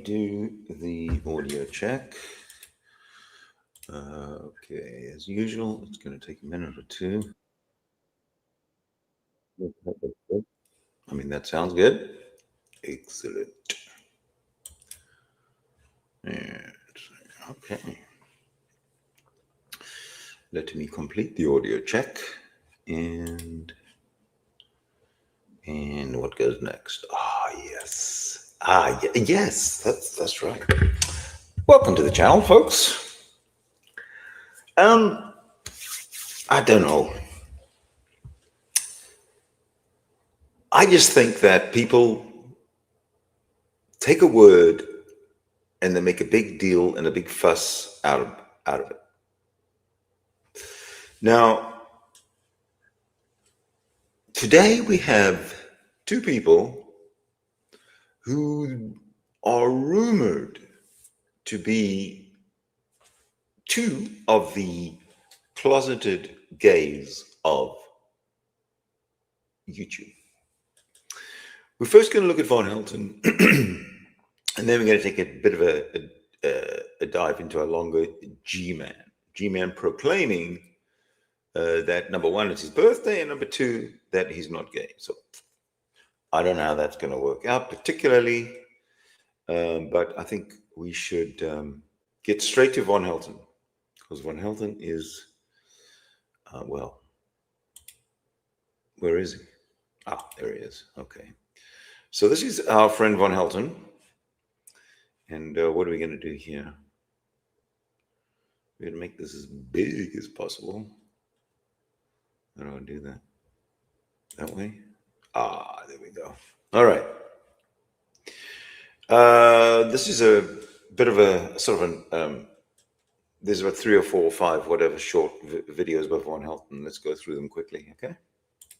do the audio check. Okay, as usual, it's going to take a minute or two. I mean, that sounds good. Excellent. Okay. Let me complete the audio check. And what goes next? Yes. Yes, that's right. Welcome to the channel, folks. I don't know. I just think that people take a word and they make a big deal and a big fuss out of it. Now, today we have two people who are rumored to be two of the closeted gays of YouTube. We're first going to look at Von Helton, and then we're going to take a bit of a dive into a longer G-Man. G-Man proclaiming that number one, it's his birthday, and number two, that he's not gay. So I don't know how that's going to work out particularly, but I think we should get straight to Von Helton, because Von Helton is, well, where is he? There he is. Okay. So this is our friend Von Helton. And what are we going to do here? We're going to make this as big as possible. How do I do that? That way? There we go. All right. This is a bit of a sort of there's about 3 or 4 or 5, whatever, short videos by Von Helton. Let's go through them quickly, okay?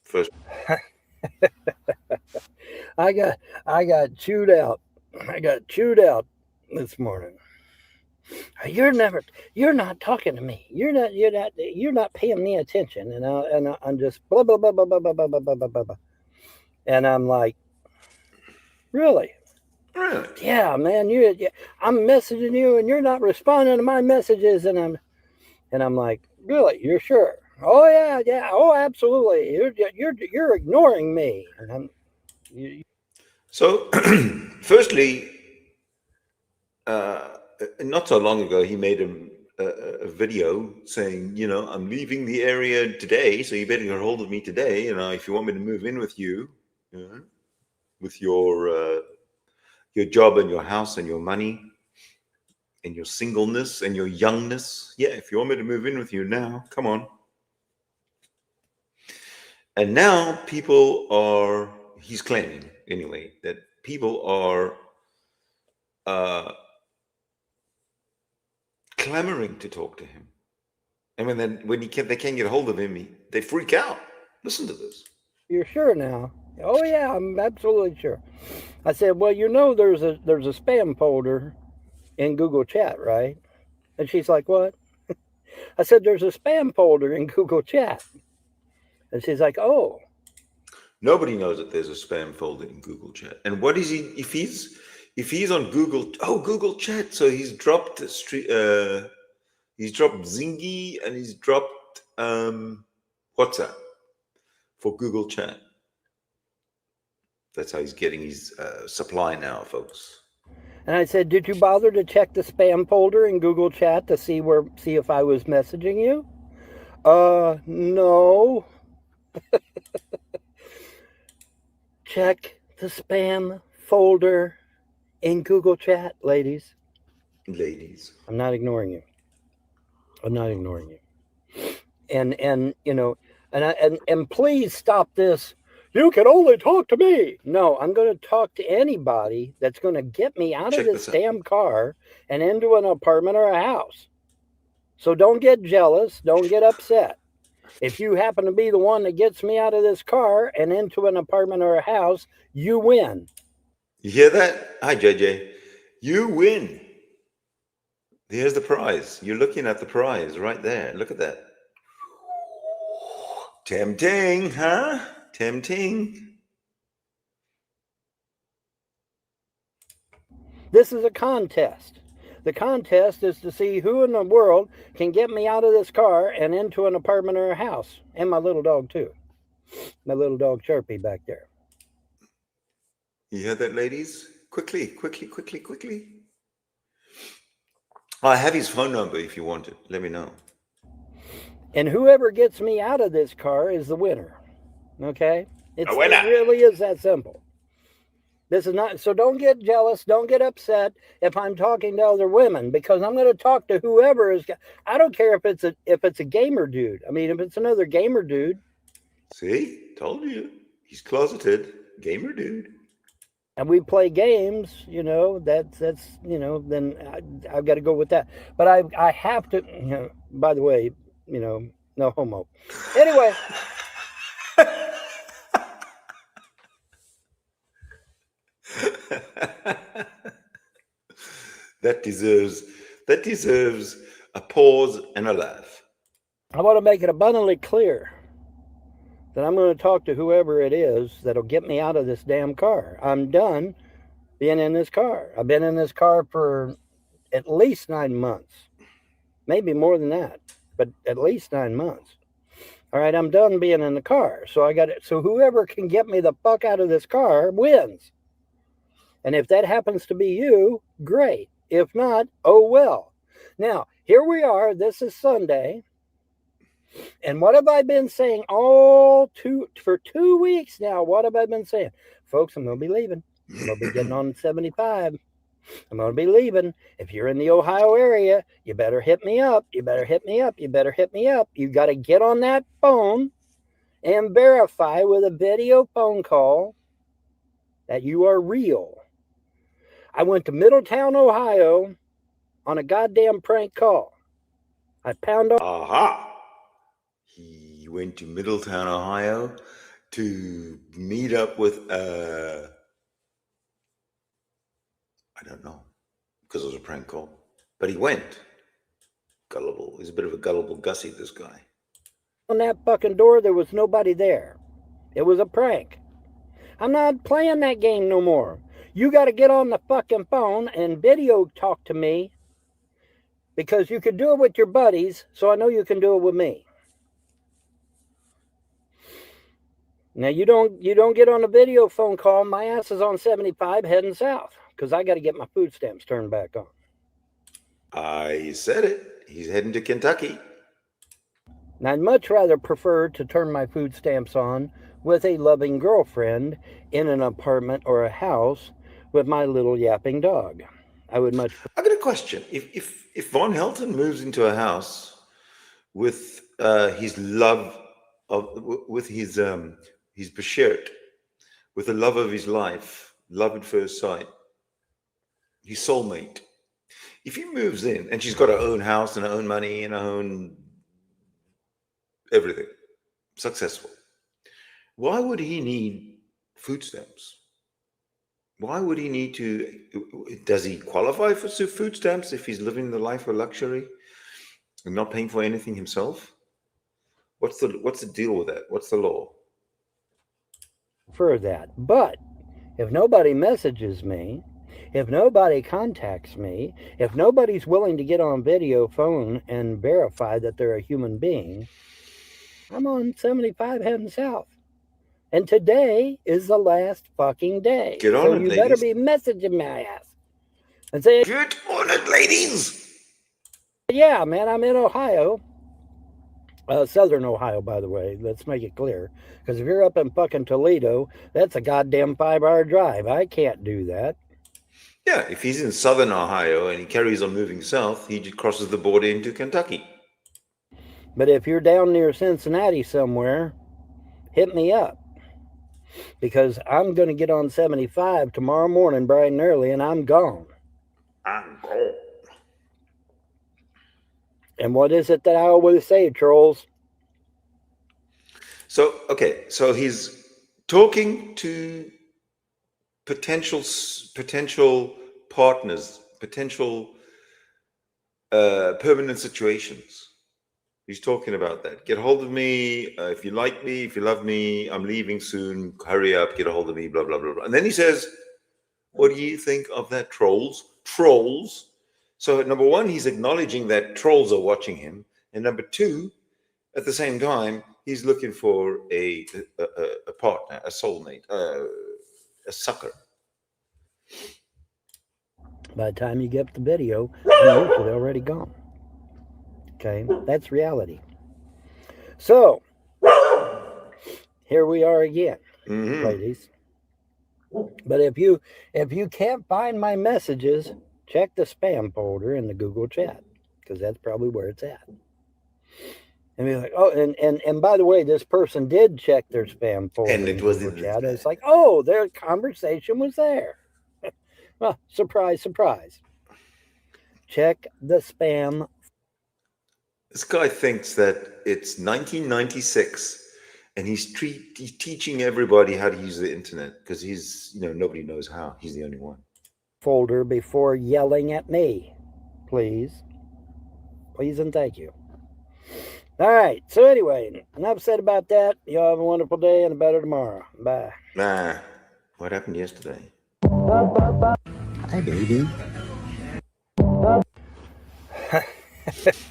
First. I got chewed out. I got chewed out this morning. You're not talking to me. You're not paying me attention. And I'm just blah blah blah blah blah blah blah blah blah blah. And I'm like, really? Really? Yeah, man. I'm messaging you, and you're not responding to my messages. And I'm like, really? You're sure? Oh yeah. Oh, absolutely. You're ignoring me. And So, firstly, not so long ago, he made a video saying, I'm leaving the area today, so you better get a hold of me today. If you want me to move in with you, with your job and your house and your money and your singleness and your youngness, if you want me to move in with you now, come on. And now he's claiming anyway, that people are clamoring to talk to him. And when they can't get a hold of him, they freak out. Listen to this. You're sure now? Oh yeah, I'm absolutely sure. I said, well, there's a spam folder in Google Chat, right? And she's like, what? I said, there's a spam folder in Google Chat. And she's like, oh. Nobody knows that there's a spam folder in Google Chat. And what is he, if he's on Google Chat, so he's dropped Zingy and he's dropped WhatsApp for Google Chat. That's how he's getting his supply now, folks. And I said, did you bother to check the spam folder in Google Chat to see if I was messaging you? No. Check the spam folder in Google Chat, ladies. Ladies. I'm not ignoring you. And please stop this. You can only talk to me. No, I'm going to talk to anybody that's going to get me out of this damn car and into an apartment or a house. So don't get jealous. Don't get upset. If you happen to be the one that gets me out of this car and into an apartment or a house, you win. You hear that? Hi, JJ. You win. Here's the prize. You're looking at the prize right there. Look at that. Tempting, huh? Tempting. This is a contest. The contest is to see who in the world can get me out of this car and into an apartment or a house. And my little dog, too. My little dog, Sharpie, back there. You heard that, ladies? Quickly, quickly, quickly, quickly. I have his phone number if you want it. Let me know. And whoever gets me out of this car is the winner. Okay? It really is that simple. This is not, so don't get jealous, don't get upset if I'm talking to other women, because I'm going to talk to whoever is. I don't care if it's a gamer dude. I mean, if it's another gamer dude. See, told you, he's closeted gamer dude. And we play games, you know. That's you know. Then I've got to go with that. But I have to. You know, by the way, you know, no homo. Anyway. That deserves a pause and a laugh. I want to make it abundantly clear that I'm going to talk to whoever it is that'll get me out of this damn car. I'm done being in this car. I've been in this car for at least 9 months, maybe more than that, but at least 9 months. All right, I'm done being in the car. So I got it. So whoever can get me the fuck out of this car wins. And if that happens to be you, great. If not, oh well. Now, here we are. This is Sunday. And what have I been saying for 2 weeks now? What have I been saying? Folks, I'm going to be leaving. I'm going to be getting on 75. I'm going to be leaving. If you're in the Ohio area, you better hit me up. You better hit me up. You better hit me up. You got to get on that phone and verify with a video phone call that you are real. I went to Middletown, Ohio on a goddamn prank call. I pound on. Aha! He went to Middletown, Ohio to meet up with, I don't know, because it was a prank call. But he went. Gullible. He's a bit of a gullible Gussie, this guy. On that fucking door, there was nobody there. It was a prank. I'm not playing that game no more. You got to get on the fucking phone and video talk to me, because you could do it with your buddies, so I know you can do it with me. Now, you don't get on a video phone call. My ass is on 75 heading south, because I got to get my food stamps turned back on. I said it. He's heading to Kentucky. Now, I'd much rather prefer to turn my food stamps on with a loving girlfriend in an apartment or a house with my little yapping dog. I would much. I got a question. If Von Helton moves into a house with his love of, with his beshert, with the love of his life, love at first sight, his soulmate. If he moves in and she's got her own house and her own money and her own everything, successful, why would he need food stamps? Why would he need to? Does he qualify for food stamps if he's living the life of luxury and not paying for anything himself? What's the deal with that? What's the law? For that. But if nobody messages me, if nobody contacts me, if nobody's willing to get on video phone and verify that they're a human being, I'm on 75 heading south. And today is the last fucking day. Get on so it, you ladies. better be messaging my ass and saying, get on it, ladies. Yeah, man, I'm in Ohio. Southern Ohio, by the way. Let's make it clear. Because if you're up in fucking Toledo, that's a goddamn 5-hour drive. I can't do that. Yeah, if he's in Southern Ohio and he carries on moving south, he just crosses the border into Kentucky. But if you're down near Cincinnati somewhere, hit me up. Because I'm going to get on 75 tomorrow morning, bright and early, and I'm gone. I'm gone. And what is it that I always say, trolls? So, okay, so he's talking to potential partners, potential permanent situations. He's talking about that. Get a hold of me. If you like me, if you love me, I'm leaving soon. Hurry up, get a hold of me, blah, blah, blah, blah. And then he says, what do you think of that, trolls? trolls. So number one, he's acknowledging that trolls are watching him, and number two, at the same time, he's looking for a partner, a soulmate, a sucker. By the time you get the video, I'm usually already gone. Okay, that's reality. So here we are again, ladies. But if you can't find my messages, check the spam folder in the Google chat, because that's probably where it's at. And be like, oh, and by the way, this person did check their spam folder And it was in the chat. It's like, oh, their conversation was there. Well, surprise, surprise. Check the spam. This guy thinks that it's 1996 and he's teaching everybody how to use the internet because he's, nobody knows how. He's the only one. Folder before yelling at me, please. Please and thank you. All right. So anyway, enough said about that. Y'all have a wonderful day and a better tomorrow. Bye. Nah. What happened yesterday? Hi, baby.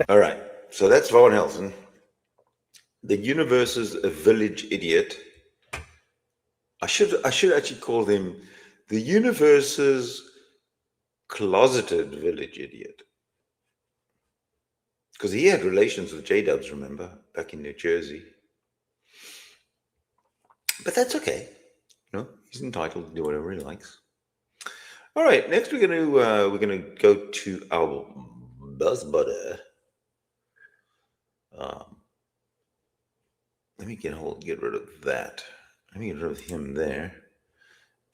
All right. So that's Von Helton. The universe is a village idiot. I should actually call him the universe's closeted village idiot. Because he had relations with J-Dubs, remember, back in New Jersey. But that's okay. He's entitled to do whatever he likes. All right, next we're gonna go to our buzz buddy. Let me get rid of that. Let me get rid of him there,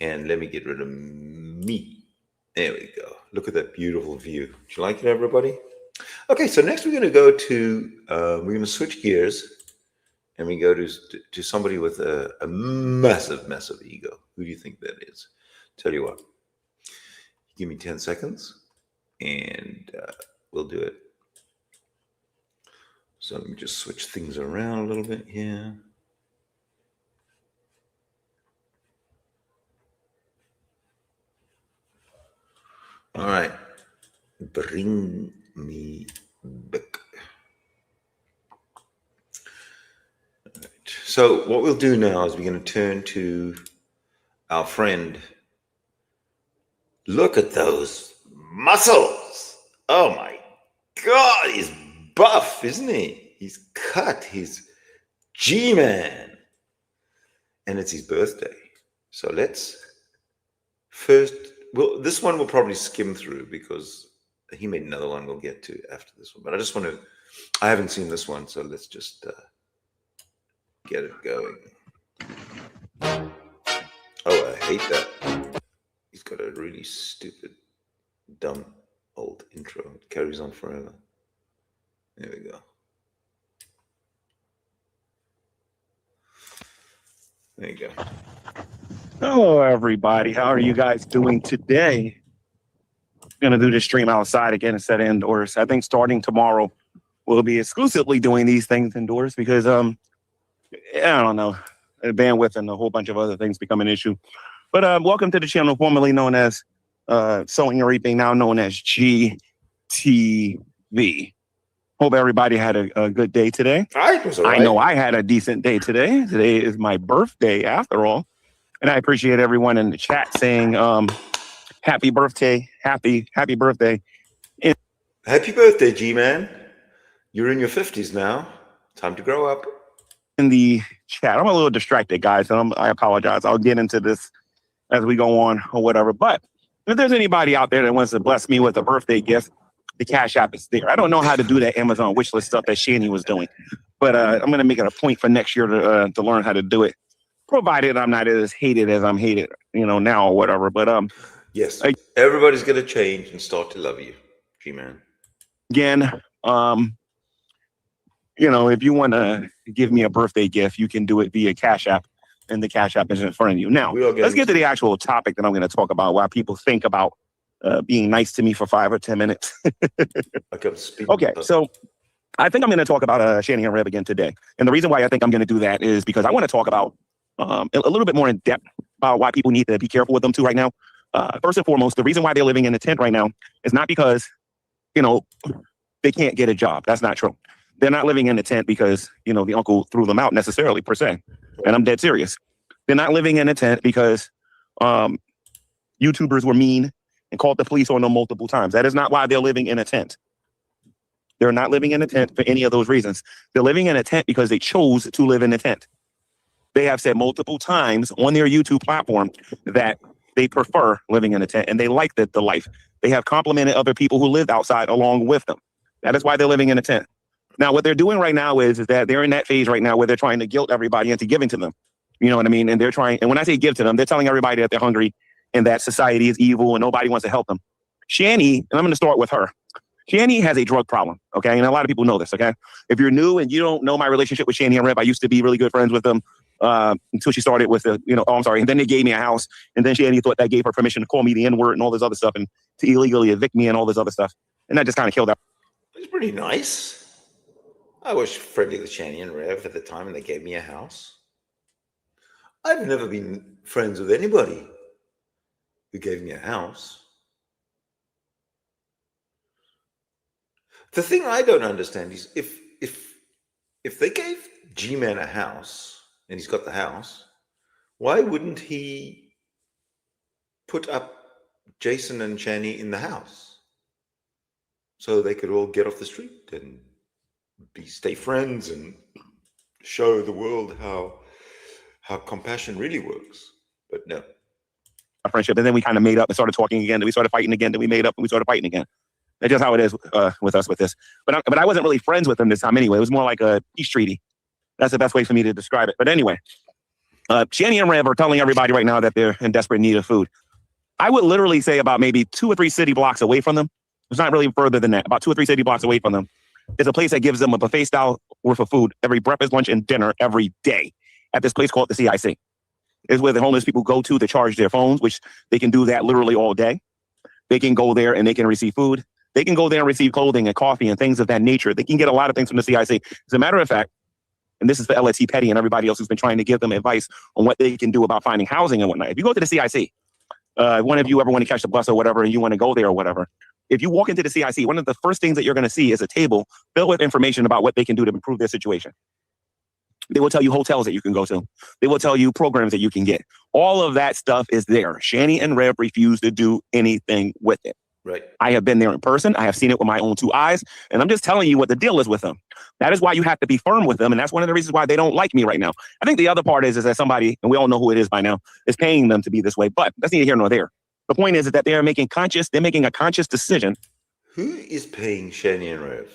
and let me get rid of me. There we go. Look at that beautiful view. Do you like it, everybody? Okay, so next we're gonna go to we're gonna switch gears, and we go to somebody with a massive, massive ego. Who do you think that is? Tell you what. Give me 10 seconds, and we'll do it. So let me just switch things around a little bit here. All right. Bring me back. All right. So what we'll do now is we're going to turn to our friend. Look at those muscles. Oh my God, he's buff, isn't he? He's cut. He's G-Man. And it's his birthday. So let's first, well, this one we'll probably skim through because he made another one we'll get to after this one. But I just want to, I haven't seen this one, so let's just get it going. Oh, I hate that. He's got a really stupid, dumb, old intro. It carries on forever. There we go. There you go. Hello, everybody. How are you guys doing today? I'm going to do this stream outside again instead of indoors. I think starting tomorrow, we'll be exclusively doing these things indoors because, I don't know, bandwidth and a whole bunch of other things become an issue. But welcome to the channel formerly known as Sowing and Reaping, now known as GTV. Hope everybody had a good day today. I know I had a decent day today. Today is my birthday, after all. And I appreciate everyone in the chat saying happy birthday, happy birthday. Happy birthday, G-Man. You're in your 50s now. Time to grow up. In the chat, I'm a little distracted, guys, and I apologize. I'll get into this as we go on or whatever. But if there's anybody out there that wants to bless me with a birthday gift, the Cash App is there. I don't know how to do that Amazon wishlist stuff that Shani was doing, but I'm going to make it a point for next year to learn how to do it, provided I'm not as hated as I'm hated, now or whatever. But yes, everybody's going to change and start to love you, G-Man. Again, if you want to give me a birthday gift, you can do it via Cash App, and the Cash App is in front of you. Now, let's get to the actual topic that I'm going to talk about, why people think about being nice to me for 5 or 10 minutes. Okay, so I think I'm going to talk about Shani and Reb again today. And the reason why I think I'm going to do that is because I want to talk about a little bit more in depth about why people need to be careful with them too right now. First and foremost, the reason why they're living in a tent right now is not because, they can't get a job. That's not true. They're not living in a tent because, the uncle threw them out necessarily, per se. And I'm dead serious. They're not living in a tent because YouTubers were mean and called the police on them multiple times. That is not why they're living in a tent. They're not living in a tent for any of those reasons. They're living in a tent because they chose to live in a tent. They have said multiple times on their YouTube platform that they prefer living in a tent and they like the life. They have complimented other people who lived outside along with them. That is why they're living in a tent. Now, what they're doing right now is that they're in that phase right now where they're trying to guilt everybody into giving to them. You know what I mean? And when I say give to them, they're telling everybody that they're hungry and that society is evil and nobody wants to help them. Shani, and I'm going to start with her. Shani has a drug problem, okay? And a lot of people know this, okay? If you're new and you don't know my relationship with Shani and Reb, I used to be really good friends with them until she started with and then they gave me a house, and then Shani thought that gave her permission to call me the N-word and all this other stuff and to illegally evict me and all this other stuff. And that just kind of killed that. It's pretty nice. I was friendly with Shani and Rev at the time and they gave me a house. I've never been friends with anybody who gave me a house. The thing I don't understand is if they gave G-Man a house and he's got the house, why wouldn't he put up Jason and Shani in the house so they could all get off the street and stay friends and show the world how compassion really works? But no. Our friendship, and then we kind of made up and started talking again. Then we started fighting again. Then we made up and we started fighting again. That's just how it is with us with this. But I wasn't really friends with them this time anyway. It was more like a peace treaty. That's the best way for me to describe it. But anyway, Shani and Rev are telling everybody right now that they're in desperate need of food. I would literally say about maybe 2 or 3 city blocks away from them. It's not really further than that. About 2 or 3 city blocks away from them is a place that gives them a buffet style worth of food every breakfast, lunch, and dinner every day at this place called the CIC. It's where the homeless people go to charge their phones, which they can do that literally all day. They can go there and they can receive food. They can go there and receive clothing and coffee and things of that nature. They can get a lot of things from the CIC. As a matter of fact, and this is for LST Petty and everybody else who's been trying to give them advice on what they can do about finding housing and whatnot. If you go to the CIC, one of you ever want to catch the bus or whatever, and you want to go there or whatever, if you walk into the CIC, one of the first things that you're going to see is a table filled with information about what they can do to improve their situation. They will tell you hotels that you can go to. They will tell you programs that you can get. All of that stuff is there. Shani and Rev refuse to do anything with it. Right. I have been there in person. I have seen it with my own 2 eyes. And I'm just telling you what the deal is with them. That is why you have to be firm with them. And that's one of the reasons why they don't like me right now. I think the other part is that somebody, and we all know who it is by now, is paying them to be this way. But that's neither here nor there. The point is that they're making a conscious decision. Who is paying Shani and Rev?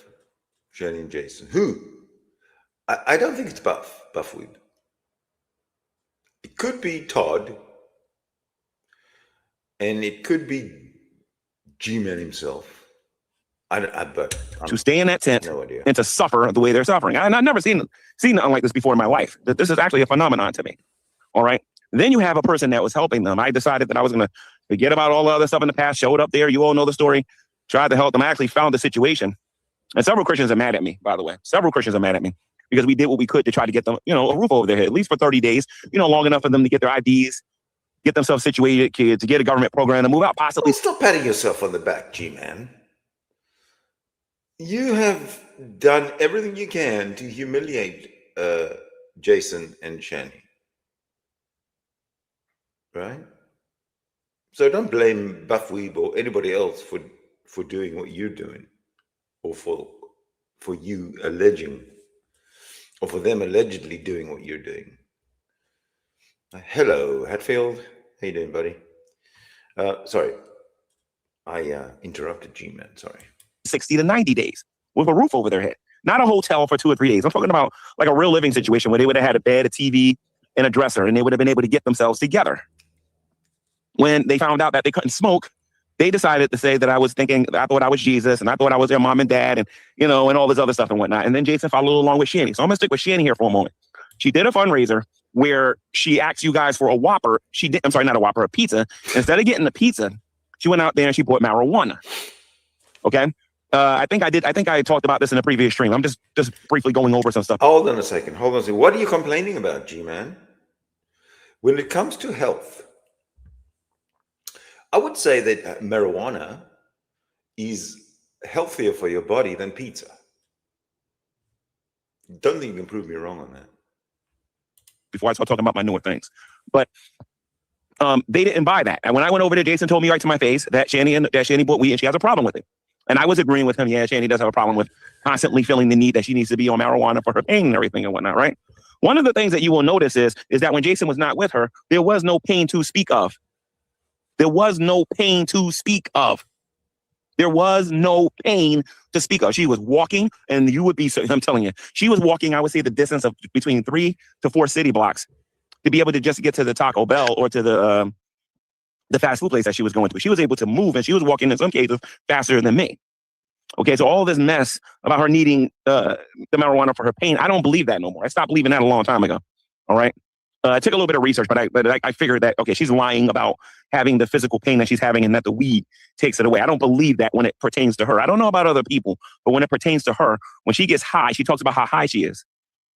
Shani and Jason? Who? I don't think it's Buffwood. It could be Todd. And it could be G-Man himself. To stay in that tent no idea. And to suffer the way they're suffering. I've never seen nothing like this before in my life. This is actually a phenomenon to me. All right. Then you have a person that was helping them. I decided that I was going to forget about all the other stuff in the past, showed up there. You all know the story. Tried to help them. I actually found the situation. And several Christians are mad at me, by the way. Several Christians are mad at me because we did what we could to try to get them, a roof over their head, at least for 30 days, long enough for them to get their IDs, get themselves situated, kids, to get a government program to move out, possibly. Well, stop patting yourself on the back, G-Man. You have done everything you can to humiliate Jason and Shani. Right? So don't blame Buffweeb or anybody else for doing what you're doing, or for you alleging, or for them allegedly doing what you're doing. Hello, Hatfield. How you doing, buddy? Sorry, I interrupted G-Man. Sorry. 60 to 90 days with a roof over their head. Not a hotel for 2 or 3 days. I'm talking about like a real living situation where they would have had a bed, a TV, and a dresser, and they would have been able to get themselves together. When they found out that they couldn't smoke, they decided to say that I thought I was Jesus, and I thought I was their mom and dad, and and all this other stuff and whatnot. And then Jason followed along with Shani. So I'm gonna stick with Shani here for a moment. She did a fundraiser where she asked you guys for a Whopper. Not a Whopper, a pizza. Instead of getting the pizza, she went out there and she bought marijuana. Okay. I think I talked about this in a previous stream. I'm just briefly going over some stuff. Hold on a second. What are you complaining about, G-Man? When it comes to health, I would say that marijuana is healthier for your body than pizza. Don't think you can prove me wrong on that. Before I start talking about my newer things, but they didn't buy that. And when I went over there, Jason told me right to my face that Shani bought weed and she has a problem with it. And I was agreeing with him. Yeah, Shani does have a problem with constantly feeling the need that she needs to be on marijuana for her pain and everything and whatnot, right? One of the things that you will notice is that when Jason was not with her, there was no pain to speak of. There was no pain to speak of. There was no pain to speak of. She was walking, and you would be, I'm telling you, she was walking, I would say, the distance of between 3 to 4 city blocks to be able to just get to the Taco Bell or to the fast food place that she was going to. She was able to move, and she was walking in some cases faster than me. Okay, so all this mess about her needing the marijuana for her pain, I don't believe that no more. I stopped believing that a long time ago. All right. I took a little bit of research, but I figured that, okay, she's lying about having the physical pain that she's having and that the weed takes it away. I don't believe that when it pertains to her. I don't know about other people, but when it pertains to her, when she gets high, she talks about how high she is.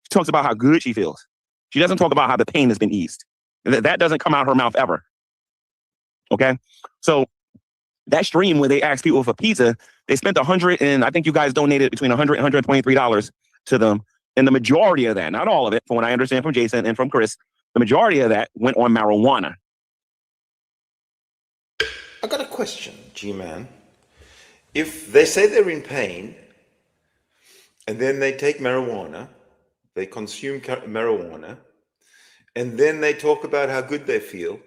She talks about how good she feels. She doesn't talk about how the pain has been eased. That doesn't come out of her mouth ever. Okay? So that stream where they asked people for pizza, they spent $100, and I think you guys donated between $100 and $123 to them. And the majority of that, not all of it, from what I understand from Jason and from Chris, the majority of that went on marijuana. I got a question, G-Man. If they say they're in pain, and then they take marijuana, they consume marijuana, and then they talk about how good they feel,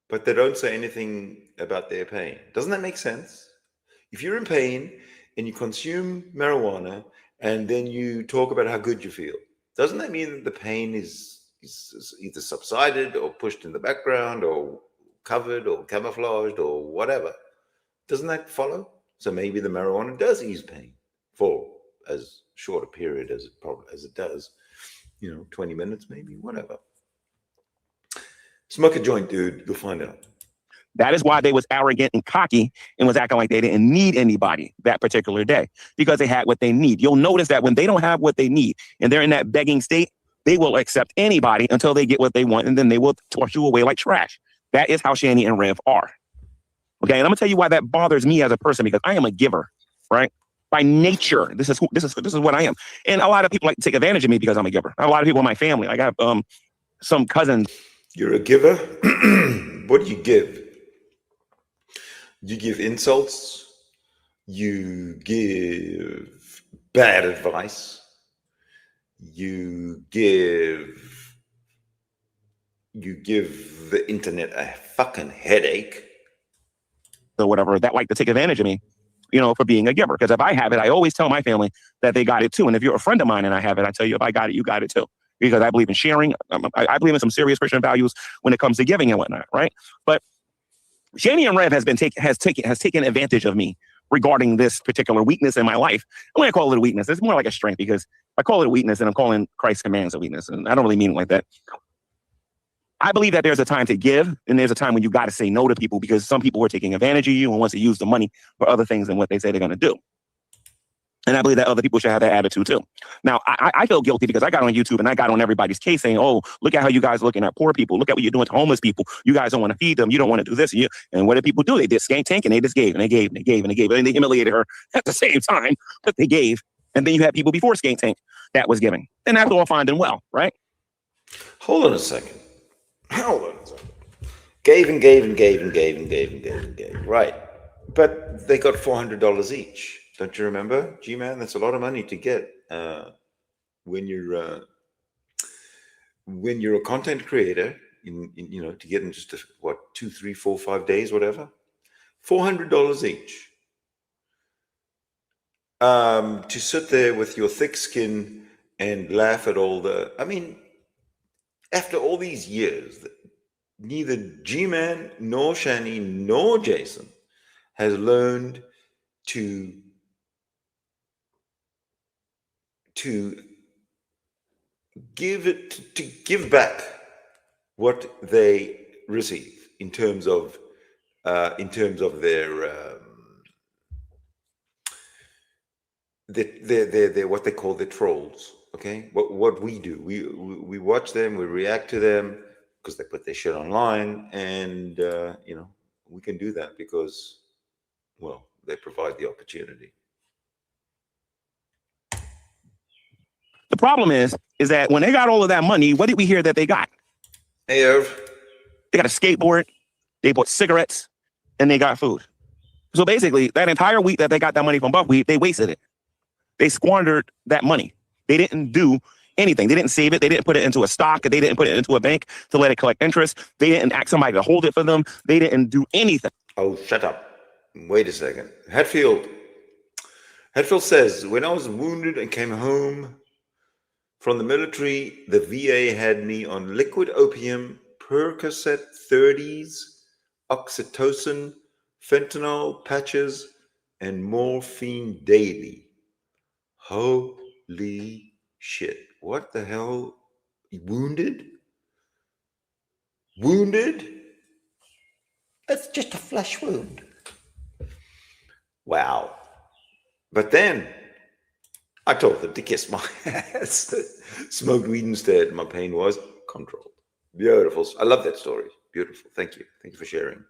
but they don't say anything about their pain. Doesn't that make sense? If you're in pain and you consume marijuana and then you talk about how good you feel, doesn't that mean that the pain is either subsided or pushed in the background or covered or camouflaged or whatever? Doesn't that follow? So maybe the marijuana does ease pain for as short a period as it does, 20 minutes, maybe, whatever. Smoke a joint, dude. You'll find out. That is why they was arrogant and cocky and was acting like they didn't need anybody that particular day, because they had what they need. You'll notice that when they don't have what they need and they're in that begging state, they will accept anybody until they get what they want, and then they will toss you away like trash. That is how Shani and Rev are. Okay, and I'm gonna tell you why that bothers me as a person, because I am a giver, right? By nature, this is what I am. And a lot of people like to take advantage of me because I'm a giver. A lot of people in my family, I got some cousins. You're a giver. What do you give? You give insults. You give bad advice. You give the internet a fucking headache. Or whatever, that like to take advantage of me, for being a giver. Because if I have it, I always tell my family that they got it too. And if you're a friend of mine and I have it, I tell you, if I got it, you got it too. Because I believe in sharing. I believe in some serious Christian values when it comes to giving and whatnot, right? But Shani and Rev has taken advantage of me regarding this particular weakness in my life. I'm going to call it a weakness. It's more like a strength, because I call it a weakness and I'm calling Christ's commands a weakness. And I don't really mean it like that. I believe that there's a time to give, and there's a time when you got to say no to people, because some people are taking advantage of you and wants to use the money for other things than what they say they're going to do. And I believe that other people should have that attitude too. Now, I feel guilty because I got on YouTube and I got on everybody's case saying, oh, look at how you guys are looking at poor people. Look at what you're doing to homeless people. You guys don't want to feed them. You don't want to do this. And what did people do? They did skank tank, and they just gave and they gave and they gave and they gave. And they humiliated her at the same time that they gave. And then you had people before skank tank that was giving. And that's all fine and well, right? Hold on a second. Gave and gave and gave and gave and gave and gave and gave. Right. But they got $400 each. Don't you remember, G-Man? That's a lot of money to get when you're a content creator. To get in just 2, 3, 4, 5 days, whatever. $400 each. To sit there with your thick skin and laugh at all after all these years, neither G-Man nor Shani nor Jason has learned to give back what they receive in terms of their what they call the trolls. Okay, what we do, we watch them, we react to them, because they put their shit online, and you know, we can do that because, well, they provide the opportunity. The problem is that when they got all of that money, what did we hear that they got? Hey, Irv. They got a skateboard, they bought cigarettes, and they got food. So basically, that entire week that they got that money from buckwheat, they wasted it. They squandered that money. They didn't do anything. They didn't save it. They didn't put it into a stock. They didn't put it into a bank to let it collect interest. They didn't ask somebody to hold it for them. They didn't do anything. Oh, shut up. Wait a second. Hetfield says, when I was wounded and came home from the military, the VA had me on liquid opium, Percocet 30s, oxytocin, fentanyl patches, and morphine daily. Holy shit. What the hell? Wounded? Wounded? That's just a flesh wound. Wow. But then I told them to kiss my ass. Smoked weed instead. My pain was controlled. Beautiful. I love that story. Beautiful. Thank you. Thank you for sharing.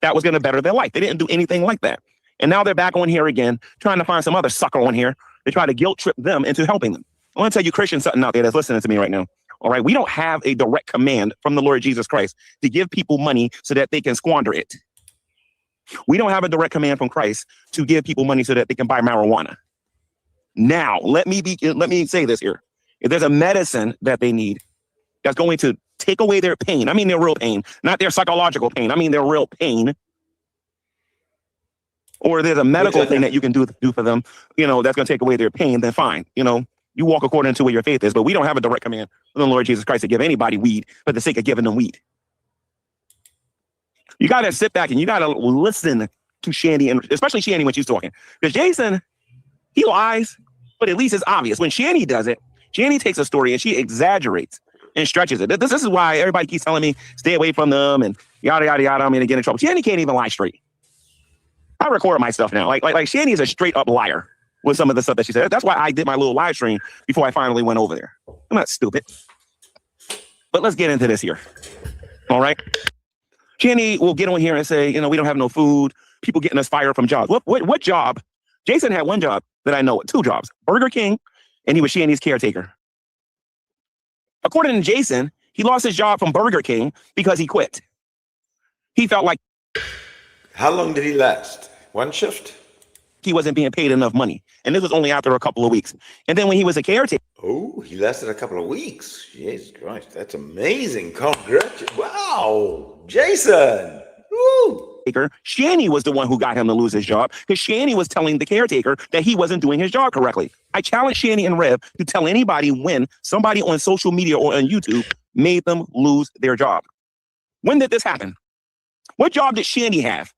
That was going to better their life. They didn't do anything like that. And now they're back on here again, trying to find some other sucker on here to try to guilt trip them into helping them. I want to tell you, Christian, something out there that's listening to me right now. All right. We don't have a direct command from the Lord Jesus Christ to give people money so that they can squander it. We don't have a direct command from Christ to give people money so that they can buy marijuana. Now, let me say this here. If there's a medicine that they need that's going to take away their pain, I mean their real pain, not their psychological pain, I mean their real pain, or there's a medical thing that you can do for them, you know, that's going to take away their pain, then fine. You know, you walk according to where your faith is, but we don't have a direct command from the Lord Jesus Christ to give anybody weed for the sake of giving them weed. You got to sit back and you got to listen to Shandy, and especially Shandy when she's talking. Because Jason, he lies, but at least it's obvious. When Shandy does it, Shandy takes a story and she exaggerates and stretches it. This is why everybody keeps telling me, stay away from them and yada, yada, yada. I'm going to get in trouble. Shandy can't even lie straight. I record my stuff now. Like Shandy is a straight up liar with some of the stuff that she said. That's why I did my little live stream before I finally went over there. I'm not stupid. But let's get into this here. All right. Shandy will get on here and say, you know, we don't have no food. People getting us fired from jobs. What job? Jason had one job that I know, two jobs, Burger King, and he was Shandy's caretaker. According to Jason, he lost his job from Burger King because he quit. He felt like. How long did he last? One shift? He wasn't being paid enough money. And this was only after a couple of weeks. And then when he was a caretaker. Oh, he lasted a couple of weeks. Jesus Christ, that's amazing. Congratulations. Wow, Jason. Woo. Shanny was the one who got him to lose his job because Shanny was telling the caretaker that he wasn't doing his job correctly. I challenge Shanny and Rev to tell anybody when somebody on social media or on YouTube made them lose their job. When did this happen? What job did Shanny have?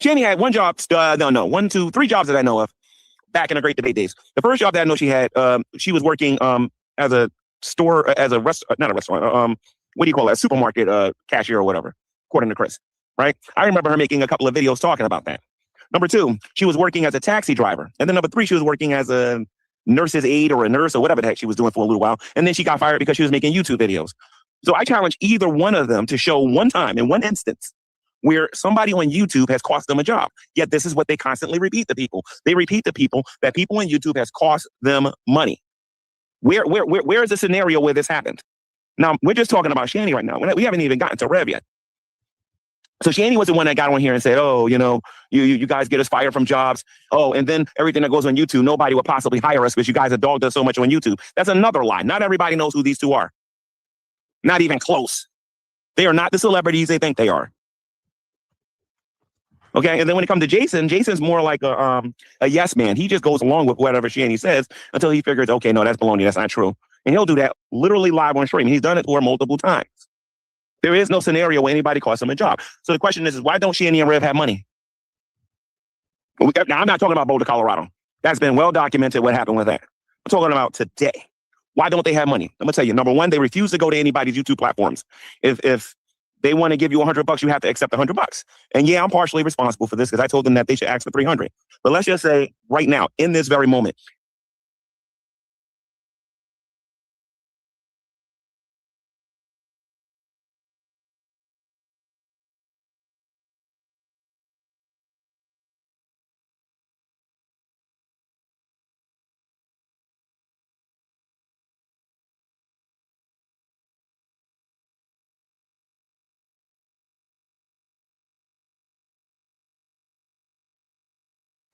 Shanny had one job, three jobs that I know of back in the Great Debate days. The first job that I know she had, she was working as a store, as a not a restaurant, what do you call it? A supermarket cashier or whatever, according to Chris, right? I remember her making a couple of videos talking about that. Number two, she was working as a taxi driver. And then number three, she was working as a nurse's aide or a nurse or whatever the heck she was doing for a little while. And then she got fired because she was making YouTube videos. So I challenge either one of them to show one time in one instance where somebody on YouTube has cost them a job. Yet this is what they constantly repeat to people. They repeat to people that people on YouTube has cost them money. Where is the scenario where this happened? Now, we're just talking about Shanny right now. We haven't even gotten to Rev yet. So Shanny was the one that got on here and said, oh, you know, you guys get us fired from jobs. Oh, and then everything that goes on YouTube, nobody will possibly hire us because you guys have dogged us so much on YouTube. That's another lie. Not everybody knows who these two are. Not even close. They are not the celebrities they think they are. Okay, and then when it comes to Jason, Jason's more like a yes man. He just goes along with whatever Shanny says until he figures, okay, no, that's baloney. That's not true. And he'll do that literally live on stream. He's done it for multiple times. There is no scenario where anybody costs him a job. So the question is why don't Shanny and Rev have money? Now, I'm not talking about Boulder, Colorado. That's been well documented what happened with that. I'm talking about today. Why don't they have money? I'm going to tell you. Number one, they refuse to go to anybody's YouTube platforms. If they want to give you $100, you have to accept $100. And yeah, I'm partially responsible for this because I told them that they should ask for $300. But let's just say right now, in this very moment,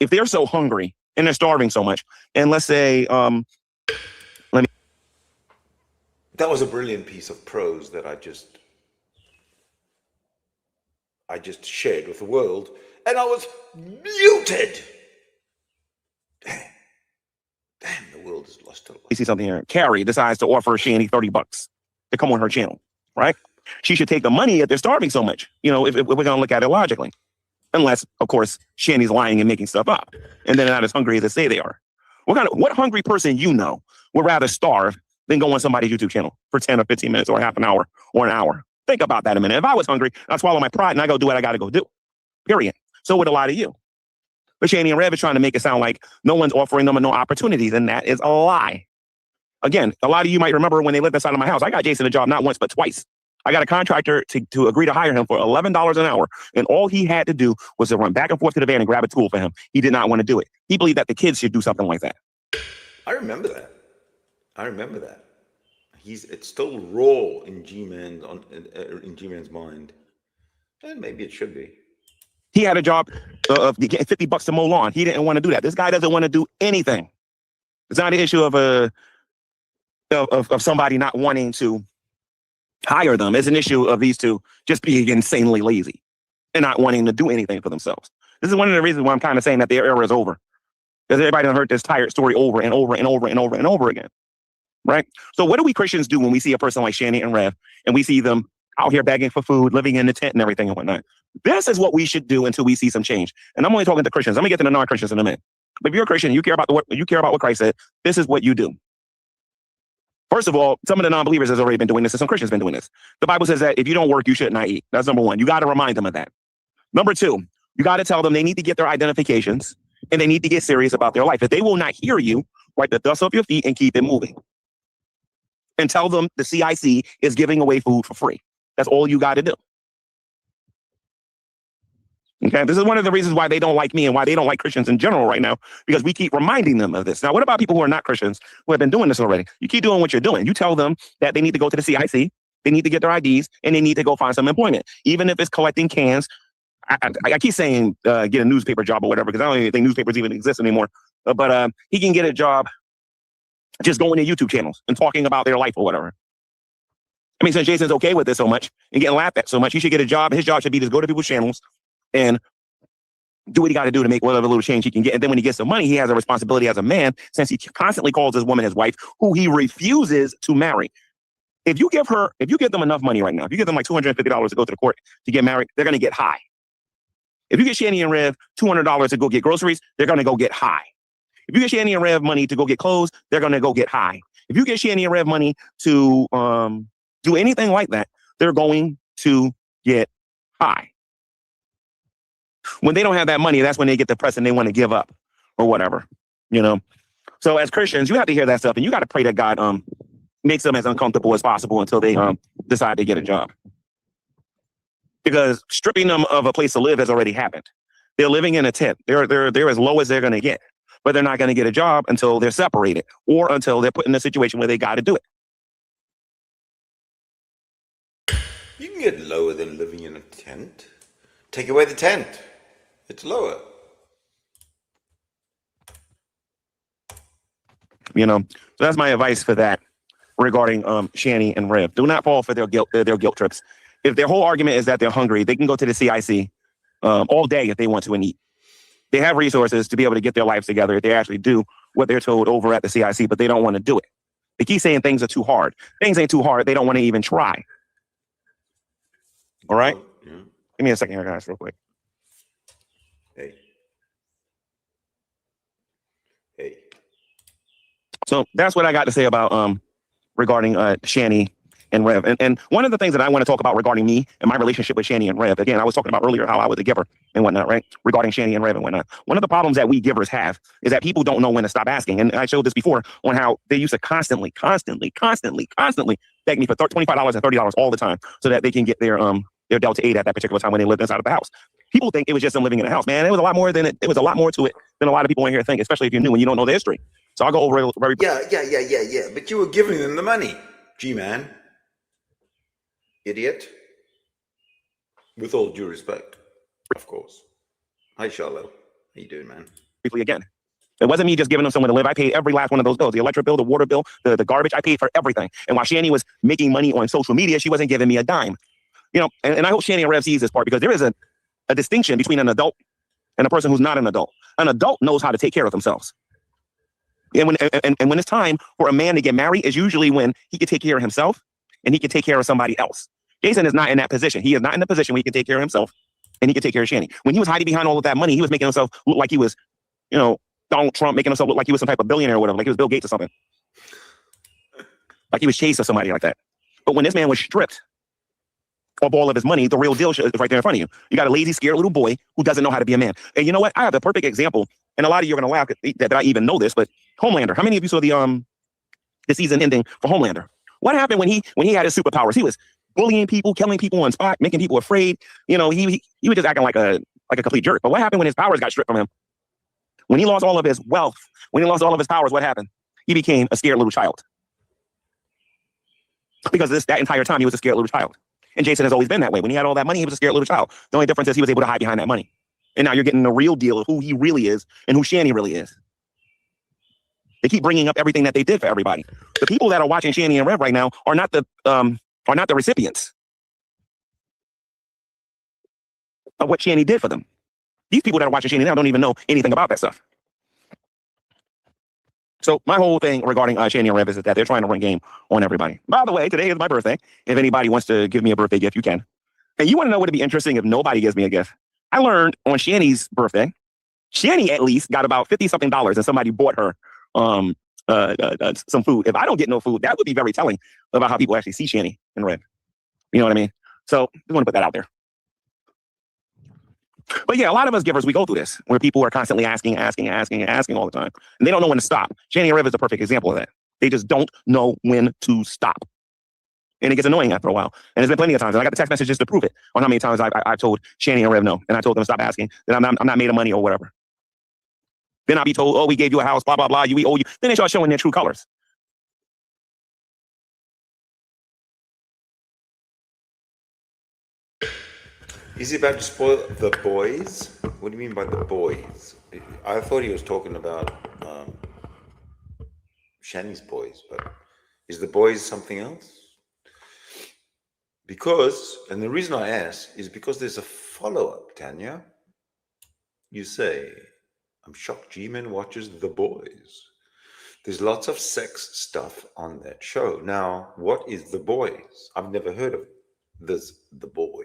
if they're so hungry and they're starving so much, and let's say, that was a brilliant piece of prose that I just shared with the world, and I was muted. Damn, the world has lost a lot. You see something here. Carrie decides to offer Shani $30 to come on her channel, right? She should take the money if they're starving so much, you know, if we're going to look at it logically. Unless, of course, Shani's lying and making stuff up, and they're not as hungry as they say they are. What hungry person you know would rather starve than go on somebody's YouTube channel for 10 or 15 minutes or half an hour or an hour? Think about that a minute. If I was hungry, I'd swallow my pride and I go do what I got to go do. Period. So would a lot of you. But Shani and Rev is trying to make it sound like no one's offering them no opportunities, and that is a lie. Again, a lot of you might remember when they lived inside of my house. I got Jason a job not once but twice. I got a contractor to agree to hire him for $11 an hour, and all he had to do was to run back and forth to the van and grab a tool for him. He did not want to do it. He believed that the kids should do something like that. I remember that. It's still raw in G-Man's mind, and maybe it should be. He had a job of getting $50 to mow lawn. He didn't want to do that. This guy doesn't want to do anything. It's not an issue of somebody not wanting to hire them. It's an issue of these two just being insanely lazy and not wanting to do anything for themselves. This is one of the reasons why I'm kind of saying that their era is over. Because everybody done heard this tired story over and over and over and over and over again. Right? So what do we Christians do when we see a person like Shani and Rev and we see them out here begging for food, living in the tent and everything and whatnot? This is what we should do until we see some change. And I'm only talking to Christians. I'm gonna get to the non-Christians in a minute. But if you're a Christian, you care about what Christ said, this is what you do. First of all, some of the non-believers has already been doing this, and some Christians been doing this. The Bible says that if you don't work, you should not eat. That's number one. You got to remind them of that. Number two, you got to tell them they need to get their identifications and they need to get serious about their life. If they will not hear you, wipe the dust off your feet and keep it moving. And tell them the CIC is giving away food for free. That's all you got to do. Okay, this is one of the reasons why they don't like me and why they don't like Christians in general right now, because we keep reminding them of this. Now, what about people who are not Christians who have been doing this already? You keep doing what you're doing. You tell them that they need to go to the CIC, they need to get their IDs, and they need to go find some employment, even if it's collecting cans. I keep saying get a newspaper job or whatever, because I don't even think newspapers even exist anymore. But he can get a job just going to YouTube channels and talking about their life or whatever. I mean, since Jason's okay with this so much and getting laughed at so much, he should get a job. His job should be to go to people's channels and do what he got to do to make whatever little change he can get. And then when he gets the money, he has a responsibility as a man, since he constantly calls his woman his wife, who he refuses to marry. If you give them enough money right now, if you give them like $250 to go to the court to get married, they're going to get high. If you get Shani and Rev $200 to go get groceries, they're going to go get high. If you get Shani and Rev money to go get clothes, they're going to go get high. If you get Shani and Rev money to do anything like that, they're going to get high. When they don't have that money, that's when they get depressed and they want to give up or whatever, you know? So as Christians, you have to hear that stuff, and you got to pray that God makes them as uncomfortable as possible until they decide to get a job. Because stripping them of a place to live has already happened. They're living in a tent. They're as low as they're going to get, but they're not going to get a job until they're separated or until they're put in a situation where they got to do it. You can get lower than living in a tent. Take away the tent. It's lower. You know, so that's my advice for that regarding Shani and Rev. Do not fall for their guilt trips. If their whole argument is that they're hungry, they can go to the CIC all day if they want to and eat. They have resources to be able to get their lives together if they actually do what they're told over at the CIC, but they don't want to do it. They keep saying things are too hard. Things ain't too hard. They don't want to even try. All right? Yeah. Give me a second here, guys, real quick. Hey. So that's what I got to say about regarding Shani and Rev. And one of the things that I want to talk about regarding me and my relationship with Shani and Rev, again, I was talking about earlier how I was a giver and whatnot, right? Regarding Shani and Rev and whatnot. One of the problems that we givers have is that people don't know when to stop asking. And I showed this before on how they used to constantly beg me for $25 and $30 all the time so that they can get their Delta 8 at that particular time when they lived inside of the house. People think it was just them living in a house. Man, it was a lot more than it was a lot more to it than a lot of people in here think, especially if you're new and you don't know the history. So I'll go over it very Yeah. But you were giving them the money, G-Man. Idiot. With all due respect, of course. Hi, Charlo. you doing, man? Briefly again. It wasn't me just giving them somewhere to live. I paid every last one of those bills. The electric bill, the water bill, the garbage. I paid for everything. And while Shani was making money on social media, she wasn't giving me a dime. You know, and I hope Shani and Rev sees this part, because there is a distinction between an adult and a person who's not an adult. An adult knows how to take care of themselves. And when it's time for a man to get married, is usually when he can take care of himself and he can take care of somebody else. Jason is not in that position. He is not in the position where he can take care of himself and he can take care of Shani. When he was hiding behind all of that money, he was making himself look like he was, you know, Donald Trump, making himself look like he was some type of billionaire or whatever, like he was Bill Gates or something. Like he was chased or somebody like that. But when this man was stripped of all of his money, the real deal is right there in front of you. You got a lazy, scared little boy who doesn't know how to be a man. And you know what? I have the perfect example, and a lot of you are going to laugh that I even know this, but Homelander. How many of you saw the season ending for Homelander? What happened when he had his superpowers? He was bullying people, killing people on spot, making people afraid. You know, he was just acting like a complete jerk. But what happened when his powers got stripped from him? When he lost all of his wealth, when he lost all of his powers, what happened? He became a scared little child. Because that entire time, he was a scared little child. And Jason has always been that way. When he had all that money, he was a scared little child. The only difference is he was able to hide behind that money. And now you're getting the real deal of who he really is and who Shani really is. They keep bringing up everything that they did for everybody. The people that are watching Shani and Rev right now are not the recipients of what Shani did for them. These people that are watching Shani now don't even know anything about that stuff. So my whole thing regarding Shani and Rev is that they're trying to run game on everybody. By the way, today is my birthday. If anybody wants to give me a birthday gift, you can. And you want to know what would be interesting if nobody gives me a gift? I learned on Shani's birthday, Shani at least got about $50-something, and somebody bought her some food. If I don't get no food, that would be very telling about how people actually see Shani and Rev. You know what I mean? So I want to put that out there. But yeah, a lot of us givers, we go through this where people are constantly asking all the time. And they don't know when to stop. Shani and Rev is a perfect example of that. They just don't know when to stop. And it gets annoying after a while. And there's been plenty of times, and I got the text messages to prove it, on how many times I've told Shani and Rev no. And I told them to stop asking, that I'm not made of money or whatever. Then I'll be told, oh, we gave you a house, blah, blah, blah, we owe you. Then they start showing their true colors. Is he about to spoil the boys? What do you mean by the boys? I thought he was talking about Shani's boys, but is the boys something else? Because, and the reason I ask is because there's a follow-up, Tanya. You say, I'm shocked G-Man watches The Boys. There's lots of sex stuff on that show. Now, what is The Boys? I've never heard of this, The Boys.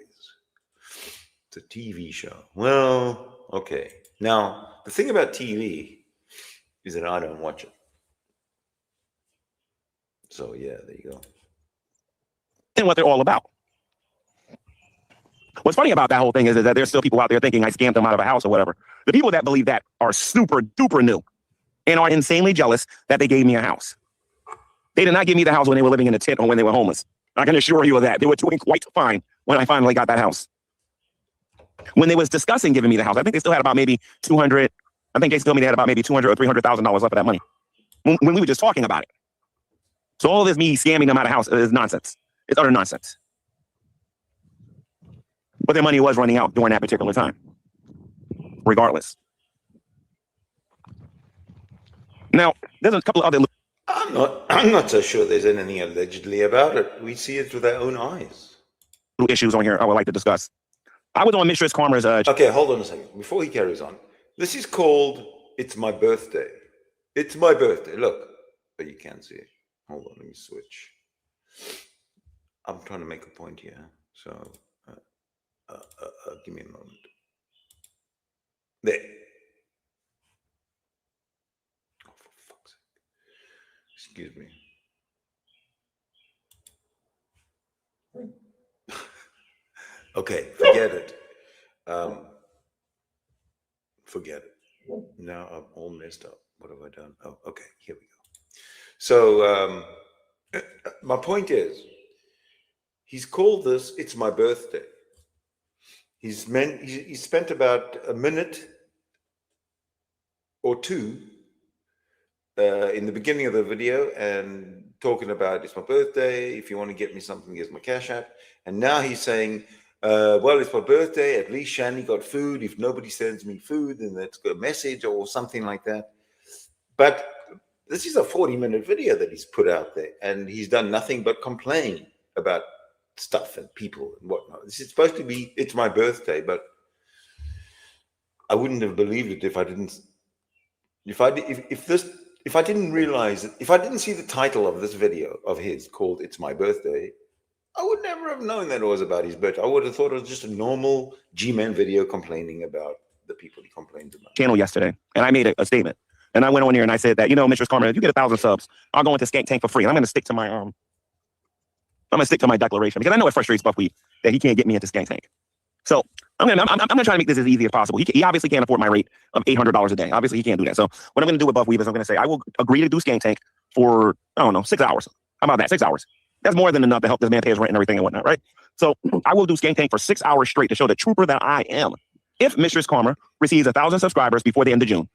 It's a TV show. Well, okay. Now, the thing about TV is that I don't watch it. So, yeah, there you go. And what they're all about. What's funny about that whole thing is that there's still people out there thinking I scammed them out of a house or whatever. The people that believe that are super duper new and are insanely jealous that they gave me a house. They did not give me the house when they were living in a tent or when they were homeless. I can assure you of that. They were doing quite fine when I finally got that house. When they was discussing giving me the house, I think they still had about maybe 200. I think Jason told me they had about maybe $200,000 or $300,000 left of that money when we were just talking about it. So all this me scamming them out of house is nonsense. It's utter nonsense. But their money was running out during that particular time, regardless. Now, there's a couple of other. I'm not so sure there's anything allegedly about it. We see it with our own eyes. Issues on here I would like to discuss. I was on Mistress Karma's. Okay, hold on a second. Before he carries on, this is called "It's My Birthday." It's my birthday. Look, but you can't see it. Hold on, let me switch. I'm trying to make a point here, so give me a moment. There. Oh, for fuck's sake! Excuse me. Okay, forget it. Forget it. Now I'm all messed up. What have I done? Oh, okay, here we go. So my point is, he's called this "It's My Birthday." He spent about a minute or two in the beginning of the video and talking about it's my birthday. If you want to get me something, here's my Cash App. And now he's saying, well, it's my birthday. At least Shani got food. If nobody sends me food, then that's a message or something like that. But this is a 40-minute video that he's put out there, and he's done nothing but complain about stuff and people and whatnot. This is supposed to be, it's my birthday, but I wouldn't have believed it if I didn't. If I didn't realize it, if I didn't see the title of this video of his called "It's My Birthday," I would never have known that it was about his birthday. I would have thought it was just a normal G-Man video complaining about the people he complains about. Channel yesterday, and I made a statement. And I went on here and I said that, Mistress Karma, if you get 1,000 subs, I'll go into Skank Tank for free. And I'm going to stick to my declaration because I know it frustrates Buffweed that he can't get me into Skank Tank. So I'm gonna try to make this as easy as possible. He obviously can't afford my rate of $800 a day. Obviously he can't do that. So what I'm going to do with Buffweed is I'm going to say I will agree to do Skank Tank for, I don't know, 6 hours. How about that? 6 hours. That's more than enough to help this man pay his rent and everything and whatnot, right? So I will do Skank Tank for 6 hours straight to show the trooper that I am. If Mistress Karma receives 1,000 subscribers before the end of June,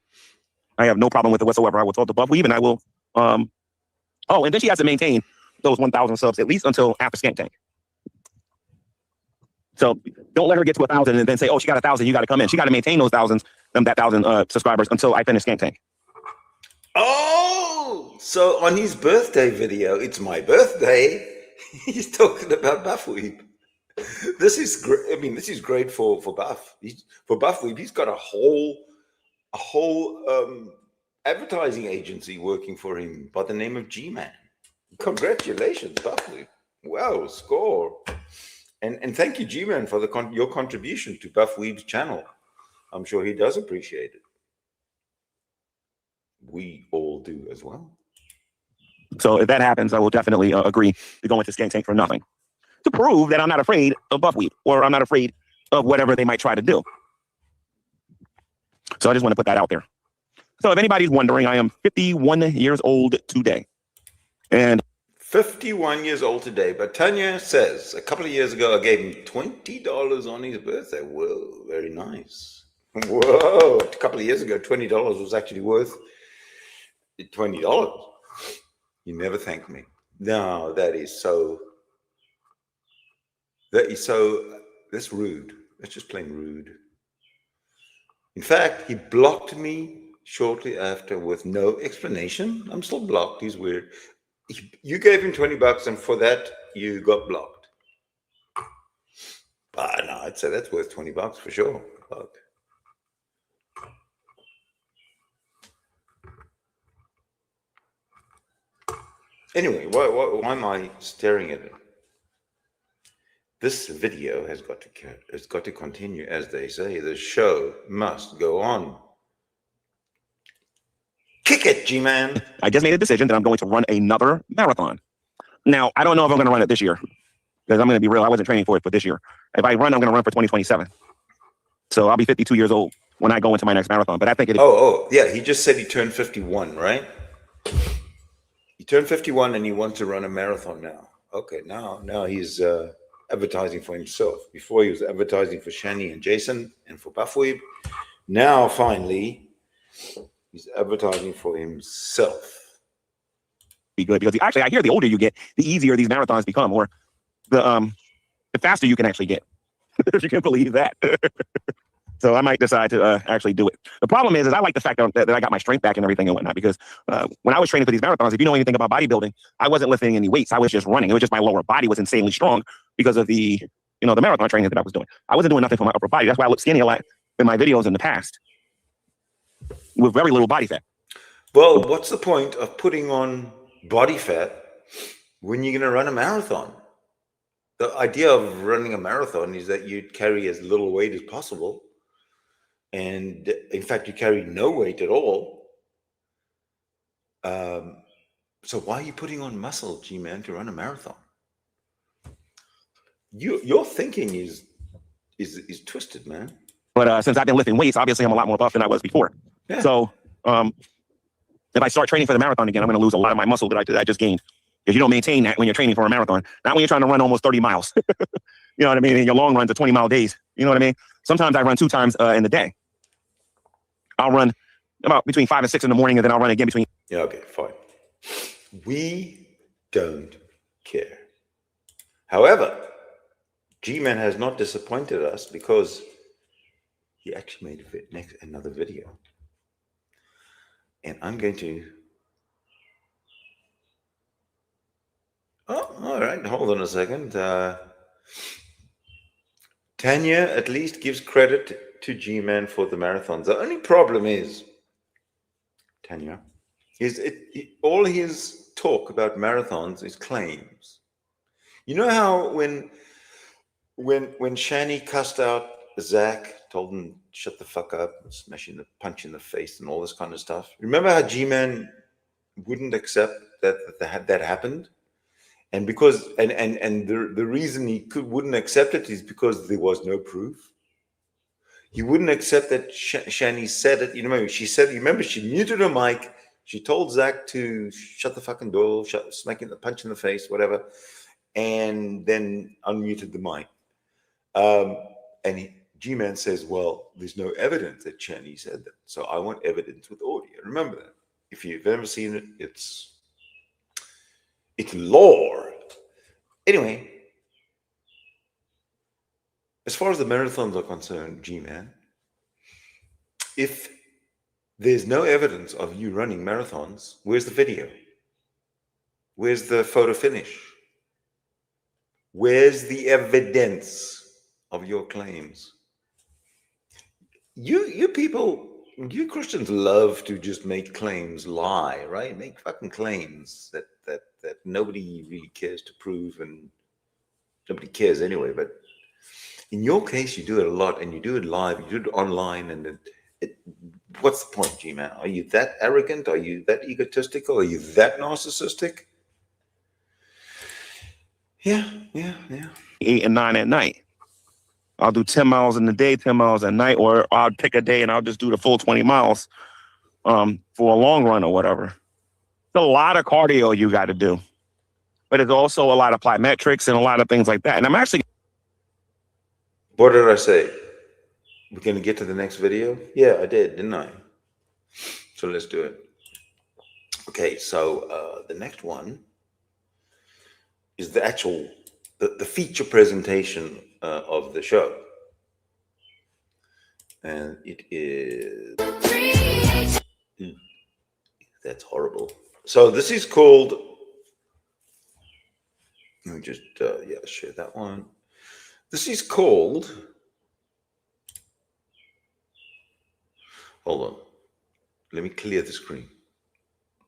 I have no problem with it whatsoever. I will talk to Buffweed and I will, and then she has to maintain those 1,000 subs at least until after Skank Tank. So don't let her get to 1,000 and then say, oh, she got 1,000, you got to come in. She got to maintain those 1,000 subscribers until I finish Skank Tank. Oh, so on his birthday video, it's my birthday, he's talking about Buffweed. This is great. I mean, this is great for Buff. For Buffweed, he's got a whole advertising agency working for him by the name of G-Man. Congratulations, Buffweed. Wow, score. And thank you, G-Man, for your contribution to Buffweed's channel. I'm sure he does appreciate it. We all do as well. So if that happens, I will definitely agree to go into Skank Tank for nothing, to prove that I'm not afraid of Buffweed, or I'm not afraid of whatever they might try to do. So I just want to put that out there. So if anybody's wondering, I am 51 years old today. And 51 years old today. But Tanya says, a couple of years ago, I gave him $20 on his birthday. Whoa, very nice. Whoa, a couple of years ago, $20 was actually worth $20. You never thanked me. No, that's rude. That's just plain rude. In fact, he blocked me shortly after with no explanation. I'm still blocked. He's weird. You gave him $20, and for that, you got blocked. But no, I'd say that's worth $20 for sure. But anyway, why am I staring at it? This video has got to continue, as they say. The show must go on. Kick it, G-Man. I just made a decision that I'm going to run another marathon. Now, I don't know if I'm going to run it this year, because I'm going to be real. I wasn't training for it for this year. If I run, I'm going to run for 2027. So I'll be 52 years old when I go into my next marathon. But I think yeah. He just said he turned 51, right? He turned 51 and he wants to run a marathon now. Okay, now he's advertising for himself. Before he was advertising for Shani and Jason and for Buffweed. Now, finally, he's advertising for himself. Be good, because actually, I hear the older you get, the easier these marathons become, or the faster you can actually get. If you can believe that. So I might decide to actually do it. The problem is I like the fact that I got my strength back and everything and whatnot, because when I was training for these marathons, if you know anything about bodybuilding, I wasn't lifting any weights. I was just running. It was just my lower body was insanely strong because of the marathon training that I was doing. I wasn't doing nothing for my upper body. That's why I look skinny a lot in my videos in the past with very little body fat. Well, what's the point of putting on body fat when you're going to run a marathon? The idea of running a marathon is that you carry as little weight as possible. And in fact, you carry no weight at all. So why are you putting on muscle, G-Man, to run a marathon? Your thinking is twisted, man. But since I've been lifting weights, obviously I'm a lot more buff than I was before. Yeah. So if I start training for the marathon again, I'm going to lose a lot of my muscle that I just gained. Because you don't maintain that when you're training for a marathon. Not when you're trying to run almost 30 miles. You know what I mean? And your long runs are 20-mile days. You know what I mean? Sometimes I run 2 times in the day. I'll run about between 5 and 6 in the morning, and then I'll run again between. Yeah, okay, fine. We don't care. However, G-Man has not disappointed us because he actually made another video. And I'm going to... Oh, all right. Hold on a second. Tanya at least gives credit to G-Man for the marathons. The only problem is, Tanya, is all his talk about marathons is claims. You know how when Shani cussed out Zach, told him shut the fuck up, smashing the punch in the face and all this kind of stuff. Remember how G-Man wouldn't accept that happened? And because the reason he wouldn't accept it is because there was no proof. He wouldn't accept that Shani said it. You know, she said. You remember, she muted her mic. She told Zach to shut the fucking door, smacking the punch in the face, whatever, and then unmuted the mic. And G-Man says, "Well, there's no evidence that Shani said that, so I want evidence with audio." Remember that. If you've ever seen it, it's lore. Anyway, as far as the marathons are concerned, G-Man, if there's no evidence of you running marathons, where's the video? Where's the photo finish? Where's the evidence of your claims? You people, you Christians love to just make claims, lie, right? Make fucking claims that nobody really cares to prove, and nobody cares anyway. But in your case, you do it a lot, and you do it live, you do it online, and what's the point, G-Man? Are you that arrogant? Are you that egotistical? Are you that narcissistic? Yeah. 8 and 9 at night. I'll do 10 miles in the day, 10 miles at night, or I'll pick a day and I'll just do the full 20 miles for a long run or whatever. It's a lot of cardio you got to do, but it's also a lot of plyometrics and a lot of things like that. And I'm actually... What did I say? We're going to get to the next video? Yeah, I did, didn't I? So let's do it. Okay, so the next one is the actual, the feature presentation of the show. And it is... That's horrible. So this is called... Let me just, share that one. This is called... Hold on. Let me clear the screen.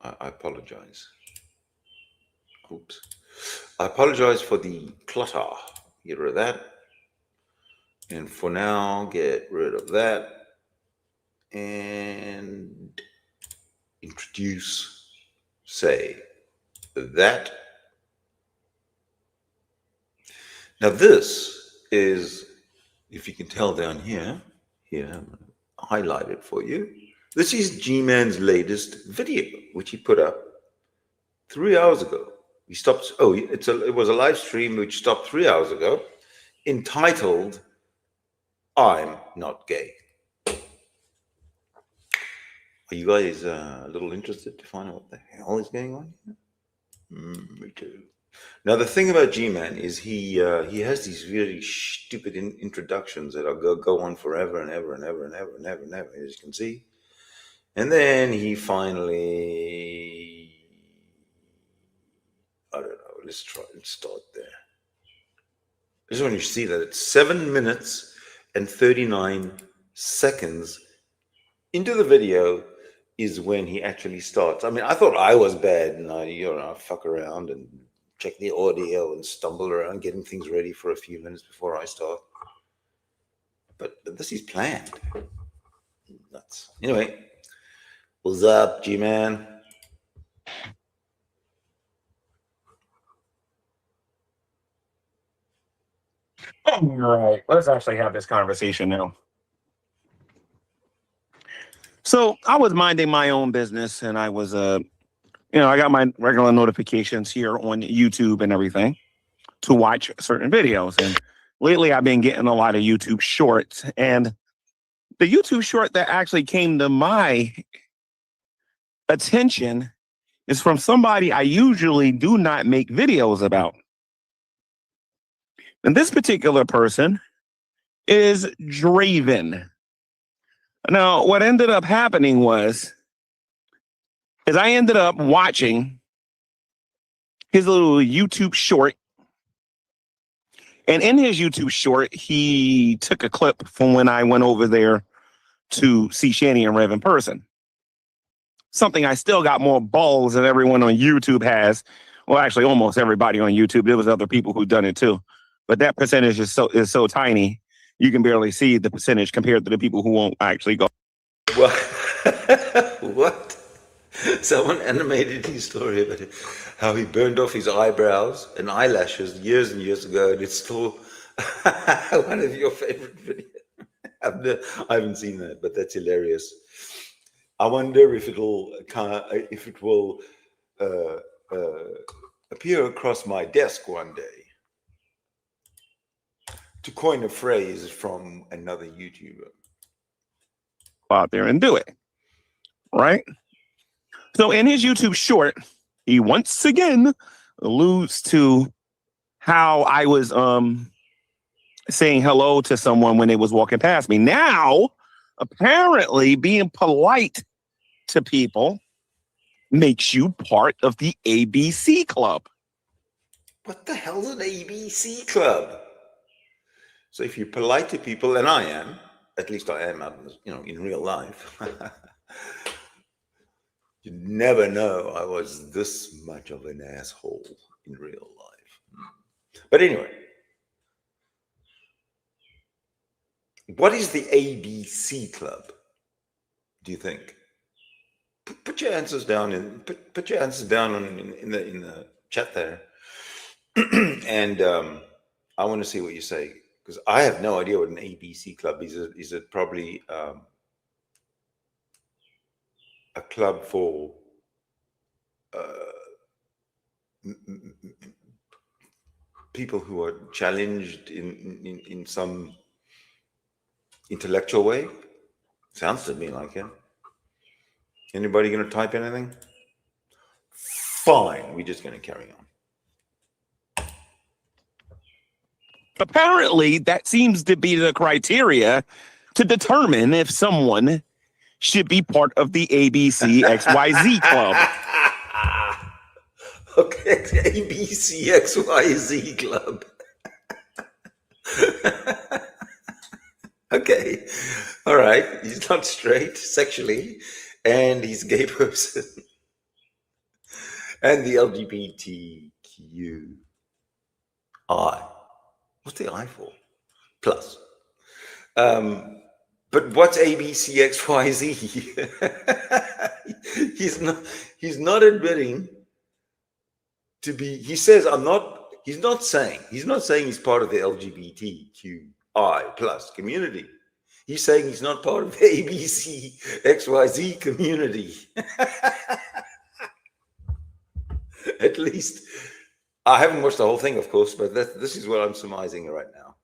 I apologize. Oops. I apologize for the clutter. Get rid of that. And for now, get rid of that. And introduce, say, that. Now this is, if you can tell down here, I'm going to highlight it for you. This is G-Man's latest video, which he put up 3 hours ago. He stopped. Oh, it was a live stream which stopped 3 hours ago, entitled "I'm Not Gay." Are you guys a little interested to find out what the hell is going on here? Me too. Now the thing about G-Man is he has these really stupid introductions that go on forever and ever and ever and ever and ever and ever, as you can see. And then he finally, I don't know, let's start there. I just want you to see that it's 7 minutes and 39 seconds into the video is when he actually starts. I mean, I thought I was bad, and I fuck around and check the audio and stumble around getting things ready for a few minutes before I start. But this is planned. Nuts. Anyway, what's up, G-Man? All right, let's actually have this conversation now. So I was minding my own business, and I was, I got my regular notifications here on YouTube and everything to watch certain videos. And lately I've been getting a lot of YouTube shorts, and the YouTube short that actually came to my attention is from somebody I usually do not make videos about. And this particular person is Draven. Now, what ended up happening was I ended up watching his little YouTube short. And in his YouTube short, he took a clip from when I went over there to see Shani and Rev in person. Something I still got more balls than everyone on YouTube has. Well, actually, almost everybody on YouTube. There was other people who've done it too. But that percentage is so tiny, you can barely see the percentage compared to the people who won't actually go. What? What? Someone animated his story about it, how he burned off his eyebrows and eyelashes years and years ago, and it's still one of your favorite videos. I haven't seen that, but that's hilarious. I wonder if it will appear across my desk one day. To coin a phrase from another YouTuber. Out there and do it, right? So in his YouTube short, he once again alludes to how I was saying hello to someone when they was walking past me. Now, apparently being polite to people makes you part of the ABC Club. What the hell's an ABC Club? So if you're polite to people, and I am, at least I am, in real life, you'd never know I was this much of an asshole in real life. But anyway, what is the ABC Club, do you think? Put your answers down in the chat there, and I want to see what you say, because I have no idea what an ABC Club is. Is it probably a club for people who are challenged in some intellectual way? Sounds to me like it. Anybody going to type anything? Fine, we're just going to carry on. Apparently, that seems to be the criteria to determine if someone should be part of the ABC XYZ Club. Okay, ABC XYZ Club. Okay, all right. He's not straight sexually, and he's a gay person, and the LGBTQI. What's the I for? Plus. But what's ABCXYZ? He's not admitting to be. He says he's not saying he's part of the LGBTQI plus community. He's saying he's not part of the ABCXYZ community. At least I haven't watched the whole thing, of course, but this is what I'm surmising right now.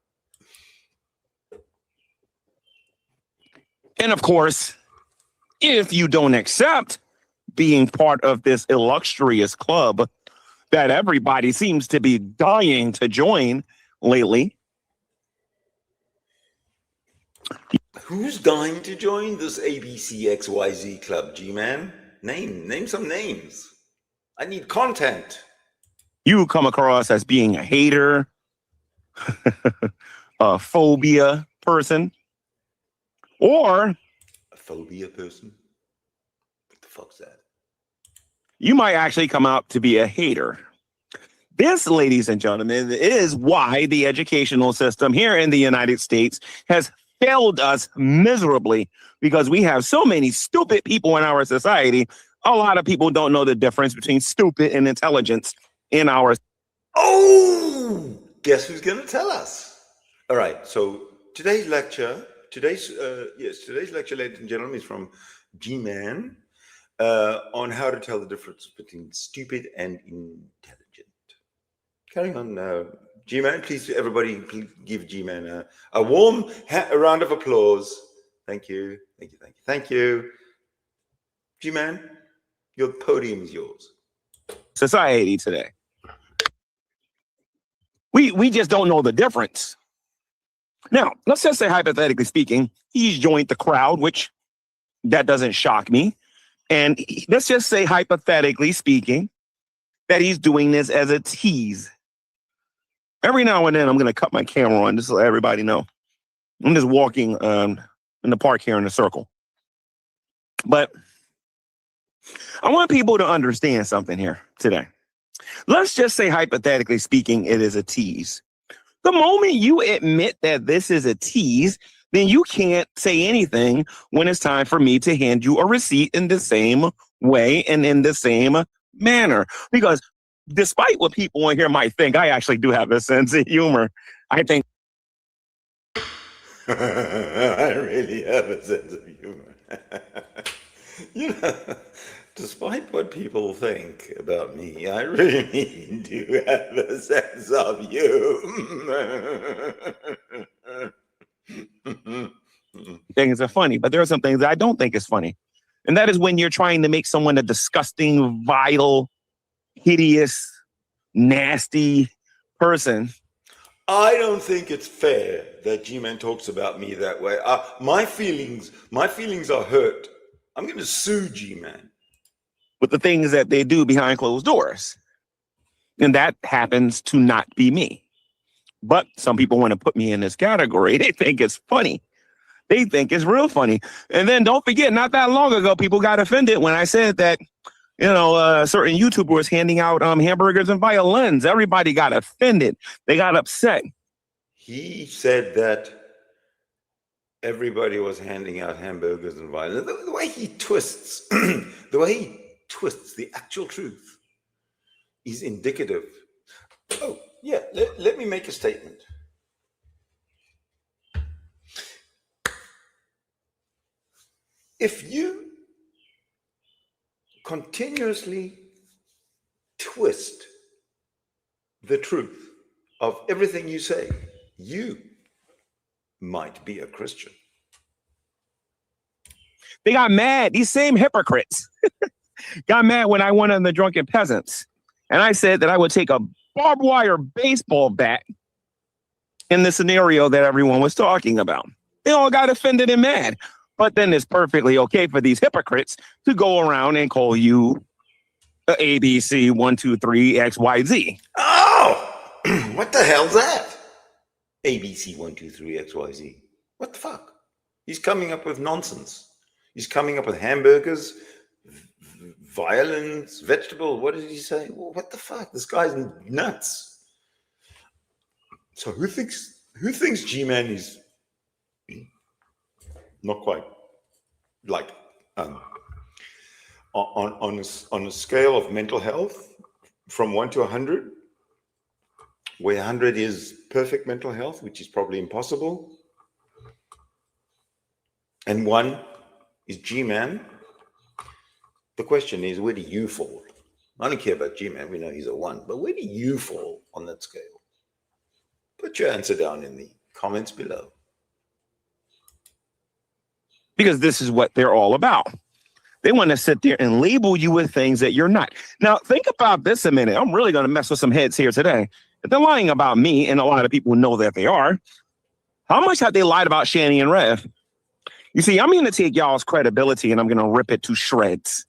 And of course, if you don't accept being part of this illustrious club that everybody seems to be dying to join lately. Who's dying to join this ABCXYZ Club, G-Man? Name some names. I need content. You come across as being a hater, a phobia person, or a phobia person? What the fuck's that? You might actually come out to be a hater. This, ladies and gentlemen, is why the educational system here in the United States has failed us miserably, because we have so many stupid people in our society. A lot of people don't know the difference between stupid and intelligence in our. Oh, guess who's going to tell us? All right. So today's lecture, ladies and gentlemen, is from G-Man on how to tell the difference between stupid and intelligent. Carrying on, G-Man, please, everybody, please give G-Man a warm round of applause. Thank you. G-Man, your podium is yours. Society today. We just don't know the difference. Now, let's just say, hypothetically speaking, he's joined the crowd, which that doesn't shock me. And let's just say, hypothetically speaking, that he's doing this as a tease. Every now and then, I'm going to cut my camera on just to let everybody know. I'm just walking in the park here in a circle. But I want people to understand something here today. Let's just say, hypothetically speaking, it is a tease. The moment you admit that this is a tease, then you can't say anything when it's time for me to hand you a receipt in the same way and in the same manner. Because despite what people on here might think, I actually do have a sense of humor. I think I really have a sense of humor. You know, despite what people think about me, I really do have a sense of humor. things are funny, but there are some things that I don't think is funny. And that is when you're trying to make someone a disgusting, vile, hideous, nasty person. I don't think it's fair that G-Man talks about me that way. My feelings are hurt. I'm going to sue G-Man. With the things that they do behind closed doors. And that happens to not be me. But some people want to put me in this category. They think it's funny. They think it's real funny. And then don't forget, not that long ago, people got offended when I said that, certain YouTuber was handing out hamburgers and violins. Everybody got offended. They got upset. He said that everybody was handing out hamburgers and violins. The way he twists, the actual truth is indicative. Oh, yeah, let me make a statement. If you continuously twist the truth of everything you say, you might be a Christian. They got mad. These same hypocrites got mad when I went on the Drunken Peasants. And I said that I would take a barbed wire baseball bat in the scenario that everyone was talking about. They all got offended and mad. But then it's perfectly okay for these hypocrites to go around and call you ABC 123 XYZ. Oh, what the hell's that? ABC 123 XYZ. What the fuck? He's coming up with nonsense. He's coming up with hamburgers, violence, vegetable. What did he say? Well, what the fuck? This guy's nuts. So who thinks G-Man is not quite like on a scale of mental health from 1 to 100, where 100 is perfect mental health, which is probably impossible, and 1 is G-Man. The question is, where do you fall? I don't care about G-Man. We know he's a 1, but where do you fall on that scale? Put your answer down in the comments below. Because this is what they're all about. They want to sit there and label you with things that you're not. Now, think about this a minute. I'm really going to mess with some heads here today. If they're lying about me, and a lot of people know that they are, how much have they lied about Shani and Rev? You see, I'm going to take y'all's credibility and I'm going to rip it to shreds.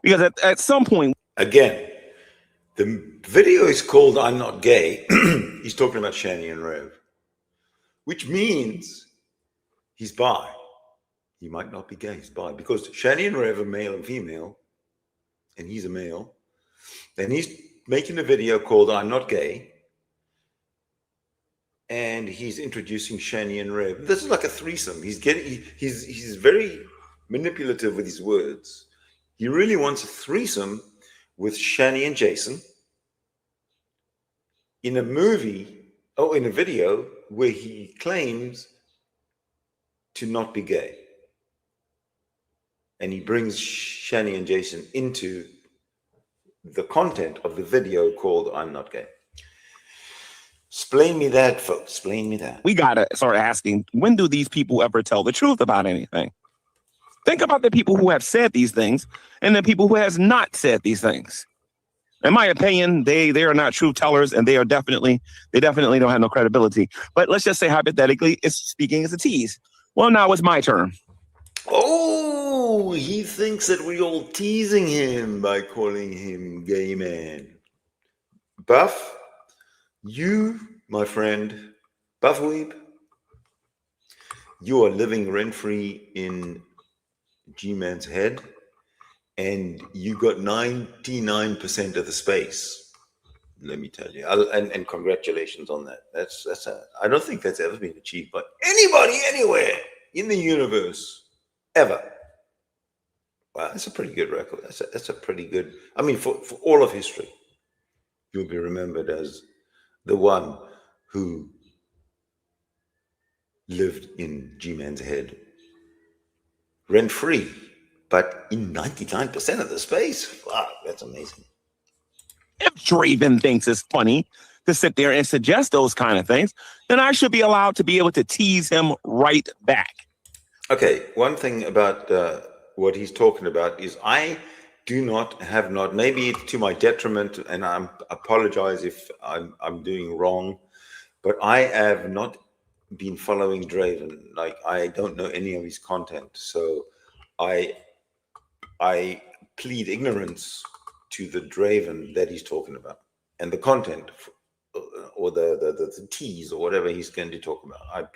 Because at some point... Again, the video is called I'm Not Gay. He's talking about Shani and Rev, which means he's bi. He might not be gay, he's bi, because Shani and Rev are male and female, and he's a male. Then he's making a video called I'm Not Gay, and he's introducing Shani and Rev. This is like a threesome. He's very manipulative with his words. He really wants a threesome with Shani and Jason in a video where he claims to not be gay. And he brings Shani and Jason into the content of the video called I'm Not Gay. Explain me that, folks. Explain me that. We got to start asking, when do these people ever tell the truth about anything? Think about the people who have said these things and the people who has not said these things. In my opinion, they are not truth tellers, and they definitely don't have no credibility. But let's just say hypothetically, it's speaking as a tease. Well, now it's my turn. Oh, he thinks that we're all teasing him by calling him gay man. Buff, you, my friend, Buffweeb, you are living rent-free in G-Man's head, and you got 99% of the space. Let me tell you, and congratulations on that. I don't think that's ever been achieved by anybody anywhere in the universe ever. Wow, that's a pretty good record. That's a pretty good. I mean, for all of history, you'll be remembered as the one who lived in G-Man's head, rent free, but in 99% of the space. Wow, that's amazing. If Draven thinks it's funny to sit there and suggest those kind of things, then I should be allowed to be able to tease him right back. Okay, one thing about what he's talking about is I have not, maybe it's to my detriment, and I apologize if I'm doing wrong, but I have not been following Draven. Like, I don't know any of his content, so I plead ignorance to the Draven that he's talking about and the content or the tease or whatever he's going to talk about.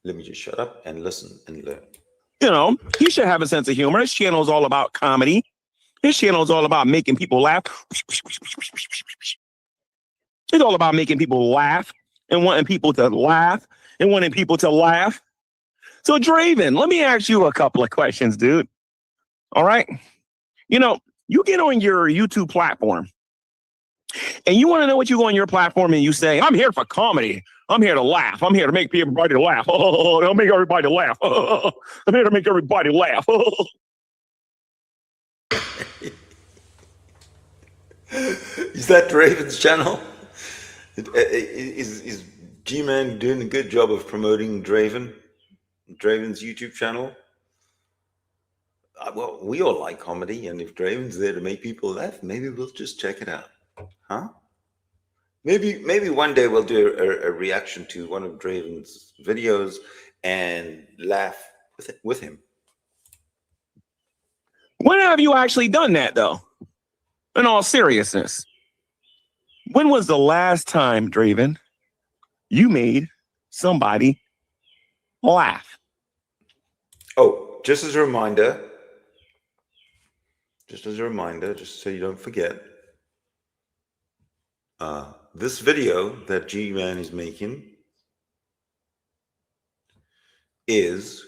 Let me just shut up and listen and learn. You know, he should have a sense of humor. His channel is all about comedy. His channel is all about making people laugh. It's all about making people laugh and wanting people to laugh and wanting people to laugh. So, Draven, let me ask you a couple of questions, dude. All right? You know, you get on your YouTube platform and you want to know what you go on your platform and you say, I'm here for comedy. I'm here to laugh. I'm here to make everybody laugh. Oh, I'll make everybody laugh. Oh, I'm here to make everybody laugh. Oh. Is that Draven's channel? Is G-Man doing a good job of promoting Draven's YouTube channel? Well, we all like comedy, and if Draven's there to make people laugh, maybe we'll just check it out, huh? Maybe one day we'll do a reaction to one of Draven's videos and laugh with him. When have you actually done that, though? In all seriousness, when was the last time, Draven, you made somebody laugh? Oh, just as a reminder, just so you don't forget, this video that G-Man is making is,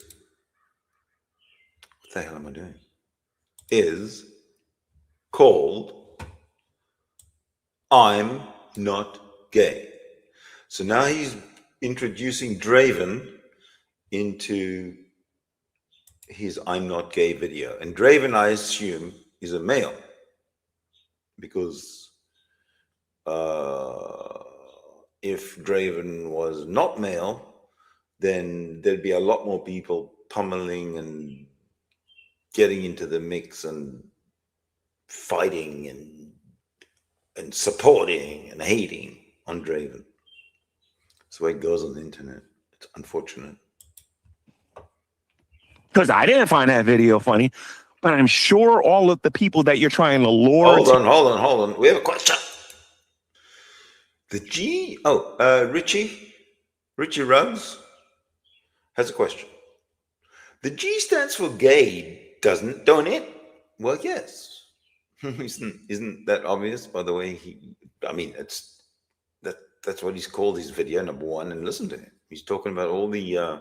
what the hell am I doing? Is called I'm Not Gay. So now he's introducing Draven into his I'm Not Gay video. And Draven, I assume, is a male, because if Draven was not male, then there'd be a lot more people pummeling and getting into the mix and fighting and supporting and hating on Draven. That's the way it goes on the internet. It's unfortunate. Because I didn't find that video funny, but I'm sure all of the people that you're trying to lure. Hold on. We have a question. Richie Ruggs has a question. The G stands for gay, don't it? Well, yes. Isn't that obvious? By the way, that's what he's called his video number one. And listen to him. He's talking about all the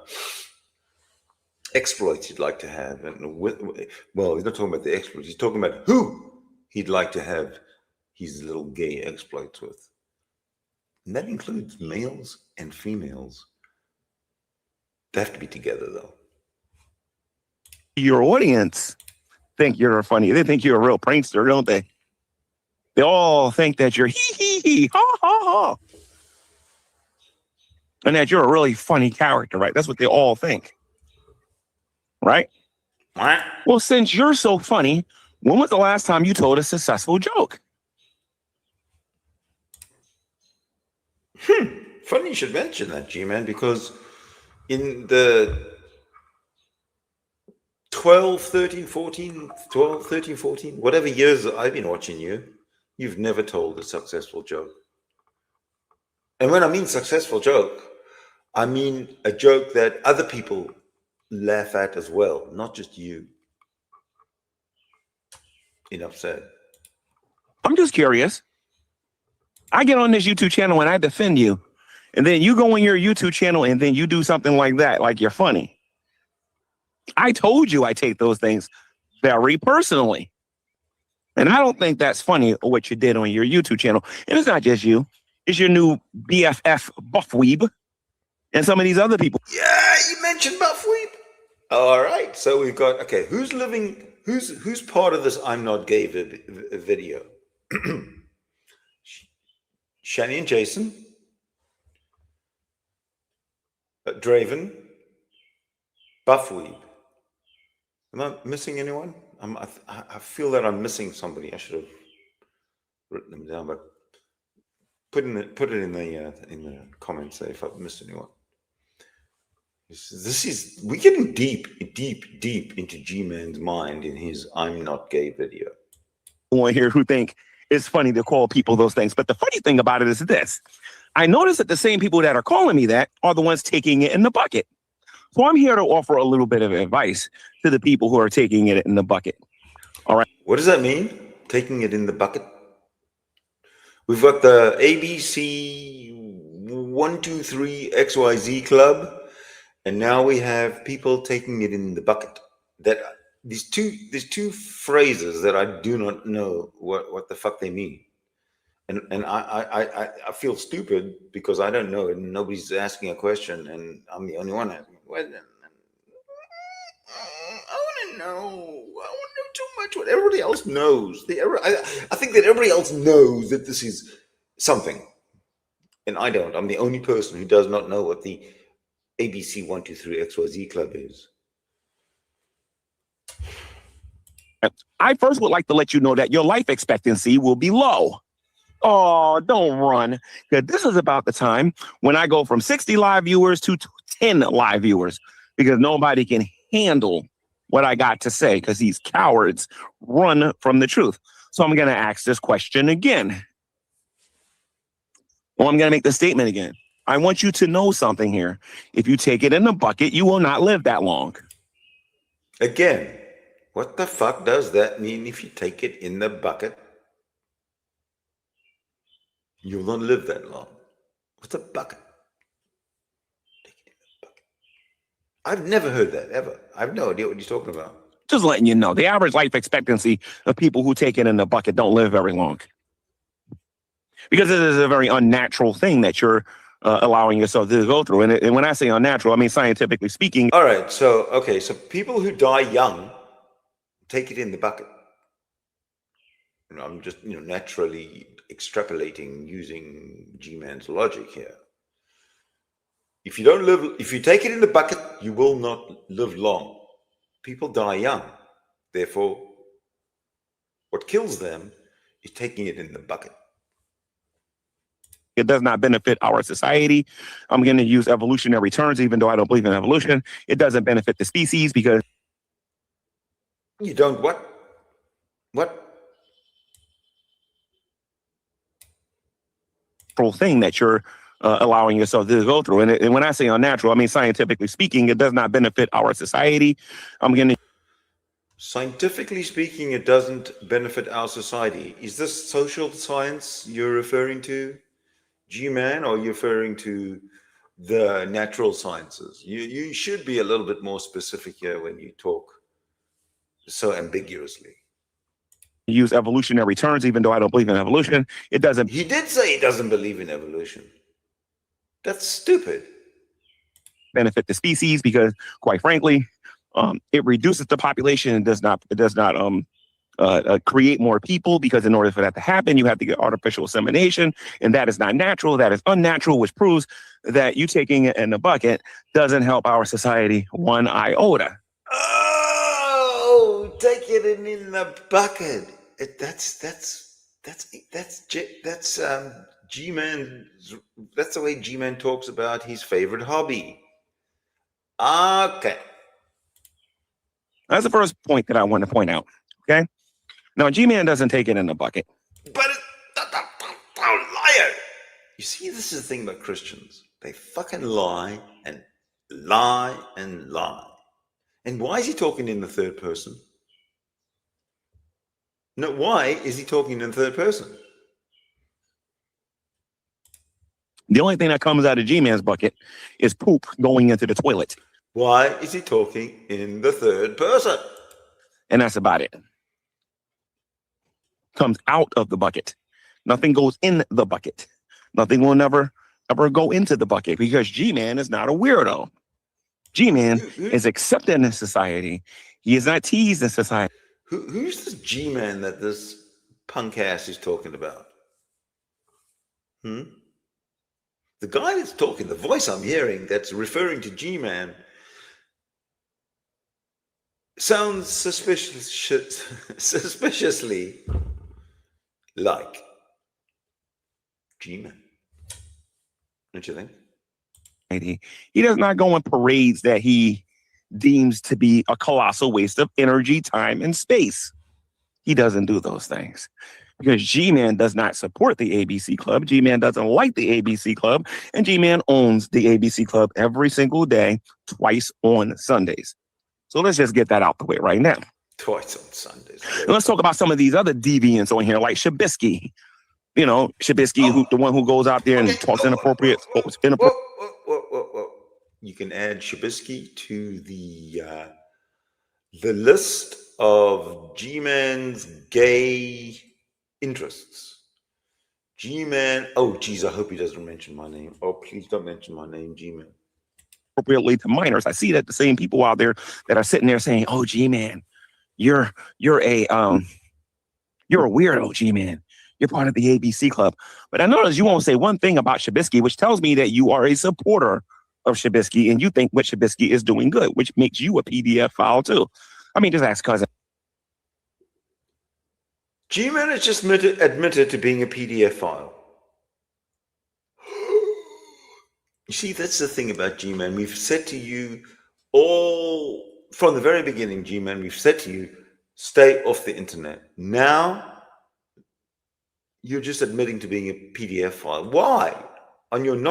exploits he'd like to have, and he's not talking about the exploits. He's talking about who he'd like to have his little gay exploits with. And that includes males and females. They have to be together, though. Your audience think you're funny. They think you're a real prankster, don't they? They all think that you're hee, ha, ha, ha. And that you're a really funny character, right? That's what they all think. Right? What? Well, since you're so funny, When was the last time you told a successful joke? Funny you should mention that, G-Man, because in the 12, 13, 14, whatever years that I've been watching you, you've never told a successful joke. And when I mean successful joke, I mean a joke that other people laugh at as well, not just you. Enough said. I'm just curious. I get on this YouTube channel and I defend you. And then you go on your YouTube channel and then you do something like that, like you're funny. I told you I take those things very personally. And I don't think that's funny what you did on your YouTube channel. And it's not just you. It's your new BFF Buffweeb and some of these other people. Yeah, you mentioned Buffweeb. All right. So we've got, okay, who's part of this I'm Not Gay video? Shani and Jason. Draven. Buffweeb. Am I missing anyone? I feel that I'm missing somebody. I should have written them down, but put it in the comments if I've missed anyone. We're getting deep into G-Man's mind in his I'm Not Gay video. One here who think it's funny to call people those things. But the funny thing about it is this. I notice that the same people that are calling me that are the ones taking it in the bucket. So I'm here to offer a little bit of advice to the people who are taking it in the bucket. All right. What does that mean? Taking it in the bucket? We've got the ABC 123 XYZ club, and now we have people taking it in the bucket. That these two phrases that I do not know what the fuck they mean. And I feel stupid because I don't know and nobody's asking a question and I'm the only one asking. I want to know. I want to know too much what everybody else knows. I think that everybody else knows that this is something. And I don't. I'm the only person who does not know what the ABC 123 XYZ club is. I first would like to let you know that your life expectancy will be low. Oh, don't run. Because this is about the time when I go from 60 live viewers to 10 live viewers because nobody can handle what I got to say because these cowards run from the truth. So I'm going to ask this question again. Well, I'm going to make the statement again. I want you to know something here. If you take it in the bucket, you will not live that long. Again, what the fuck does that mean if you take it in the bucket? You will not live that long. What's a bucket? Take it in the bucket. I've never heard that, ever. I have no idea what you're talking about. Just letting you know, the average life expectancy of people who take it in the bucket don't live very long. Because it is a very unnatural thing that you're allowing yourself to go through. And when I say unnatural, I mean scientifically speaking. All right, so people who die young take it in the bucket. I'm just naturally extrapolating using G-Man's logic here. If you take it in the bucket, you will not live long. People die young. Therefore, what kills them is taking it in the bucket. It does not benefit our society. I'm going to use evolutionary terms, even though I don't believe in evolution. It doesn't benefit the species because... You don't what? What? Thing that you're allowing yourself to go through. And when I say unnatural, I mean scientifically speaking, it does not benefit our society. Scientifically speaking, it doesn't benefit our society. Is this social science you're referring to, G-Man, or you're referring to the natural sciences? You should be a little bit more specific here when you talk so ambiguously. Use evolutionary terms, even though I don't believe in evolution. It doesn't. He did say he doesn't believe in evolution. That's stupid. Benefit the species because, quite frankly, it reduces the population and does not create more people, because in order for that to happen, you have to get artificial insemination, and that is not natural. That is unnatural, which proves that you taking it in the bucket doesn't help our society one iota. Oh, take it in the bucket. That's G-Man. That's the way G-Man talks about his favorite hobby. Okay. That's the first point that I want to point out. Okay. Now, G-Man doesn't take it in the bucket. But liar. You see, this is the thing about Christians. They fucking lie and lie and lie. And why is he talking in the third person? No, why is he talking in the third person? The only thing that comes out of G-Man's bucket is poop going into the toilet. Why is he talking in the third person? And that's about it. Comes out of the bucket. Nothing goes in the bucket. Nothing will never ever go into the bucket because G-Man is not a weirdo. G-Man is accepted in society. He is not teased in society. Who's this G-Man that this punk ass is talking about? The guy that's talking, the voice I'm hearing that's referring to G-Man sounds suspiciously like G-Man. Don't you think? He does not go on parades that he deems to be a colossal waste of energy, time, and space. He doesn't do those things because G-Man does not support the ABC Club. G-Man doesn't like the ABC Club, and G-Man owns the ABC Club every single day, twice on Sundays. So let's just get that out the way right now. Twice on Sundays. And let's talk about some of these other deviants on here, like Shabisky. You know, Shabisky, the one who goes out there and talks inappropriate. Whoa. You can add Shabisky to the list of G-Man's gay interests. G-Man. Oh, geez, I hope he doesn't mention my name. Oh, please don't mention my name, G-Man. Appropriately to minors. I see that the same people out there that are sitting there saying, "Oh, G-Man, you're a weirdo, G-Man. You're part of the ABC Club." But I notice you won't say one thing about Shabisky, which tells me that you are a supporter of Shabisky and you think what Shabisky is doing good, which makes you a PDF file too. I mean, just ask cousin. G-Man has just admitted to being a PDF file. You see, that's the thing about G-Man. We've said to you all from the very beginning, G-Man, we've said to you, stay off the internet. Now, you're just admitting to being a PDF file. Why? On your I'm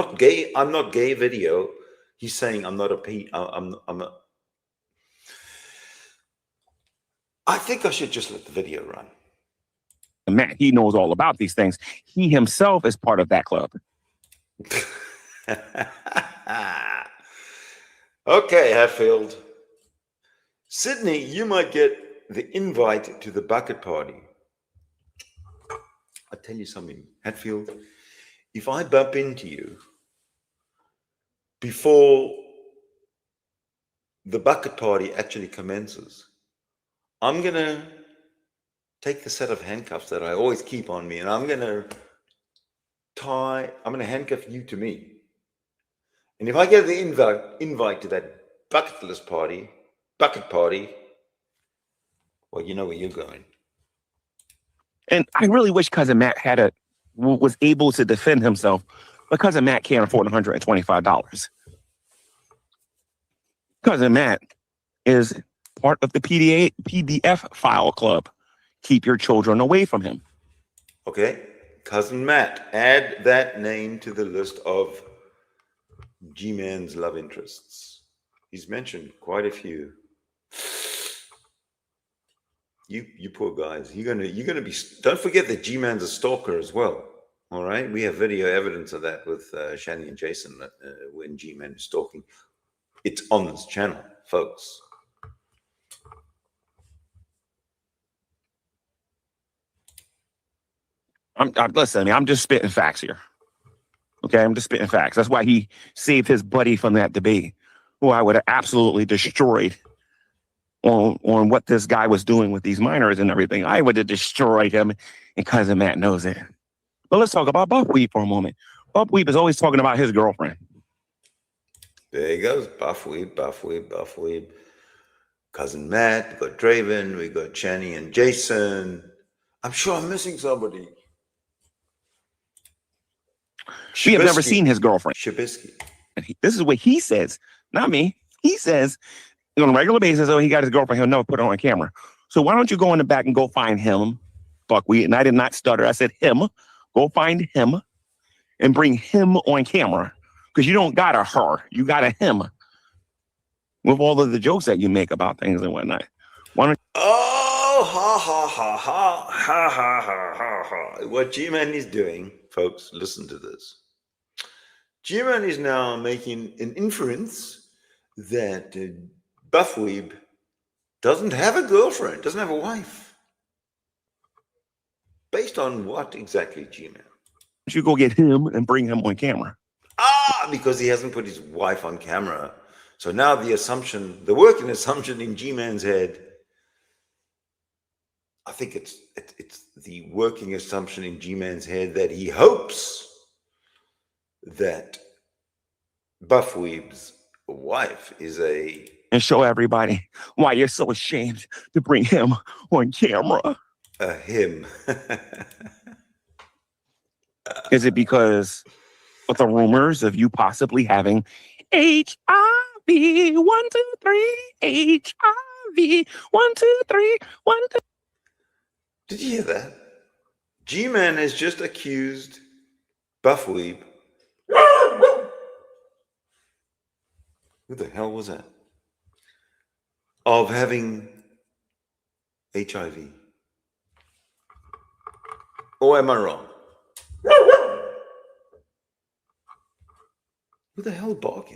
not gay video, he's saying I'm not a I think I should just let the video run. Matt, he knows all about these things. He himself is part of that club. Okay, Hatfield. Sidney, you might get the invite to the bucket party. I'll tell you something, Hatfield. If I bump into you before the bucket party actually commences, I'm going to take the set of handcuffs that I always keep on me and I'm going to handcuff you to me. And if I get the invite to that bucket party, well, you know where you're going. And I really wish Cousin Matt was able to defend himself, but Cousin Matt can't afford $125. Cousin Matt is part of the PDF file club. Keep your children away from him. Okay, Cousin Matt, add that name to the list of G-Man's love interests. He's mentioned quite a few. You poor guys. You're gonna be. Don't forget that G-Man's a stalker as well. All right, we have video evidence of that with Shani and Jason when G-Man is stalking. It's on this channel, folks. Listen, I'm just spitting facts here. Okay, I'm just spitting facts. That's why he saved his buddy from that debate, who I would have absolutely destroyed on what this guy was doing with these minors and everything. I would have destroyed him, and Cousin Matt knows it. But let's talk about Buffweed for a moment. Buffweed is always talking about his girlfriend. There he goes, Buffweed. Cousin Matt, we got Draven, we got Channy and Jason. I'm sure I'm missing somebody. We have never seen his girlfriend. Shabisky. This is what he says, not me. He says on a regular basis, oh, he got his girlfriend, he'll never put it on camera. So why don't you go in the back and go find him, Buckwheat? And I did not stutter. I said him. Go find him and bring him on camera. Because you don't got a her, you got a him. With all of the jokes that you make about things and whatnot. Why don't ha ha ha ha ha ha ha ha ha. What G-Man is doing, folks, listen to this. G-Man is now making an inference that Buffweeb doesn't have a girlfriend, doesn't have a wife. Based on what exactly, G-Man? you go get him and bring him on camera? Because he hasn't put his wife on camera. So now the assumption, the working assumption in G-Man's head, I think it's the working assumption in G-Man's head that he hopes that Buffweeb's wife is a... And show everybody why you're so ashamed to bring him on camera. Him. Is it because of the rumors of you possibly having HIV? 1, 2, 3, HIV. 1, 2, 3, 1, 2. Did you hear that? G-Man has just accused Buffweeb. Who the hell was that? Of having HIV. Or am I wrong? Who the hell barking?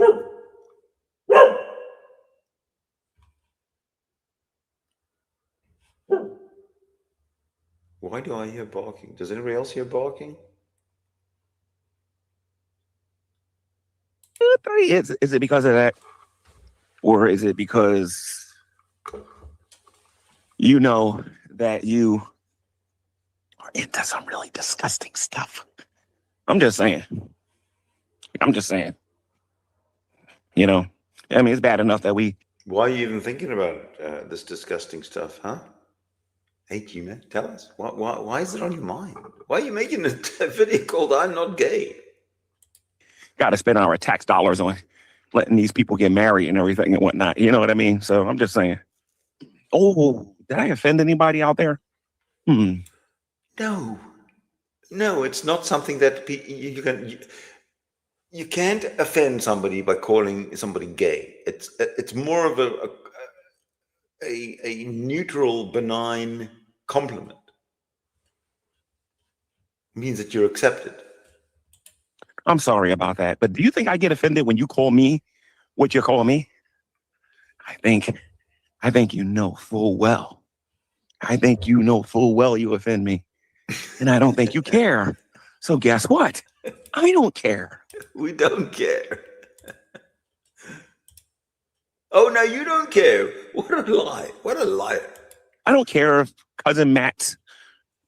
Why do I hear barking? Does anybody else hear barking? 2, 3. Is it because of that? Or is it because you know that you are into some really disgusting stuff? I'm just saying. You know, I mean, it's bad enough that we... Why are you even thinking about this disgusting stuff, huh? Hey, G-Man, tell us. Why is it on your mind? Why are you making a video called I'm Not Gay? Got to spend our tax dollars on letting these people get married and everything and whatnot. You know what I mean? So I'm just saying. Oh, did I offend anybody out there? No, it's not something that you can't offend somebody by calling somebody gay. It's more of a neutral, benign compliment. It means that you're accepted. I'm sorry about that, but do you think I get offended when you call me what you call me? I think you know full well. I think you know full well you offend me, and I don't think you care. So guess what? I don't care. We don't care. Oh, now you don't care. What a lie. What a liar. I don't care if Cousin Matt's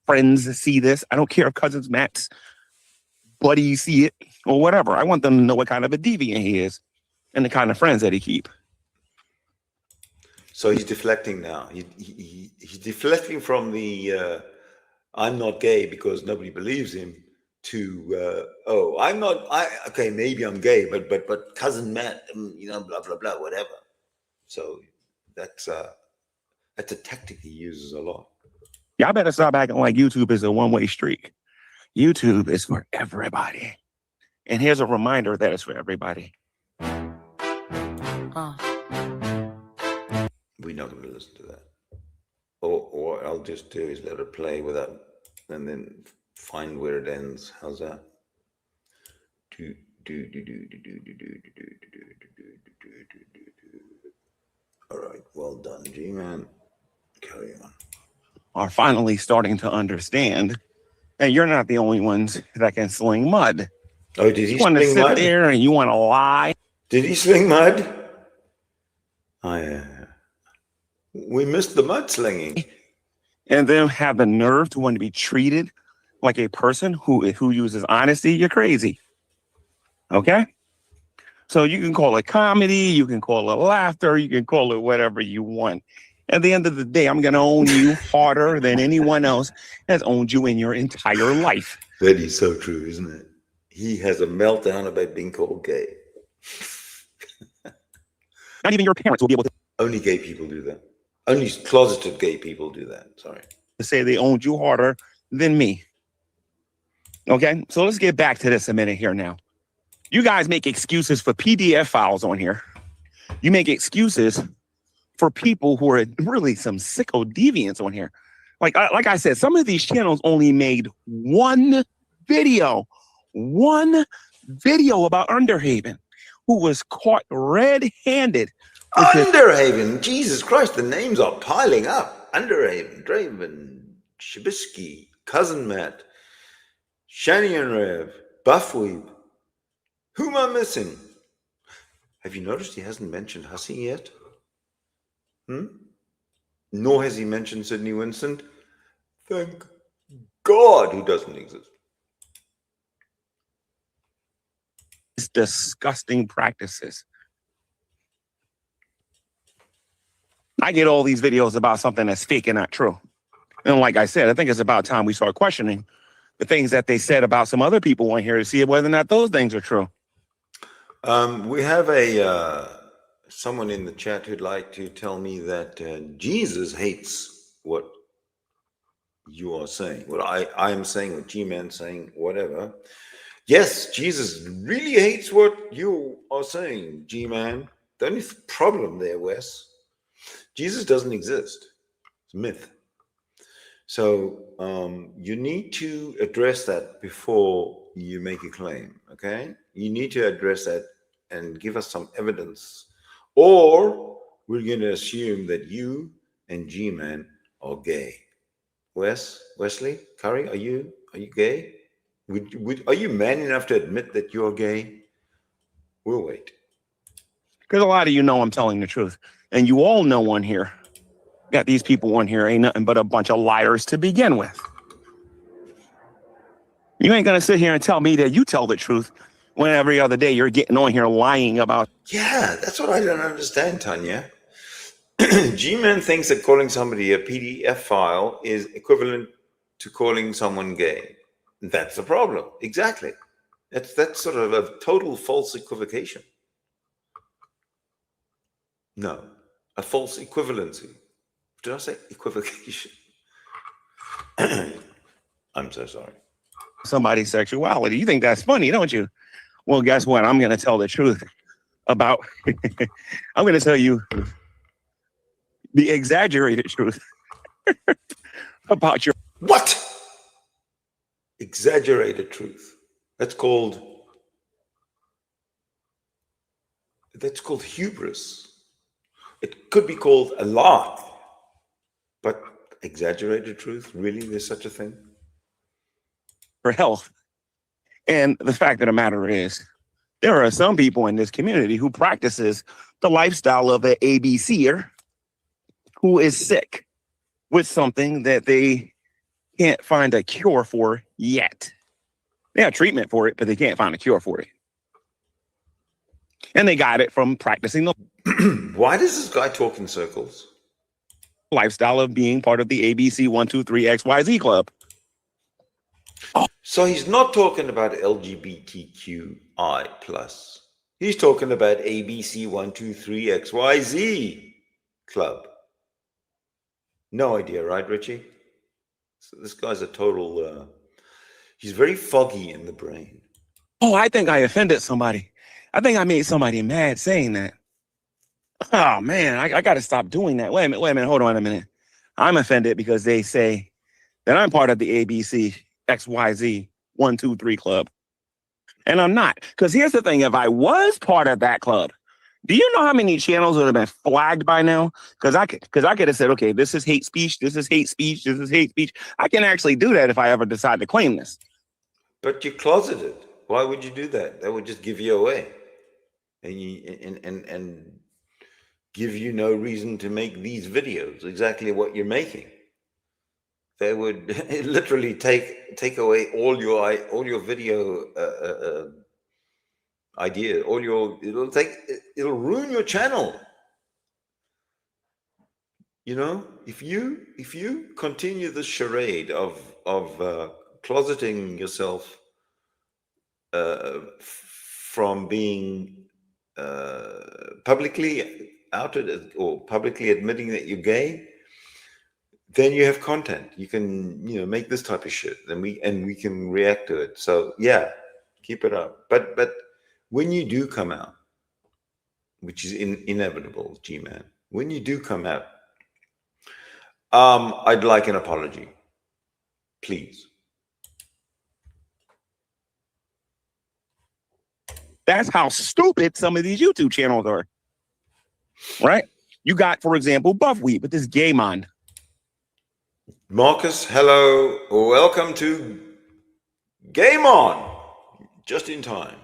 friends see this. I don't care if Cousin Matt's buddies see it or whatever. I want them to know what kind of a deviant he is and the kind of friends that he keep. So he's deflecting now. He's deflecting from the I'm not gay because nobody believes him to okay, maybe I'm gay, but Cousin Matt, blah blah blah, whatever. So that's a tactic he uses a lot. Y'all better stop acting like YouTube is a one-way street. YouTube is for everybody. And here's a reminder that it's for everybody. We're not going to listen to that. Or what I'll just do is let it play without, and then find where it ends. How's that? All right, well done, G-Man. Carry on. Are finally starting to understand that you're not the only ones that can sling mud. Oh, did he you want to sling sit mud? there and you want to lie? Did he sling mud? We missed the mud slinging. And then have the nerve to want to be treated like a person who uses honesty. You're crazy. Okay? So you can call it comedy, you can call it laughter, you can call it whatever you want. At the end of the day, I'm going to own you harder than anyone else has owned you in your entire life. That is so true, isn't it? He has a meltdown about being called gay. Not even your parents will be able to Only gay people do that. Only closeted gay people do that. Sorry. say they owned you harder than me. Okay, so let's get back to this a minute here now. You guys make excuses for PDF files on here. You make excuses for people who are really some sicko deviants on here. Like I said, some of these channels only made one video about Underhaven, who was caught red-handed. Underhaven, Jesus Christ, the names are piling up. Underhaven, Draven, Shabisky, Cousin Matt, Shani and Rev, Buffweeb. Who am I missing? Have you noticed he hasn't mentioned Hussey yet? Nor has he mentioned Sidney Winston. Thank God he doesn't exist. It's disgusting practices. I get all these videos about something that's fake and not true. And like I said, I think it's about time we start questioning the things that they said about some other people on here to see whether or not those things are true. We have someone in the chat who'd like to tell me that Jesus hates what you are saying, what I am saying, what G-Man's saying, whatever. Yes, Jesus really hates what you are saying, G-Man. The only problem there, Wes, Jesus doesn't exist. It's a myth. So you need to address that before you make a claim, okay? You need to address that and give us some evidence, or we're going to assume that you and G-Man are gay. Wesley, Curry, are you gay? Are you man enough to admit that you're gay? We'll wait. Because a lot of you know I'm telling the truth. And you all know on here, got these people on here ain't nothing but a bunch of liars to begin with. You ain't going to sit here and tell me that you tell the truth when every other day you're getting on here lying about. Yeah, that's what I don't understand, Tanya. G-Man thinks that calling somebody a PDF file is equivalent to calling someone gay. That's the problem. Exactly. That's sort of a total false equivocation. No, a false equivalency. Did I say equivocation? I'm so sorry. Somebody's sexuality. You think that's funny, don't you? Well, guess what? I'm going to tell the truth about, I'm going to tell you the exaggerated truth about your. What? Exaggerated truth. That's called hubris. It could be called a lie, but exaggerated truth, really? There's such a thing? For health. And the fact of the matter is, there are some people in this community who practices the lifestyle of an ABCer who is sick with something that they can't find a cure for yet. They have treatment for it, but they can't find a cure for it. And they got it from practicing the Why does this guy talk in circles? lifestyle of being part of the ABC 123XYZ club. So he's not talking about LGBTQI+. He's talking about ABC 123XYZ club. No idea, right, Richie? So this guy's a total, he's very foggy in the brain. Oh, I think I offended somebody. I think I made somebody mad saying that. Oh, man, I got to stop doing that. Wait a minute, hold on a minute. I'm offended because they say that I'm part of the ABC XYZ 123 club. And I'm not. Because here's the thing. If I was part of that club, do you know how many channels would have been flagged by now? Because I could have said, okay, this is hate speech. This is hate speech. This is hate speech. I can actually do that if I ever decide to claim this. But you're closeted. Why would you do that? That would just give you away. And give you no reason to make these videos, exactly what you're making. They would literally take away all your video idea, it'll ruin your channel. You know, if you continue the charade of closeting yourself from being publicly outed or publicly admitting that you're gay, then you have content. You can, make this type of shit, and we can react to it. So yeah, keep it up. But when you do come out, which is inevitable, G-Man, when you do come out, I'd like an apology, please. That's how stupid some of these YouTube channels are. Right? You got, for example, Buffweed with this gay man. Marcus, hello. Welcome to Game On. Just in time.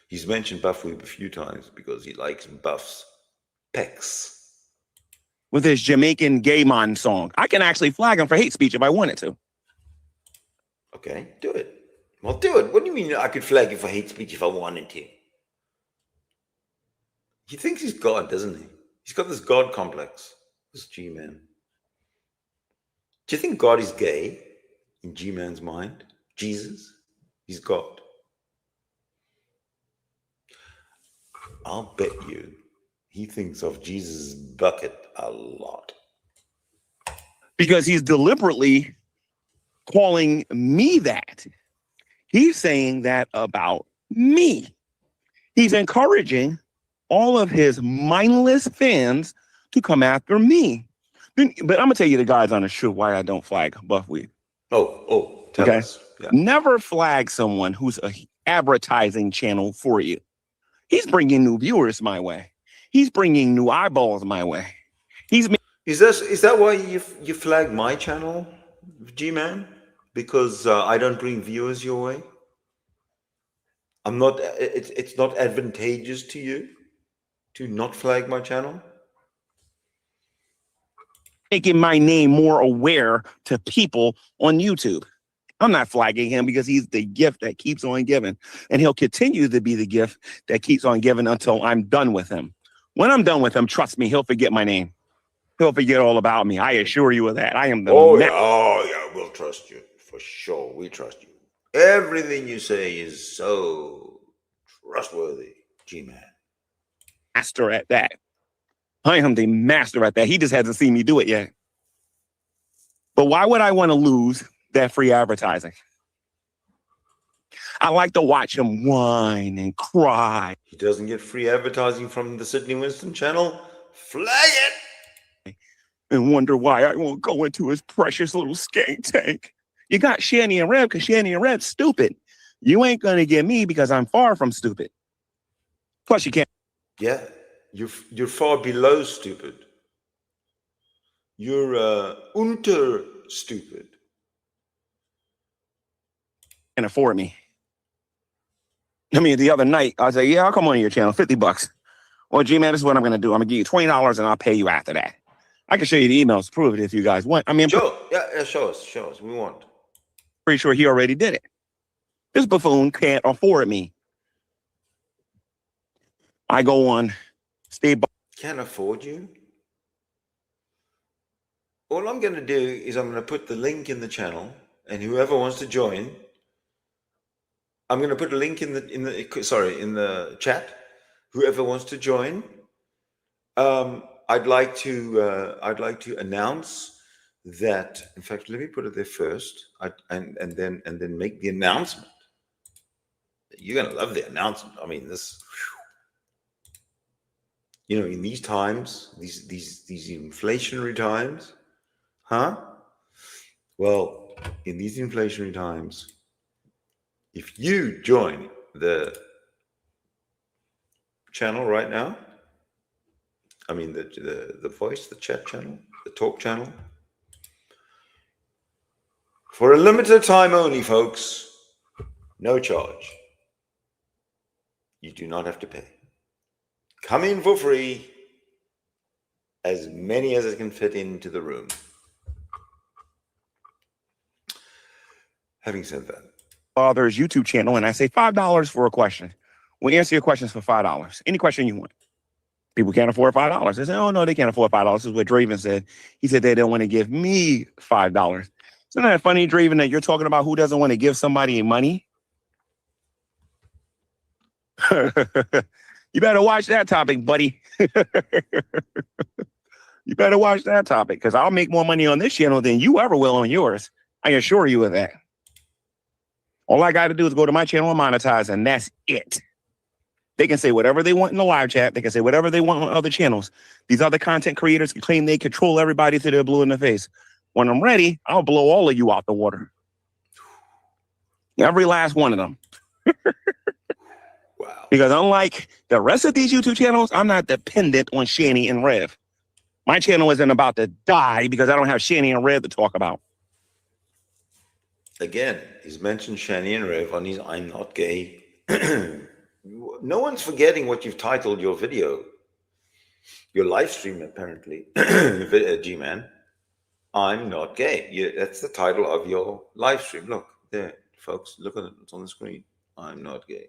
He's mentioned Buffweed a few times because he likes Buff's pecs. With his Jamaican gay man song. I can actually flag him for hate speech if I wanted to. Okay, do it. Well, do it. What do you mean I could flag you for hate speech if I wanted to? He thinks he's God, doesn't he? He's got this God complex, this G-Man. Do you think God is gay in G-Man's mind? Jesus? He's God. I'll bet you he thinks of Jesus' bucket a lot. Because he's deliberately calling me that. He's saying that about me. He's encouraging all of his mindless fans to come after me. But I'm going to tell you the guys on the show why I don't flag Buffweed. Tell us. Yeah. Never flag someone who's a advertising channel for you. He's bringing new viewers my way. He's bringing new eyeballs my way. Is that why you flag my channel, G-Man? Because I don't bring viewers your way? I'm not. It's not advantageous to you to not flag my channel? Making my name more aware to people on YouTube. I'm not flagging him because he's the gift that keeps on giving. And he'll continue to be the gift that keeps on giving until I'm done with him. When I'm done with him, trust me, he'll forget my name. He'll forget all about me. I assure you of that. I am the yeah, we'll trust you. For sure, we trust you. Everything you say is so trustworthy, G-Man. Master at that. I am the master at that. He just hasn't seen me do it yet. But why would I want to lose that free advertising? I like to watch him whine and cry. He doesn't get free advertising from the Sidney Winston channel. Flag it! And wonder why I won't go into his precious little skank tank. You got Shanny and Reb because Shanny and Reb's stupid. You ain't going to get me because I'm far from stupid. Plus, you can't. Yeah, you're far below stupid. You're unter stupid. Can afford me. I mean, the other night, I was like, yeah, I'll come on your channel, $50. Well, G-Man, this is what I'm going to do. I'm going to give you $20 and I'll pay you after that. I can show you the emails to prove it if you guys want. I mean, sure. Yeah, show us. We want. Pretty sure he already did it. This buffoon can't afford me. I go on Steve. Can't afford you? All I'm going to do is I'm going to put the link in the channel, and whoever wants to join, I'm going to put a link in the chat. Whoever wants to join, I'd like to announce that. In fact, let me put it there first, and then make the announcement. You're going to love the announcement. I mean, this. In these times, these inflationary times, well, in these inflationary times, if you join the channel right now, I mean the voice, the chat channel, the talk channel, for a limited time only, folks, no charge. You do not have to pay. Come in for free, as many as it can fit into the room. Having said that, Father's YouTube channel, and I say $5 for a question. We'll answer your questions for $5. Any question you want. People can't afford $5. They say, oh, no, they can't afford $5. This is what Draven said. He said they don't want to give me $5. Isn't that funny, Draven, that you're talking about who doesn't want to give somebody money? You better watch that topic, buddy. You better watch that topic, because I'll make more money on this channel than you ever will on yours. I assure you of that. All I got to do is go to my channel and monetize, and that's it. They can say whatever they want in the live chat. They can say whatever they want on other channels. These other content creators can claim they control everybody till they're blue in the face. When I'm ready, I'll blow all of you out the water. Every last one of them. Wow. Because unlike the rest of these YouTube channels, I'm not dependent on Shani and Rev. My channel isn't about to die because I don't have Shani and Rev to talk about. Again, he's mentioned Shani and Rev on his I'm Not Gay. No one's forgetting what you've titled your video, your live stream, apparently, G-Man. I'm Not Gay. That's the title of your live stream. Look, there, folks, look at it. It's on the screen. I'm not gay.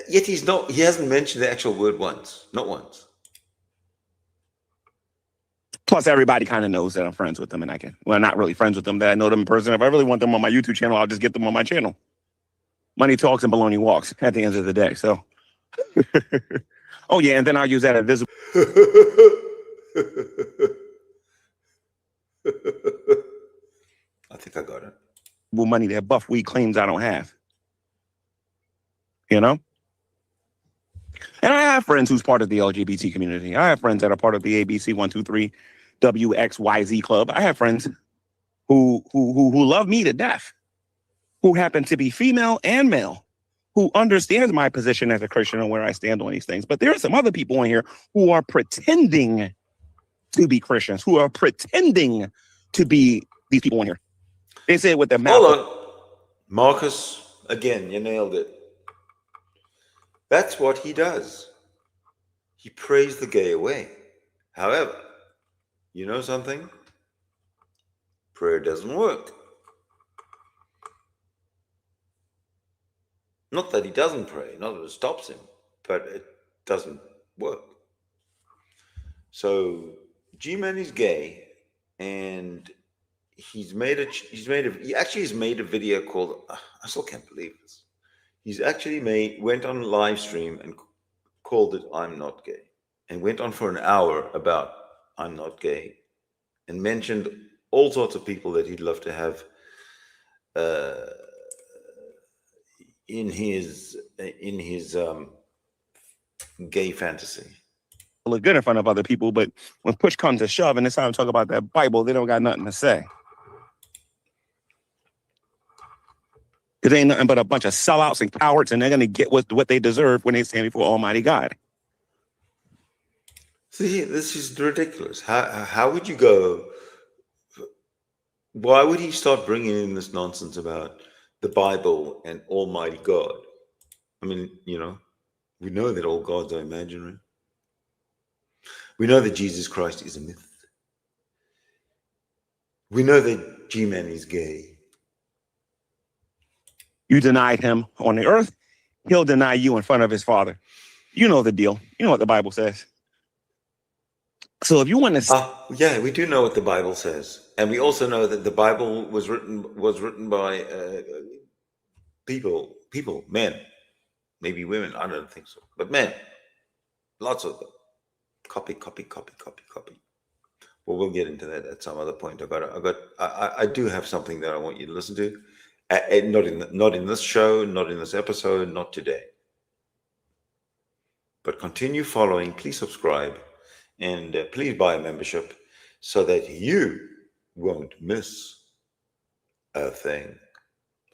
Yet he hasn't mentioned the actual word once. Not once. Plus, everybody kind of knows that I'm friends with them, and not really friends with them, that I know them in person. If I really want them on my YouTube channel, I'll just get them on my channel. Money talks and baloney walks at the end of the day. So, oh yeah, and then I'll use that invisible I think I got it. Money that Buff Weed claims I don't have. You know? And I have friends who's part of the LGBT community. I have friends that are part of the ABC 123 WXYZ club. I have friends who love me to death, who happen to be female and male, who understands my position as a Christian and where I stand on these things. But there are some other people in here who are pretending to be Christians, who are pretending to be these people in here. They say it with their mouth. Hold on. Marcus, again, you nailed it. That's what he does. He prays the gay away. However, you know something? Prayer doesn't work. Not that he doesn't pray, not that it stops him, but it doesn't work. So G-Man is gay, and he actually has made a video called, I still can't believe this. He's actually went on a live stream and called it I'm Not Gay, and went on for an hour about I'm not gay, and mentioned all sorts of people that he'd love to have in his gay fantasy. Look good in front of other people, but when push comes to shove and it's time to talk about that Bible, they don't got nothing to say. Because they ain't nothing but a bunch of sellouts and cowards, and they're going to get what they deserve when they stand before Almighty God. See, this is ridiculous. How would you go? Why would he start bringing in this nonsense about the Bible and Almighty God? I mean, we know that all gods are imaginary. We know that Jesus Christ is a myth. We know that G-Man is gay. You denied him on the earth, he'll deny you in front of his Father. You know the deal. You know what the Bible says. So if you want to... yeah, we do know what the Bible says. And we also know that the Bible was written by people, men, maybe women, I don't think so, but men, lots of them. Copy. Well, we'll get into that at some other point. I do have something that I want you to listen to. Not in this show, not in this episode, not today. But continue following. Please subscribe, and please buy a membership so that you won't miss a thing.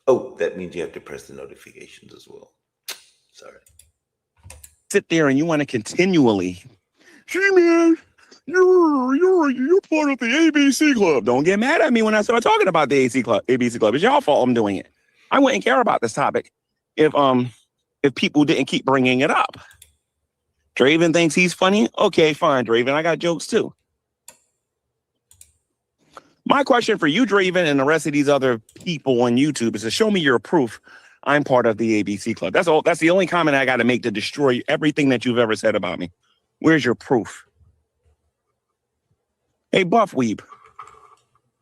Oh, that means you have to press the notifications as well. Sorry. Sit there and you want to continually, hey man, you're part of the ABC Club. Don't get mad at me when I start talking about the ABC Club. It's y'all fault I'm doing it. I wouldn't care about this topic if people didn't keep bringing it up. Draven thinks he's funny. Okay, fine, Draven. I got jokes too. My question for you, Draven, and the rest of these other people on YouTube is to show me your proof I'm part of the ABC Club. That's all. That's the only comment I got to make to destroy everything that you've ever said about me. Where's your proof? Hey, Buff Weeb,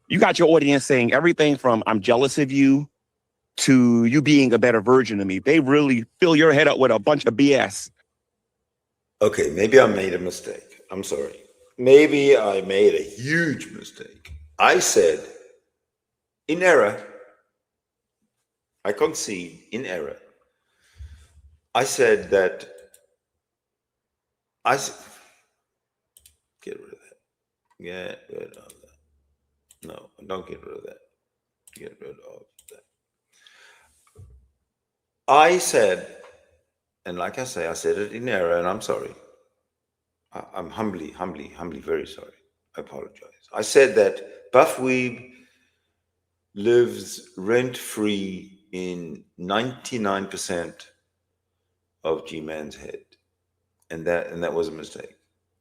you got your audience saying everything from I'm jealous of you to you being a better version of me. They really fill your head up with a bunch of BS. Okay, maybe I made a mistake. I'm sorry. Maybe I made a huge mistake. I said, in error, I concede in error. I said that get rid of that. Get rid of that. No, don't get rid of that. Get rid of that. I said, and like I say, I said it in error, and I'm sorry. I'm humbly very sorry. I apologize. I said that Buff Weeb lives rent-free in 99% of G-Man's head. And that was a mistake.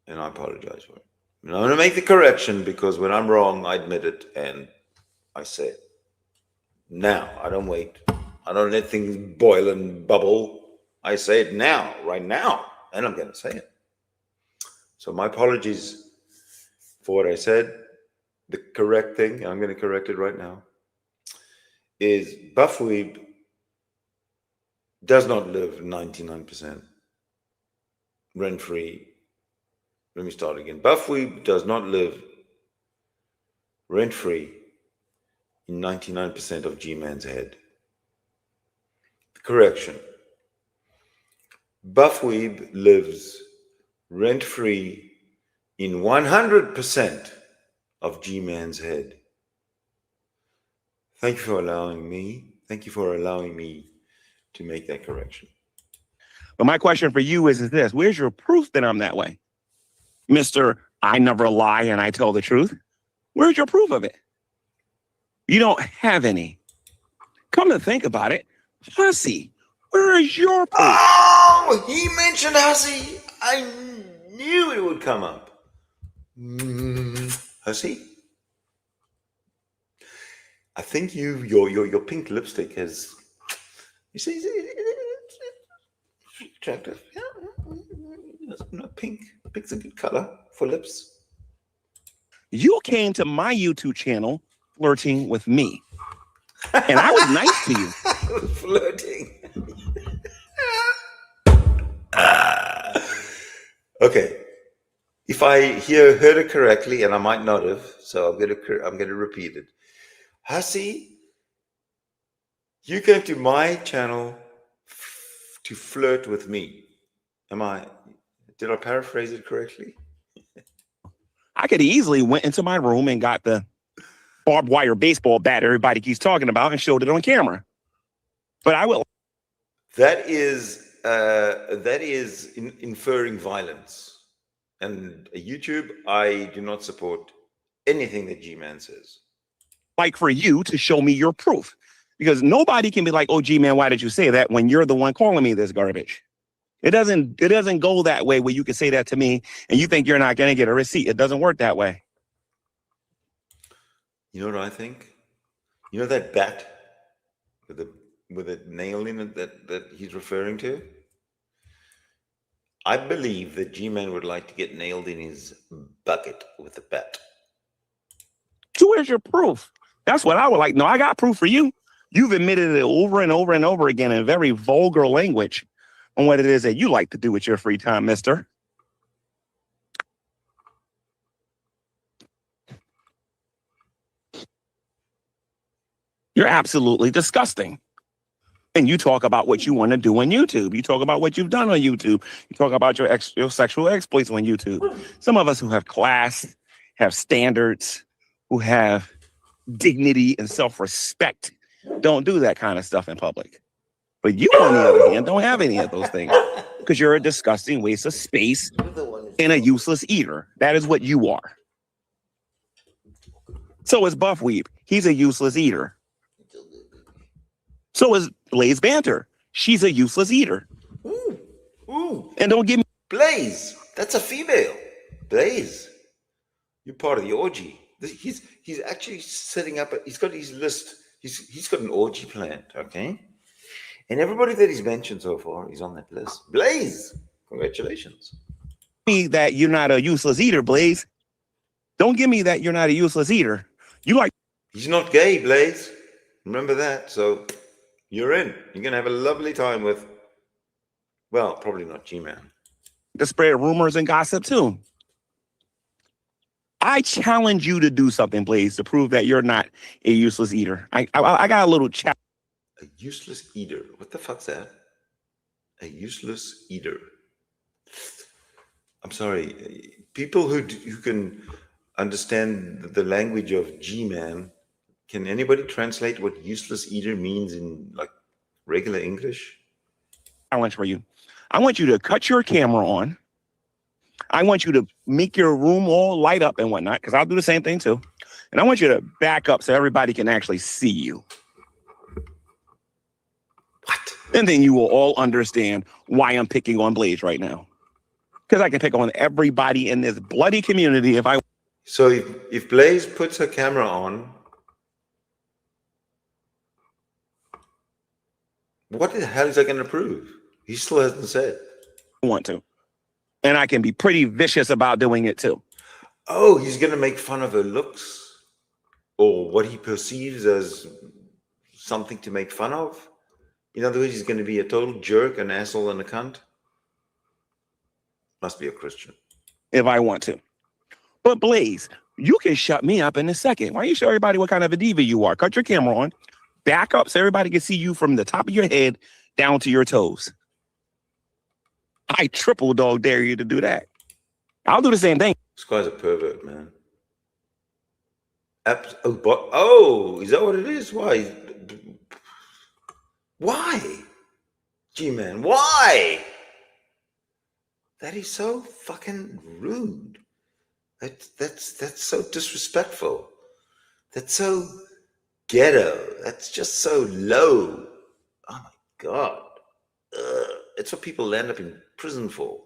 And I apologize for it. And I'm going to make the correction because when I'm wrong, I admit it and I say it. Now, I don't wait. I don't let things boil and bubble. I say it now, right now, and I'm going to say it. So my apologies for what I said. The correct thing, and I'm going to correct it right now, is Buff Weeb does not live 99% rent-free. Let me start again. Buff Weeb does not live rent-free in 99% of G-Man's head. Correction. Buff Weeb lives rent-free in 100% of G-Man's head. Thank you for allowing me. Thank you for allowing me to make that correction. But my question for you is this. Where's your proof that I'm that way? Mr. I never lie and I tell the truth. Where's your proof of it? You don't have any. Come to think about it, Hussy, where is your proof? Oh, he mentioned Hussy. I knew it would come up. Hussy? I think your pink lipstick has, you see, it's attractive. Yeah, pink's a good color for lips. You came to my YouTube channel flirting with me, and I was nice to you. Flirting. Okay. If I heard it correctly, and I might not have, so I'm gonna repeat it. Hussy, you came to my channel to flirt with me. Did I paraphrase it correctly? I could easily went into my room and got the barbed wire baseball bat everybody keeps talking about and showed it on camera. But I will. That is inferring violence. And YouTube, I do not support anything that G-Man says. Like for you to show me your proof, because nobody can be like, oh, G-Man, why did you say that when you're the one calling me this garbage? It doesn't go that way where you can say that to me and you think you're not going to get a receipt. It doesn't work that way. You know what I think? You know that bat with a nail in it that he's referring to? I believe that G-Man would like to get nailed in his bucket with a bat. So where's your proof? That's what I would like. No, I got proof for you. You've admitted it over and over and over again in very vulgar language on what it is that you like to do with your free time, mister. You're absolutely disgusting. And you talk about what you want to do on YouTube. You talk about what you've done on YouTube. You talk about your sexual exploits on YouTube. Some of us who have class, have standards, who have dignity and self-respect don't do that kind of stuff in public. But you, on the other hand, don't have any of those things because you're a disgusting waste of space and a useless eater. That is what you are. So is Buff Weeb. He's a useless eater. So is Blaze Banter. She's a useless eater. Ooh. And don't give me Blaze. That's a female. Blaze. You're part of the orgy. He's actually setting up. He's got his list. He's got an orgy planned. Okay. And everybody that he's mentioned so far is on that list. Blaze, congratulations. Me that you're not a useless eater, Blaze. Don't give me that you're not a useless eater. You like. He's not gay, Blaze. Remember that. So you're in. You're going to have a lovely time with, well, probably not G-Man. To spread rumors and gossip too. I challenge you to do something, Blaze, to prove that you're not a useless eater. I got a little challenge. A useless eater. What the fuck's that? A useless eater. I'm sorry. People who can understand the language of G-Man, can anybody translate what useless eater means in like regular English? Challenge for you. I want you to cut your camera on. I want you to make your room all light up and whatnot, because I'll do the same thing too. And I want you to back up so everybody can actually see you. What? And then you will all understand why I'm picking on Blaze right now. Because I can pick on everybody in this bloody community if I... So if Blaze puts her camera on, what the hell is that going to prove? He still hasn't said. want to. And I can be pretty vicious about doing it too. Oh, he's going to make fun of her looks or what he perceives as something to make fun of. In other words, he's going to be a total jerk, an asshole, and a cunt. Must be a Christian. If I want to. But Blaze, you can shut me up in a second. Why don't you show everybody what kind of a diva you are? Cut your camera on, back up so everybody can see you from the top of your head down to your toes. I triple dog dare you to do that. I'll do the same thing. This guy's a pervert, man. Oh, is that what it is? Why? Why? G-Man, why? That is so fucking rude. That's so disrespectful. That's so ghetto. That's just so low. Oh my God. It's what people end up in prison for.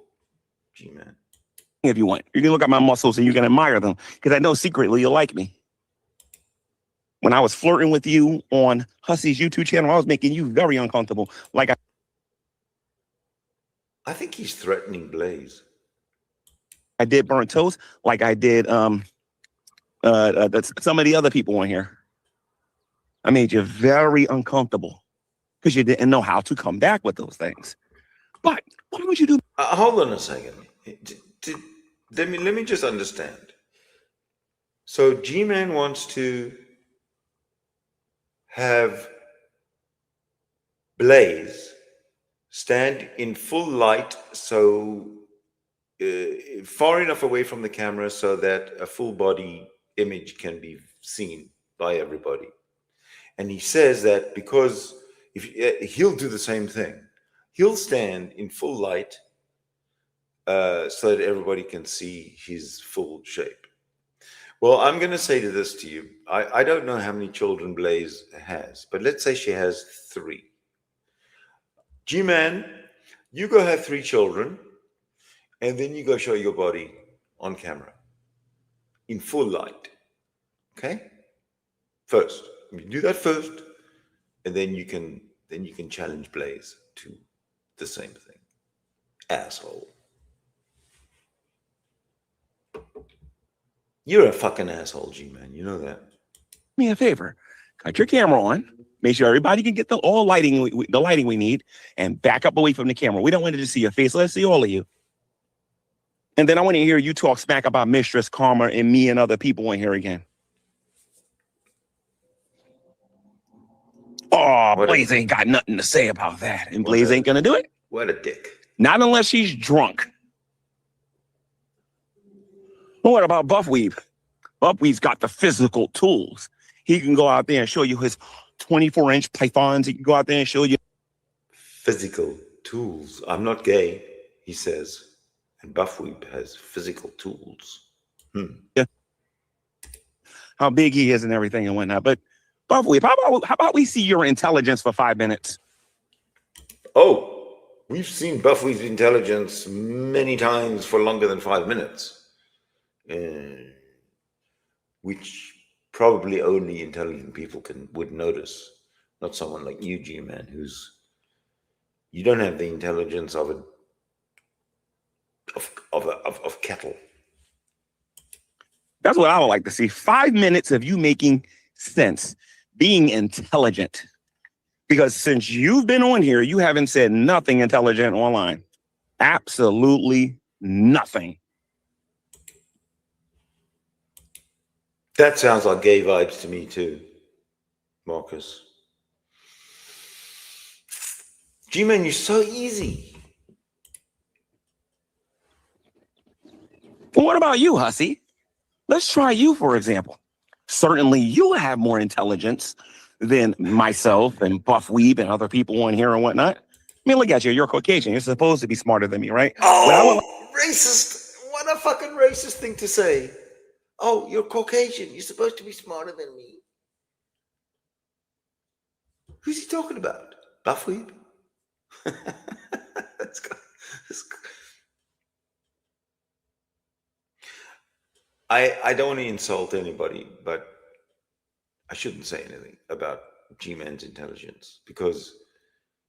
G-Man. If you want, you can look at my muscles and you can admire them, because I know secretly you'll like me. When I was flirting with you on Hussey's YouTube channel, I was making you very uncomfortable. Like I think he's threatening Blaze. I did Burnt Toast, like I did some of the other people on here. I made you very uncomfortable because you didn't know how to come back with those things. But why would you do? Hold on a second. Let me just understand. So G-Man wants to have Blaze stand in full light, so far enough away from the camera so that a full body image can be seen by everybody. And he says that because if he'll do the same thing, he'll stand in full light so that everybody can see his full shape. Well, I'm going to say this to you. I don't know how many children Blaze has, but let's say she has 3. G-Man, you go have 3 children, and then you go show your body on camera in full light. Okay? First, you do that first, and then you can challenge Blaze to the same thing. Asshole. You're a fucking asshole, G-Man. You know that. Me a favor. Cut your camera on. Make sure everybody can get the lighting we need, and back up away from the camera. We don't want to just see your face. Let's see all of you. And then I want to hear you talk smack about Mistress Karma and me and other people in here again. Oh, Blaze ain't got nothing to say about that. And Blaze ain't going to do it. What a dick. Not unless she's drunk. What about Buffweave? Buffweave's got the physical tools. He can go out there and show you his 24-inch pythons. He can go out there and show you physical tools. I'm not gay, he says. And Buffweave has physical tools. Yeah. How big he is and everything and whatnot. But Buffweave, how about we see your intelligence for 5 minutes? Oh, we've seen Buffweave's intelligence many times for longer than 5 minutes. Which probably only intelligent people would notice, not someone like you, G-Man, who's You don't have the intelligence of cattle. That's what I would like to see. 5 minutes of you making sense, being intelligent. Because since you've been on here, you haven't said nothing intelligent online. Absolutely nothing. That sounds like gay vibes to me too, Marcus. G-Man, you're so easy. Well, what about you, hussy? Let's try you, for example. Certainly you have more intelligence than myself and Buff Weeb and other people on here and whatnot. I mean, look at you. You're Caucasian. You're supposed to be smarter than me, right? Oh, racist. What a fucking racist thing to say. Oh, you're Caucasian. You're supposed to be smarter than me. Who's he talking about? Buff Weeb? I don't want to insult anybody, but I shouldn't say anything about G-Man's intelligence because,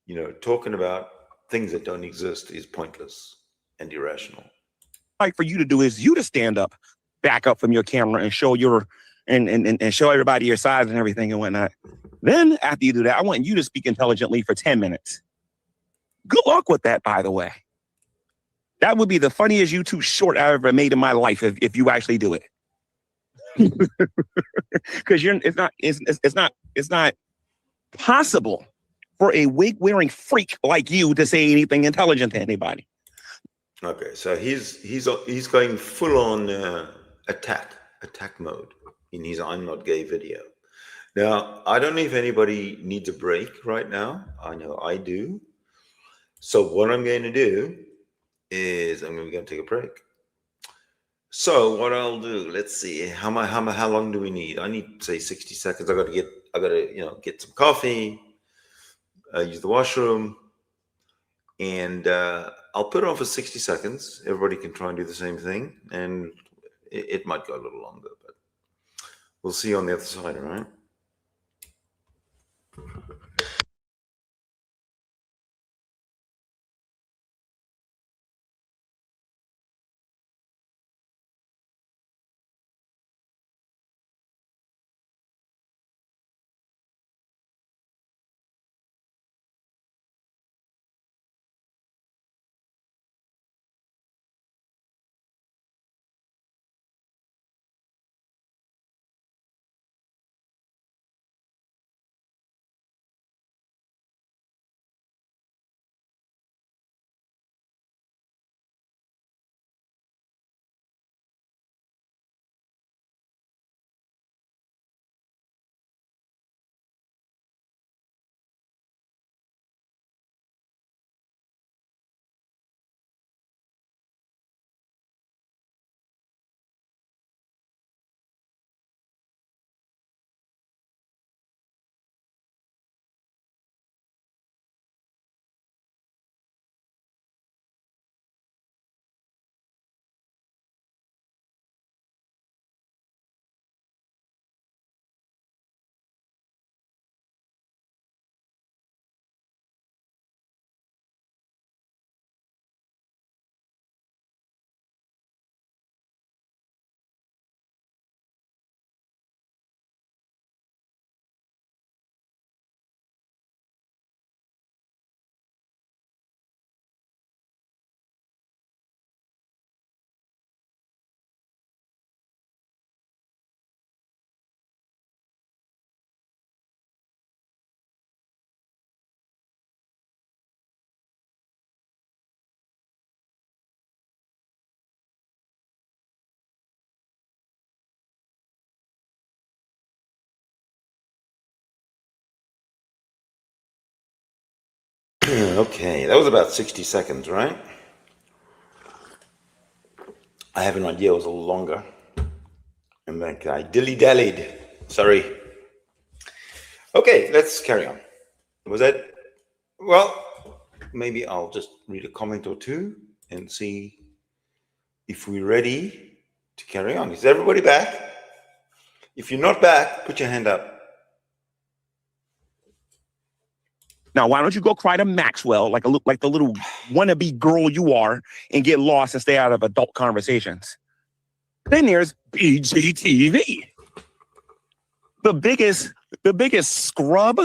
you know, talking about things that don't exist is pointless and irrational. Like for you to do is you to stand up, back up from your camera and show your and show everybody your size and everything and whatnot. Then after you do that, I want you to speak intelligently for 10 minutes. Good luck with that, by the way. That would be the funniest YouTube short I ever made in my life if you actually do it. Because it's not possible for a wig wearing freak like you to say anything intelligent to anybody. Okay, so he's going full on attack mode in his "I'm Not Gay" video. Now, I don't know if anybody needs a break right now. I know I do. So what I'm going to do is I'm going to take a break. So what I'll do, let's see, how long do we need? I need, say, 60 seconds. I got to get some coffee, use the washroom, and I'll put it on for 60 seconds. Everybody can try and do the same thing, and it might go a little longer, but we'll see you on the other side, all right? Okay, that was about 60 seconds, right? I have an idea it was a little longer. And then I dilly-dallied. Sorry. Okay, let's carry on. Was that? Well, maybe I'll just read a comment or two and see if we're ready to carry on. Is everybody back? If you're not back, put your hand up. Now, why don't you go cry to Maxwell like the little wannabe girl you are and get lost and stay out of adult conversations? Then there's BGTV, the biggest scrub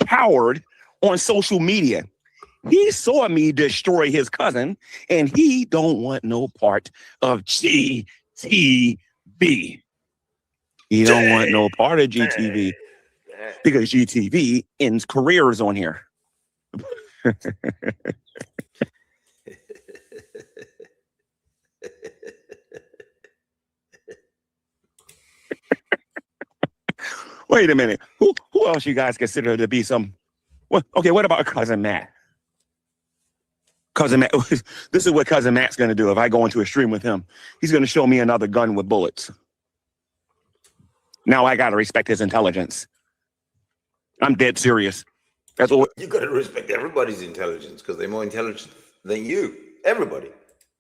coward on social media. He saw me destroy his cousin, and he don't want no part of GTV. He don't want no part of GTV because GTV ends careers on here. Wait a minute. Who else you guys consider to be some? Well, okay, what about Cousin Matt? Cousin Matt, this is what Cousin Matt's going to do if I go into a stream with him. He's going to show me another gun with bullets. Now I got to respect his intelligence. I'm dead serious. That's what you got to respect everybody's intelligence because they're more intelligent than you. Everybody.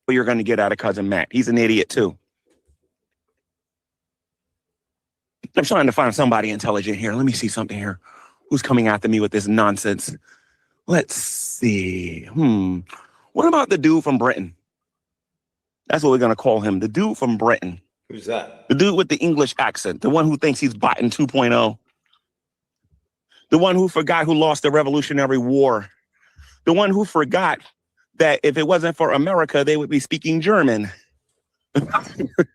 What you're going to get out of Cousin Matt. He's an idiot too. I'm trying to find somebody intelligent here. Let me see something here. Who's coming after me with this nonsense? Let's see. What about the dude from Britain? That's what we're going to call him. The dude from Britain. Who's that? The dude with the English accent. The one who thinks he's Biden 2.0. The one who forgot who lost the Revolutionary War. The one who forgot that if it wasn't for America, they would be speaking German. The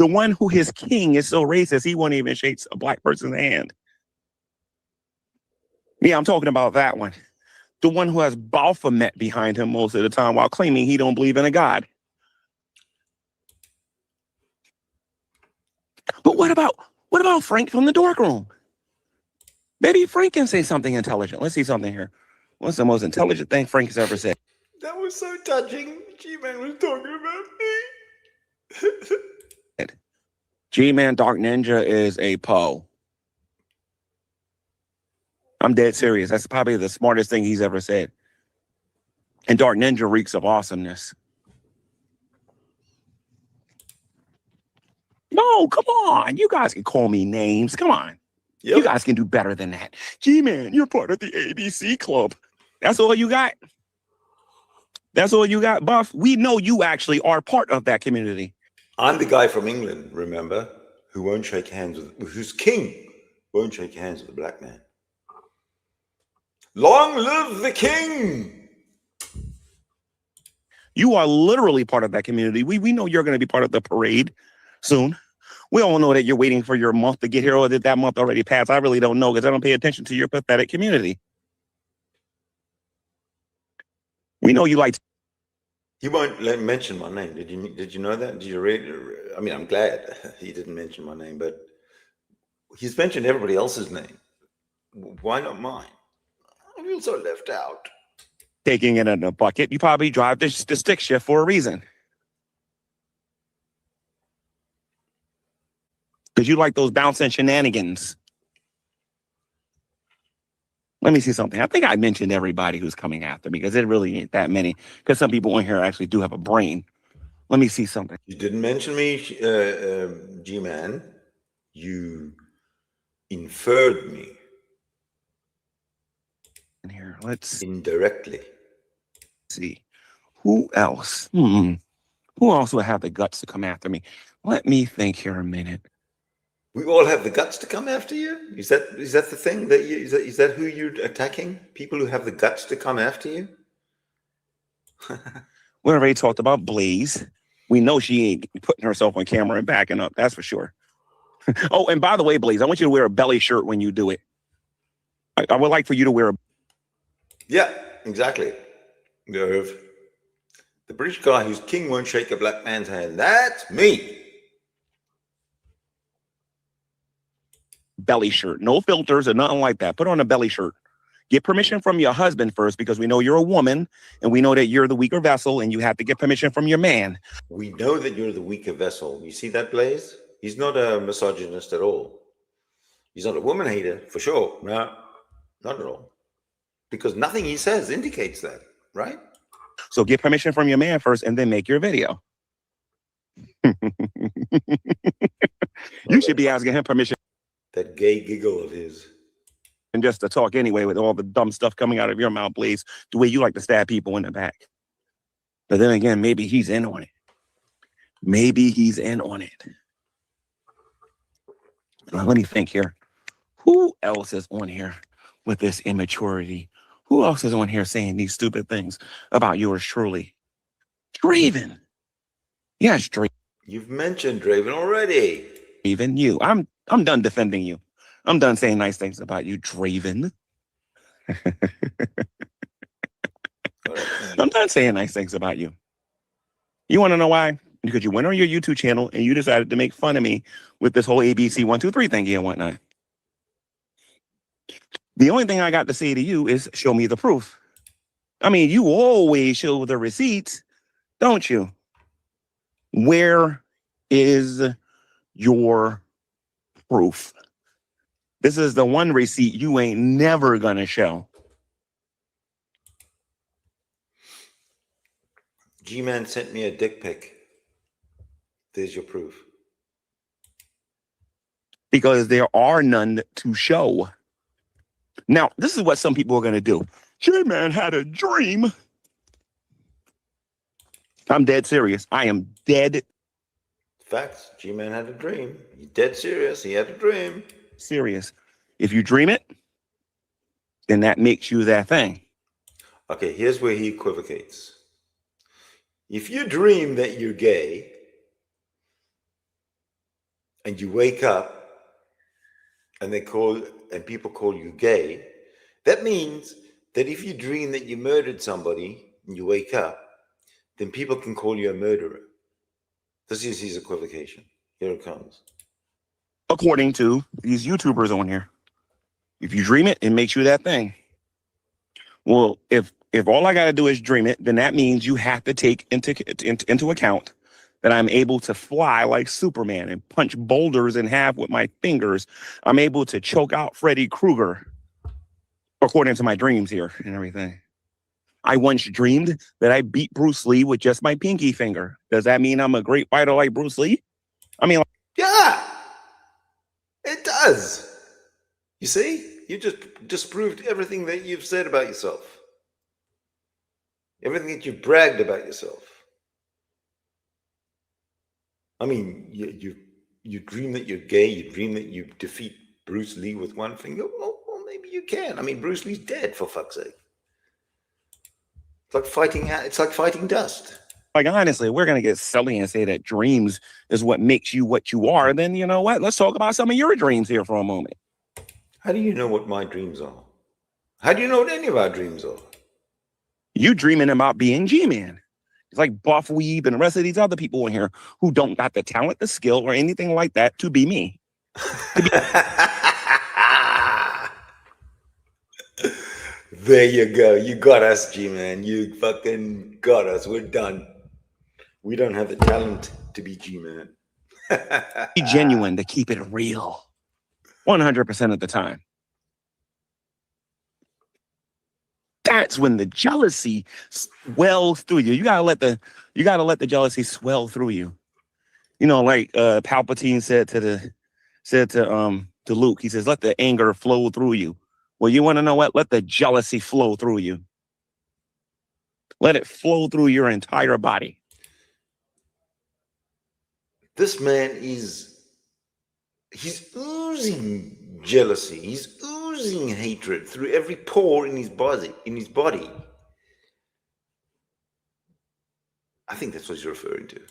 one who his king is so racist, he won't even shake a black person's hand. Yeah, I'm talking about that one. The one who has Baphomet behind him most of the time while claiming he don't believe in a God. But what about Frank from the dork room? Maybe Frank can say something intelligent. Let's see something here. What's the most intelligent thing Frank has ever said? That was so touching. G-Man was talking about me. G-Man Dark Ninja is a Poe. I'm dead serious. That's probably the smartest thing he's ever said. And Dark Ninja reeks of awesomeness. No, come on. You guys can call me names. Come on. Yep. You guys can do better than that. G-Man, you're part of the ABC Club. That's all you got? That's all you got, Buff? We know you actually are part of that community. I'm the guy from England, remember, who won't shake hands with, whose king won't shake hands with a black man. Long live the king! You are literally part of that community. We know you're going to be part of the parade soon. We all know that you're waiting for your month to get here, or did that month already pass? I really don't know because I don't pay attention to your pathetic community. We know you like. He won't mention my name. Did you know that? Did you read? I mean, I'm glad he didn't mention my name, but he's mentioned everybody else's name. Why not mine? I feel so left out. Taking it in a bucket. You probably drive the stick shift for a reason. Because you like those bouncing shenanigans. Let me see something. I think I mentioned everybody who's coming after me because it really ain't that many. Because some people in here actually do have a brain. Let me see something. You didn't mention me, G-Man. You inferred me. In here, let's indirectly see who else. Who else would have the guts to come after me? Let me think here a minute. We all have the guts to come after you. Is that the thing that you is that who you're attacking? People who have the guts to come after you. We already talked about Blaze. We know she ain't putting herself on camera and backing up. That's for sure. Oh, and by the way, Blaze, I want you to wear a belly shirt when you do it. I would like for you to wear a. Yeah, exactly. The British guy whose king won't shake a black man's hand. That's me. Belly shirt. No filters or nothing like that. Put on a belly shirt. Get permission from your husband first because we know you're a woman and we know that you're the weaker vessel and you have to get permission from your man. We know that you're the weaker vessel. You see that, Blaze? He's not a misogynist at all. He's not a woman hater, for sure. No, not at all. Because nothing he says indicates that, right? So get permission from your man first and then make your video. You should be asking him permission. That gay giggle of his. and just to talk anyway with all the dumb stuff coming out of your mouth, Blaze, the way you like to stab people in the back. But then again, maybe he's in on it. Maybe he's in on it. Let me think here. Who else is on here with this immaturity? Who else is on here saying these stupid things about yours truly? Draven. Yes, Draven. You've mentioned Draven already. Even you. I'm done defending you. I'm done saying nice things about you, Draven. I'm done saying nice things about you. You want to know why? Because you went on your YouTube channel and you decided to make fun of me with this whole ABC 1, 2, 3 thingy and whatnot. The only thing I got to say to you is show me the proof. I mean, you always show the receipts, don't you? Where is your proof? This is the one receipt you ain't never gonna show. G-Man sent me a dick pic. There's your proof. Because there are none to show. Now, this is what some people are gonna do. G-Man had a dream. I'm dead serious. I am dead Facts. G-Man had a dream. He's dead serious. He had a dream. serious. If you dream it, then that makes you that thing. Okay, here's where he equivocates. If you dream that you're gay and you wake up and people call you gay, that means that if you dream that you murdered somebody and you wake up, then people can call you a murderer. This is his equivocation. Here it comes. According to these YouTubers on here. If you dream it, it makes you that thing. Well, if all I got to do is dream it, then that means you have to take into account that I'm able to fly like Superman and punch boulders in half with my fingers. I'm able to choke out Freddy Krueger, according to my dreams here and everything. I once dreamed that I beat Bruce Lee with just my pinky finger. Does that mean I'm a great fighter like Bruce Lee? I mean, Yeah, it does. You see, you just disproved everything that you've said about yourself. Everything that you've bragged about yourself. I mean, you dream that you're gay. You dream that you defeat Bruce Lee with one finger. Well, maybe you can. I mean, Bruce Lee's dead, for fuck's sake. It's like fighting dust. like, honestly, we're going to get silly and say that dreams is what makes you what you are. Then you know what? Let's talk about some of your dreams here for a moment. How do you know what my dreams are? How do you know what any of our dreams are? You dreaming about being G-Man. It's like Buff Weeb and the rest of these other people in here who don't got the talent, the skill, or anything like that to be me. There you go. You got us, G-Man. You fucking got us. We're done. We don't have the talent to be G-Man. Be genuine, to keep it real. 100% of the time. That's when the jealousy swells through you. You gotta let the jealousy swell through you. You know, like Palpatine said to Luke. He says, "Let the anger flow through you." Well, you want to know what? Let the jealousy flow through you. Let it flow through your entire body. This man he's oozing jealousy. He's oozing hatred through every pore in his body. I think that's what he's referring to.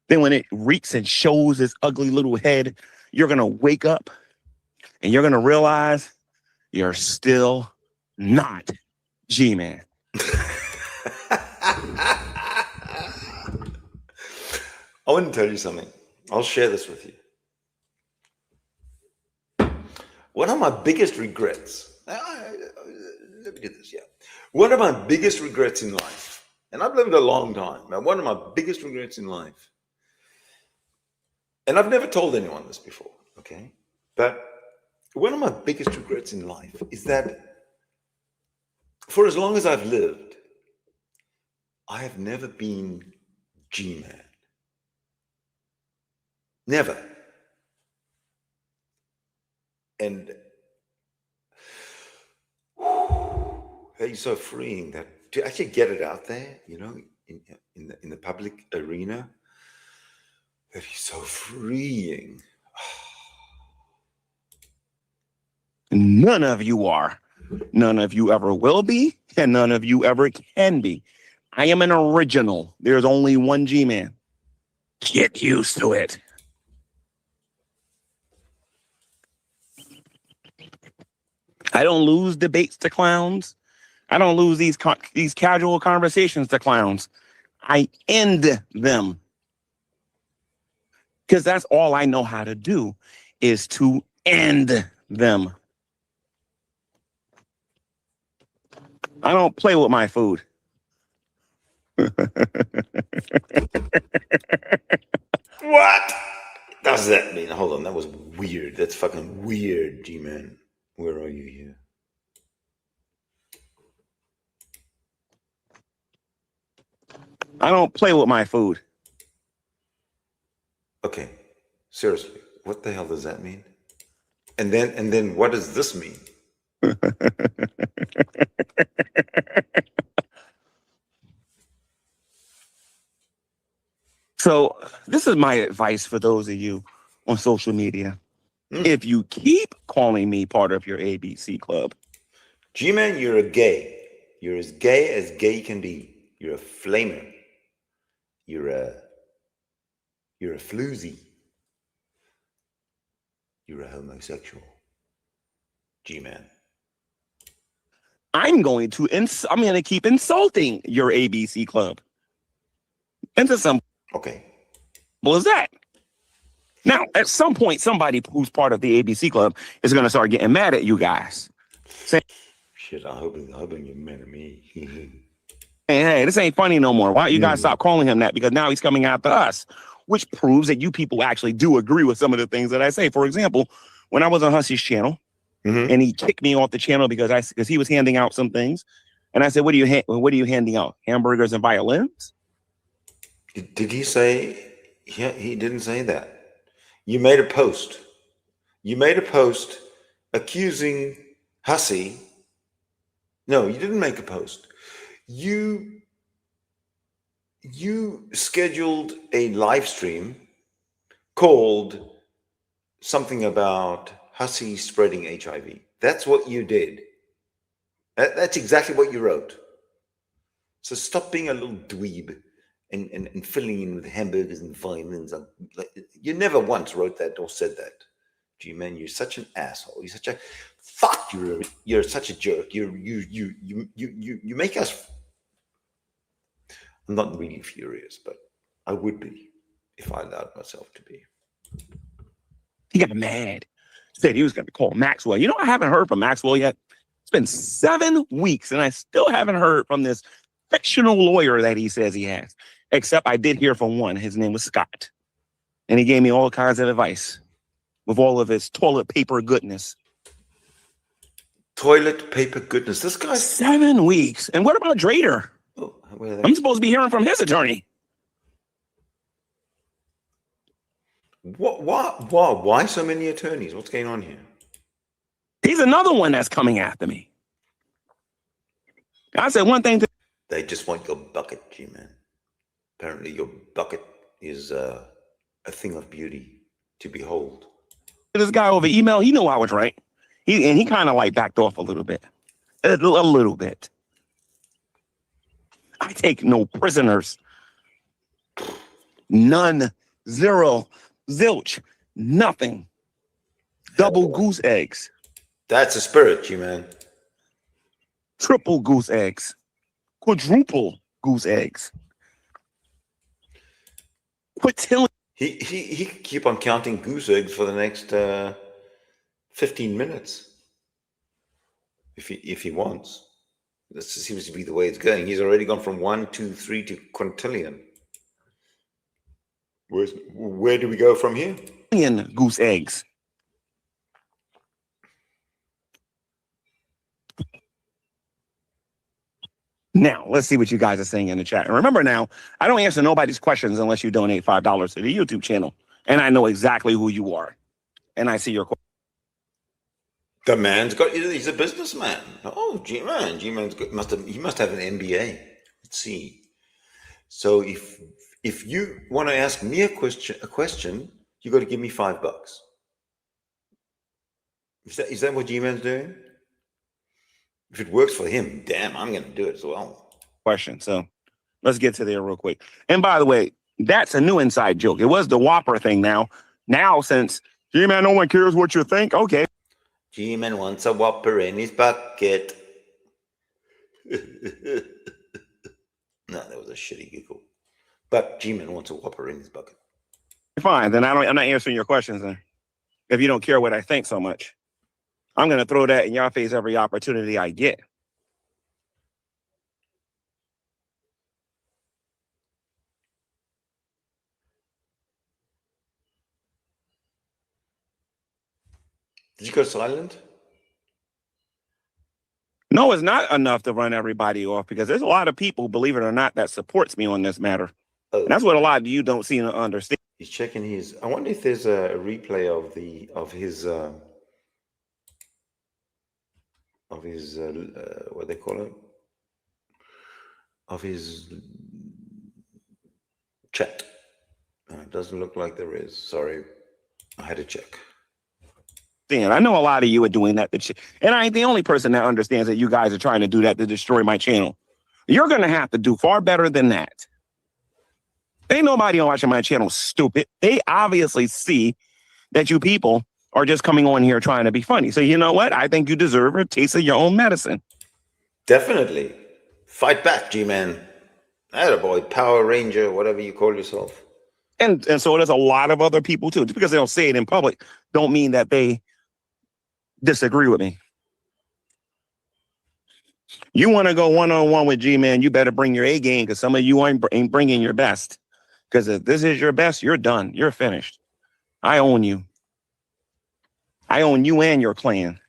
Then when it reeks and shows its ugly little head, you're going to wake up and you're going to realize you're still not G-Man. I want to tell you something. I'll share this with you. One of my biggest regrets, let me do this, yeah. One of my biggest regrets in life, and I've lived a long time, but one of my biggest regrets in life, and I've never told anyone this before, okay? But one of my biggest regrets in life is that for as long as I've lived, I have never been G-Man. Never. And It's so freeing that to actually get it out there, you know, in the public arena. That is so freeing. None of you are. None of you ever will be, and none of you ever can be. I am an original. There's only one G-Man. Get used to it. I don't lose debates to clowns. I don't lose these casual conversations to clowns. I end them. Because that's all I know how to do, is to end them. I don't play with my food. What does that mean? Hold on, that was weird. That's fucking weird, G-Man. Where are you here? I don't play with my food. Okay, seriously, what the hell does that mean? And then what does this mean? So this is my advice for those of you on social media. If you keep calling me part of your ABC club. G-Man, you're a gay. You're as gay can be. You're a flamer. You're a floozy. You're a homosexual. G-Man. I'm going to keep insulting your ABC club. Into some okay. Well, is that? Now, at some point, somebody who's part of the ABC club is going to start getting mad at you guys. Saying, shit, I'm hoping you're mad at me. hey, this ain't funny no more. Why don't you guys stop calling him that? Because now he's coming after us, which proves that you people actually do agree with some of the things that I say. For example, when I was on Hussey's channel, and he kicked me off the channel because he was handing out some things, and I said, "What are you handing out? Hamburgers and violins?" Did he say? Yeah, he didn't say that. You made a post. You made a post accusing Hussey. No, you didn't make a post. You scheduled a live stream called something about Hussey spreading HIV. That's what you did. That's exactly what you wrote. So stop being a little dweeb and filling in with hamburgers and violins. You never once wrote that or said that. G-Man, you're such an asshole. You're such a fuck. You're such a jerk. You make us. I'm not really furious, but I would be if I allowed myself to be. He got mad. Said he was going to call Maxwell. You know, I haven't heard from Maxwell yet. It's been 7 weeks, and I still haven't heard from this fictional lawyer that he says he has. Except I did hear from one. His name was Scott. And he gave me all kinds of advice with all of his toilet paper goodness. Toilet paper goodness. This guy's 7 weeks. And what about Drader? Oh, I'm supposed to be hearing from his attorney. Why so many attorneys? What's going on here? He's another one that's coming after me. I said one thing. They just want your bucket, G-Man. Apparently your bucket is a thing of beauty to behold. This guy over email, he knew I was right. He kind of like backed off a little bit. A little bit. I take no prisoners. None. Zero. Zilch. Nothing. Double goose eggs. That's a spirit, G-Man. Triple goose eggs. Quadruple goose eggs. Quit telling. He could keep on counting goose eggs for the next 15 minutes if he wants. This seems to be the way it's going. He's already gone from 1, 2, 3 to quintillion. Where do we go from here? Goose eggs. Now, let's see what you guys are saying in the chat. And remember now, I don't answer nobody's questions unless you donate $5 to the YouTube channel. And I know exactly who you are. And I see your question. The man's got, he's a businessman. Oh, G-Man. G-Man's got, he must have an MBA. Let's see. So if you want to ask me a question, you got to give me $5. Is that what G-Man's doing? If it works for him, damn, I'm going to do it as well. Question. So let's get to there real quick. And by the way, that's a new inside joke. It was the Whopper thing now. Now, since G-Man, no one cares what you think. Okay. G-Man wants a Whopper in his bucket. No, that was a shitty giggle. But G-Man wants a Whopper in his bucket. Fine. Then I'm not answering your questions then. If you don't care what I think so much. I'm going to throw that in your face every opportunity I get. Did you go silent? No, it's not enough to run everybody off because there's a lot of people, believe it or not, that supports me on this matter. Oh. And that's what a lot of you don't seem to understand. He's checking his. I wonder if there's a replay of his what they call it, of his chat. It doesn't look like there is. Sorry, I had to check. I know a lot of you are doing that, and I ain't the only person that understands that you guys are trying to do that to destroy my channel. You're going to have to do far better than that. Ain't nobody watching my channel stupid. They obviously see that you people are just coming on here trying to be funny. So you know what? I think you deserve a taste of your own medicine. Definitely. Fight back, G-Man. Attaboy, Power Ranger, whatever you call yourself. And so there's a lot of other people too. Just because they don't say it in public don't mean that they disagree with me. You want to go one-on-one with G-Man, you better bring your A game because some of you ain't bringing your best. Because if this is your best, you're done. You're finished. I own you. I own you and your clan.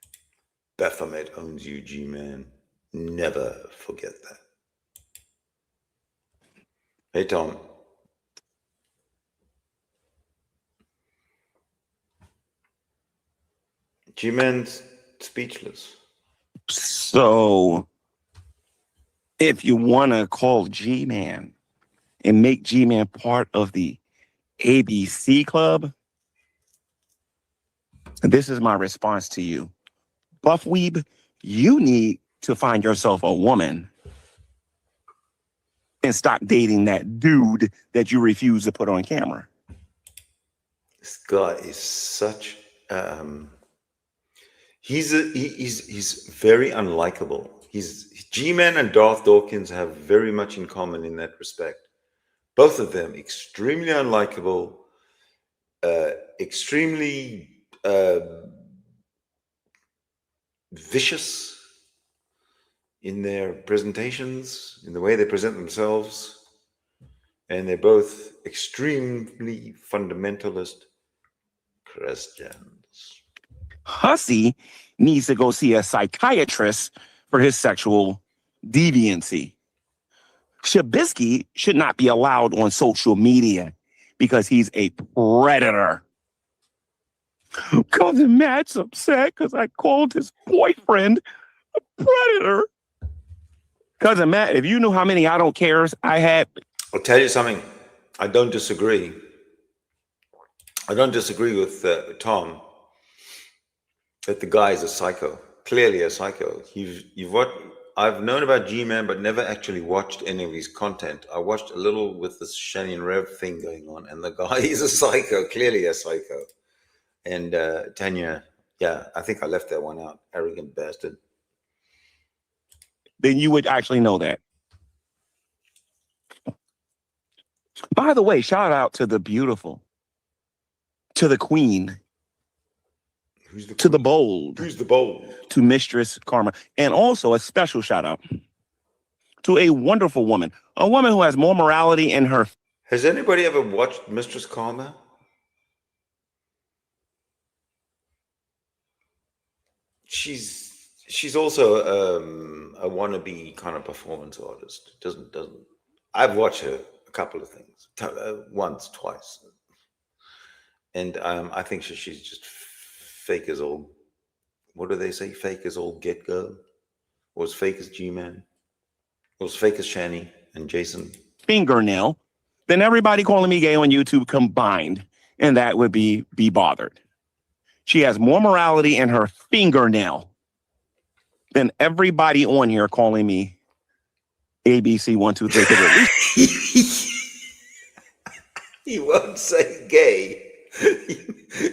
Baphomet owns you, G-Man. Never forget that. Hey, Tom. G-Man's speechless. So, if you want to call G-Man and make G-Man part of the ABC Club, this is my response to you. Buffweeb, you need to find yourself a woman and stop dating that dude that you refuse to put on camera. This guy is such he's very unlikable. G-Man and Darth Dawkins have very much in common in that respect. Both of them extremely unlikable, extremely vicious in their presentations, in the way they present themselves, and they're both extremely fundamentalist Christians. Hussy needs to go see a psychiatrist for his sexual deviancy. Shabisky should not be allowed on social media because he's a predator. Cousin Matt's upset because I called his boyfriend a predator. Cousin Matt, if you knew how many I don't cares I had. I'll tell you something. I don't disagree. I don't disagree with Tom that the guy is a psycho. Clearly a psycho. I've known about G-Man, but never actually watched any of his content. I watched a little with this Shannon Rev thing going on, and the guy is a psycho, clearly a psycho. And Tanya, yeah, I think I left that one out. Arrogant bastard. Then you would actually know that. By the way, shout out to the beautiful, to the queen, Who's the to queen? the bold, Who's the bold? to Mistress Karma, and also a special shout out to a wonderful woman, a woman who has more morality in her. Has anybody ever watched Mistress Karma? She's also a wannabe kind of performance artist. Doesn't. I've watched her a couple of things, once, twice, and I think she's just fake as all what do they say? Fake as all get go? Or as fake as G-Man? Or as fake as Shani and Jason? Fingernail, then everybody calling me gay on YouTube combined, and that would be bothered. She has more morality in her fingernail than everybody on here calling me ABC 1, 2, 3. He won't say gay.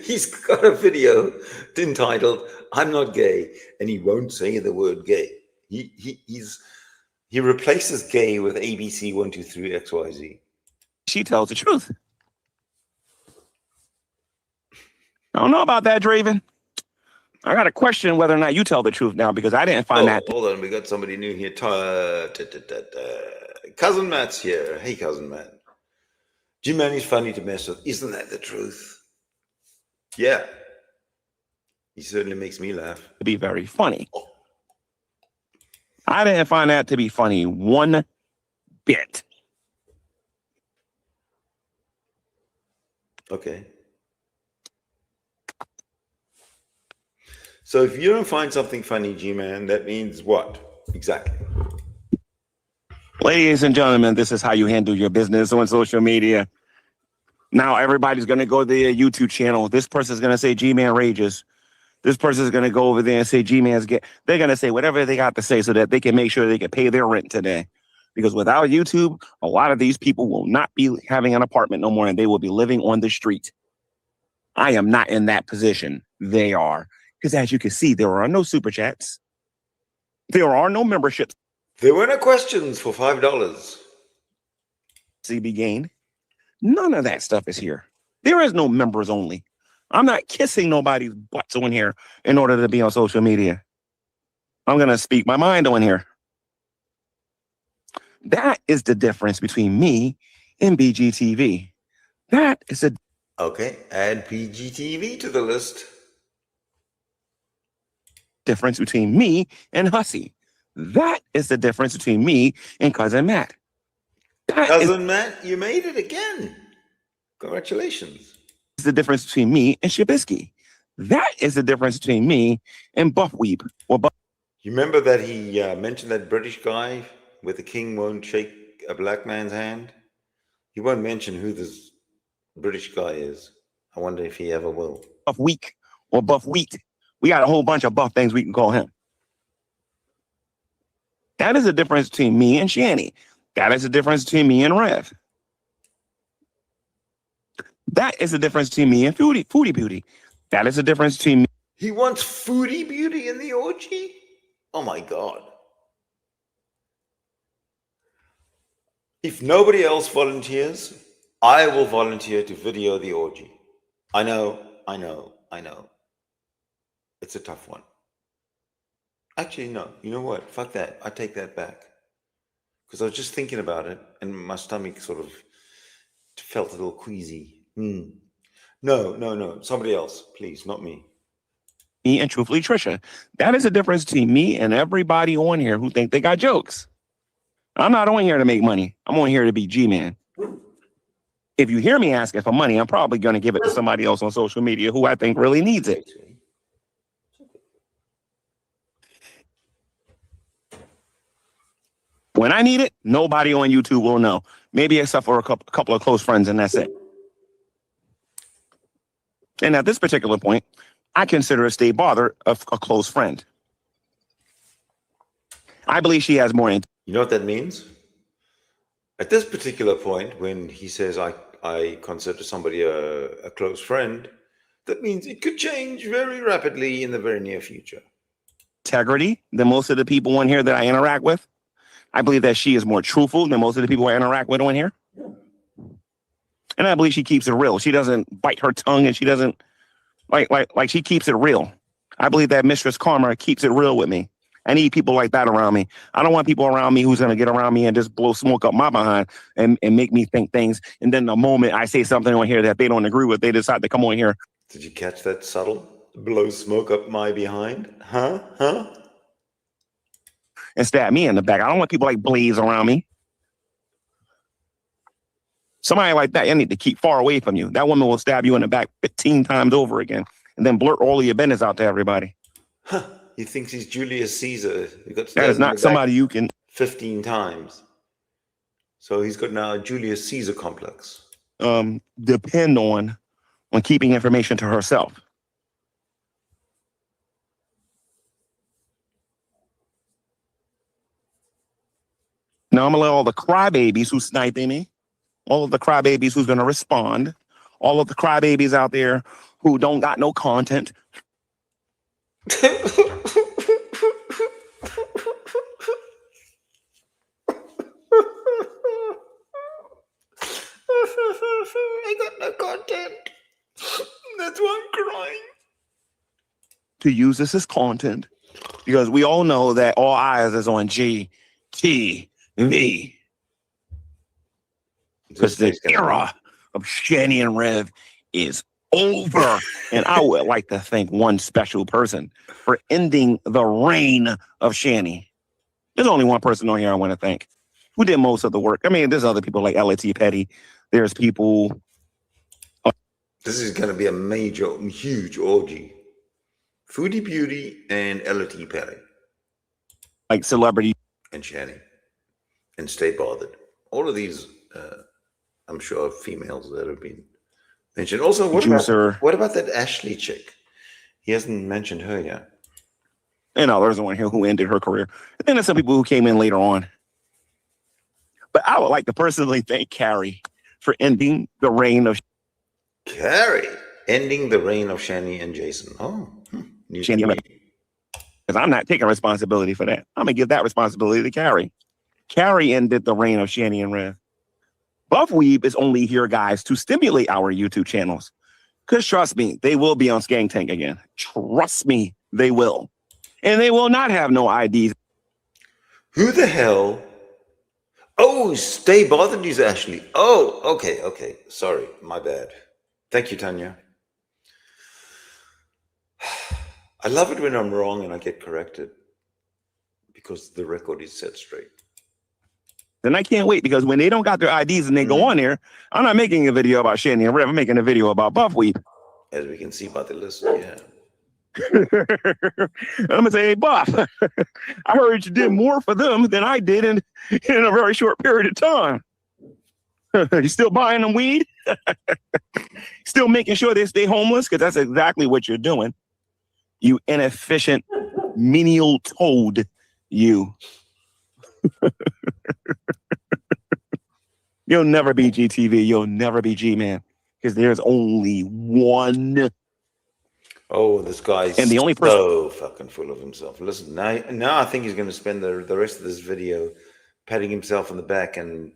He's got a video entitled "I'm not gay," and he won't say the word gay. He replaces gay with ABC 1, 2, 3 XYZ. She tells the truth. I don't know about that, Draven. I got to question whether or not you tell the truth now, because I didn't find that. Hold on, we got somebody new here. Cousin Matt's here. Hey, Cousin Matt. G-Man is funny to mess with. Isn't that the truth? Yeah. He certainly makes me laugh. To be very funny. I didn't find that to be funny one bit. Okay. So if you don't find something funny, G-Man, that means what? Exactly. Ladies and gentlemen, this is how you handle your business on social media. Now everybody's going to go to their YouTube channel. This person's going to say G-Man rages. This person's going to go over there and say G-Man's gay. They're going to say whatever they got to say so that they can make sure they can pay their rent today. Because without YouTube, a lot of these people will not be having an apartment no more, and they will be living on the street. I am not in that position. They are. Because as you can see, there are no super chats. There are no memberships. There were no questions for $5. CB gained. None of that stuff is here. There is no members only. I'm not kissing nobody's butts on here in order to be on social media. I'm going to speak my mind on here. That is the difference between me and BGTV. That is a... Okay, add PGTV to the list. Difference between me and Hussy. That is the difference between me and Cousin Matt. Cousin Matt, you made it again. Congratulations. Is the difference between me and Shabisky. That is the difference between me and Buffweeb. Or You remember that he mentioned that British guy with the king won't shake a black man's hand? He won't mention who this British guy is. I wonder if he ever will. Buff Week or Buff Wheat. We got a whole bunch of buff things we can call him. That is the difference between me and Shani. That is the difference between me and Rev. That is the difference between me and Foodie Beauty. That is the difference between me. He wants Foodie Beauty in the orgy? Oh my God. If nobody else volunteers, I will volunteer to video the orgy. I know. It's a tough one. Actually, no. You know what? Fuck that. I take that back. Because I was just thinking about it, and my stomach sort of felt a little queasy. No. Somebody else, please, not me. Me and truthfully Trisha. That is the difference between me and everybody on here who think they got jokes. I'm not on here to make money. I'm on here to be G-Man. If you hear me asking for money, I'm probably going to give it to somebody else on social media who I think really needs it. When I need it, nobody on YouTube will know. Maybe except for a couple of close friends, and that's it. And at this particular point, I consider a Stay Bother a close friend. I believe she has more. You know what that means? At this particular point, when he says, I consider somebody a close friend, that means it could change very rapidly in the very near future. Integrity than most of the people on here that I interact with. I believe that she is more truthful than most of the people I interact with on here. And I believe she keeps it real. She doesn't bite her tongue, and she doesn't like she keeps it real. I believe that Mistress Karma keeps it real with me. I need people like that around me. I don't want people around me who's going to get around me and just blow smoke up my behind and make me think things. And then the moment I say something on here that they don't agree with, they decide to come on here. Did you catch that subtle? Blow smoke up my behind? Huh? And stab me in the back. I don't want people like Blaze around me. Somebody like that, you need to keep far away from you. That woman will stab you in the back 15 times over again and then blurt all of your business out to everybody. Huh. He thinks he's Julius Caesar. He got That is stabbed in not the somebody back you can 15 times. So he's got now a Julius Caesar complex. depend on keeping information to herself. Now I'm gonna let all the crybabies who sniping me, all of the crybabies who's gonna respond, all of the crybabies out there who don't got no content. I got no content. That's why I'm crying. To use this as content, because we all know that all eyes is on GTV. Because the era of Shani and Rev is over. And I would like to thank one special person for ending the reign of Shani. There's only one person on here I want to thank who did most of the work. I mean, there's other people like L.A.T. Petty. There's people. This is going to be a major, huge orgy. Foodie Beauty and L.A.T. Petty. Like celebrity. And Shani. And Stay Bothered. All of these, I'm sure, females that have been mentioned. Also, what about that Ashley chick? He hasn't mentioned her yet. And there's one here who ended her career. And then there's some people who came in later on. But I would like to personally thank Carrie for ending the reign of Carrie ending the reign of Shani and Jason. Oh, Shani. Because I'm not taking responsibility for that. I'm gonna give that responsibility to Carrie. Carrie ended the reign of Shani and Rev. Buff Weeb is only here, guys, to stimulate our YouTube channels. Because trust me, they will be on Skank Tank again. Trust me, they will. And they will not have no IDs. Who the hell? Oh, Stay Bothered is Ashley. Oh, okay. Sorry, my bad. Thank you, Tanya. I love it when I'm wrong and I get corrected because the record is set straight. And I can't wait because when they don't got their IDs and they go on there, I'm not making a video about Shani and Rev. I'm making a video about Buff Weeb. As we can see by the list, yeah. I'm gonna say, hey, Buff, I heard you did more for them than I did in a very short period of time. You still buying them weed? Still making sure they stay homeless? Because that's exactly what you're doing. You inefficient, menial toad, you. You'll never be GTV. You'll never be G-Man. Because there's only one. Oh, this guy's and the only person so fucking full of himself. Listen, now I think he's going to spend the rest of this video patting himself on the back and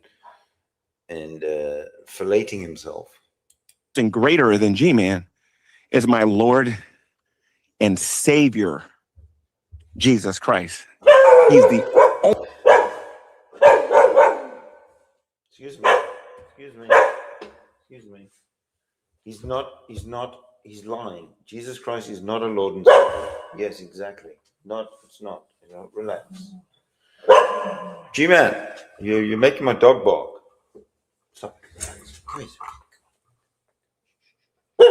filleting himself. And greater than G-Man is my Lord and Savior, Jesus Christ. He's the Excuse me. He's lying. Jesus Christ is not a Lord and Savior. Yes, exactly. It's not. Relax. G-Man, you're making my dog bark. Stop. Crazy. I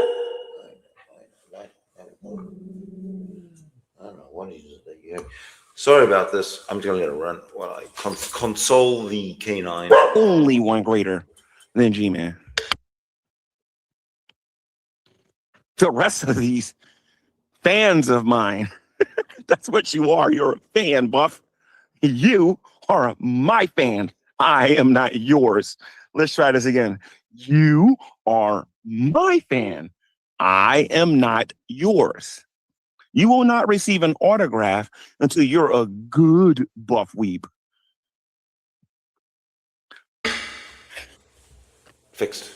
don't know what is it. Sorry about this. I'm just going to let it run while I console the canine. Only one greater than G-Man. The rest of these fans of mine, that's what you are. You're a fan, Buff. You are my fan. I am not yours. Let's try this again. You are my fan. I am not yours. You will not receive an autograph until you're a good Buff Weeb. Fixed.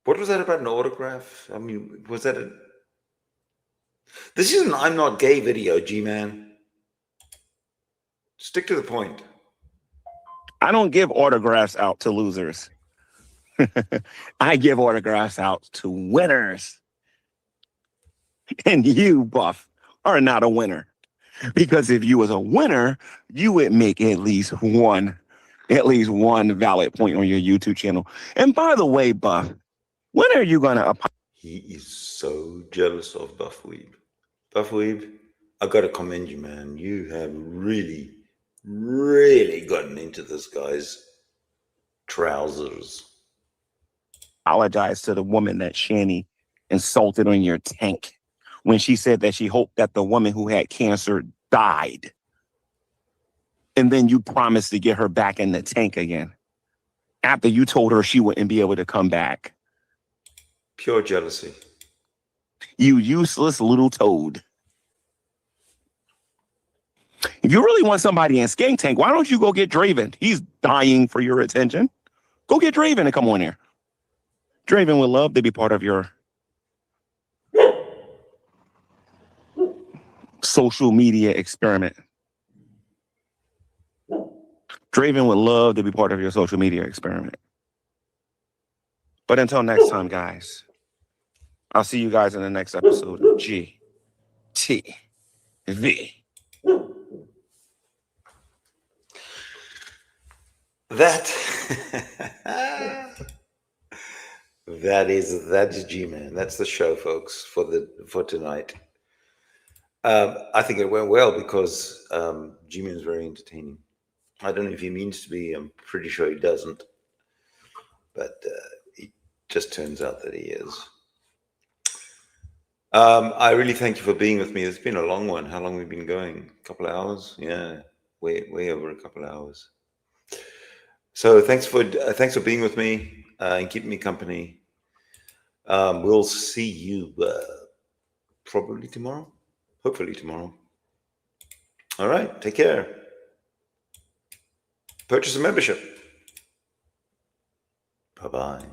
What was that about an autograph? I mean, was that a... This is an I'm not gay video, G-Man. Stick to the point. I don't give autographs out to losers. I give autographs out to winners. And you, Buff, are not a winner. Because if you was a winner, you would make at least one valid point on your YouTube channel. And by the way, Buff, when are you going to... He is so jealous of Buff Weeb. Buffweeb, I got to commend you, man. You have really, really gotten into this guy's trousers. Apologize to the woman that Shani insulted on your tank when she said that she hoped that the woman who had cancer died. And then you promised to get her back in the tank again after you told her she wouldn't be able to come back. Pure jealousy. You useless little toad. If you really want somebody in Skank Tank, why don't you go get Draven? He's dying for your attention. Go get Draven and come on here. Draven would love to be part of your social media experiment. Draven would love to be part of your social media experiment. But until next time, guys, I'll see you guys in the next episode of GTV. That's G-Man. That's the show, folks, for tonight. I think it went well because G-Man is very entertaining. I don't know if he means to be. I'm pretty sure he doesn't, but it just turns out that he is. I really thank you for being with me. It's been a long one. How long have we been going? A couple of hours? Yeah, way over a couple of hours. So thanks for being with me and keeping me company. We'll see you probably tomorrow. Hopefully tomorrow. All right. Take care. Purchase a membership. Bye-bye.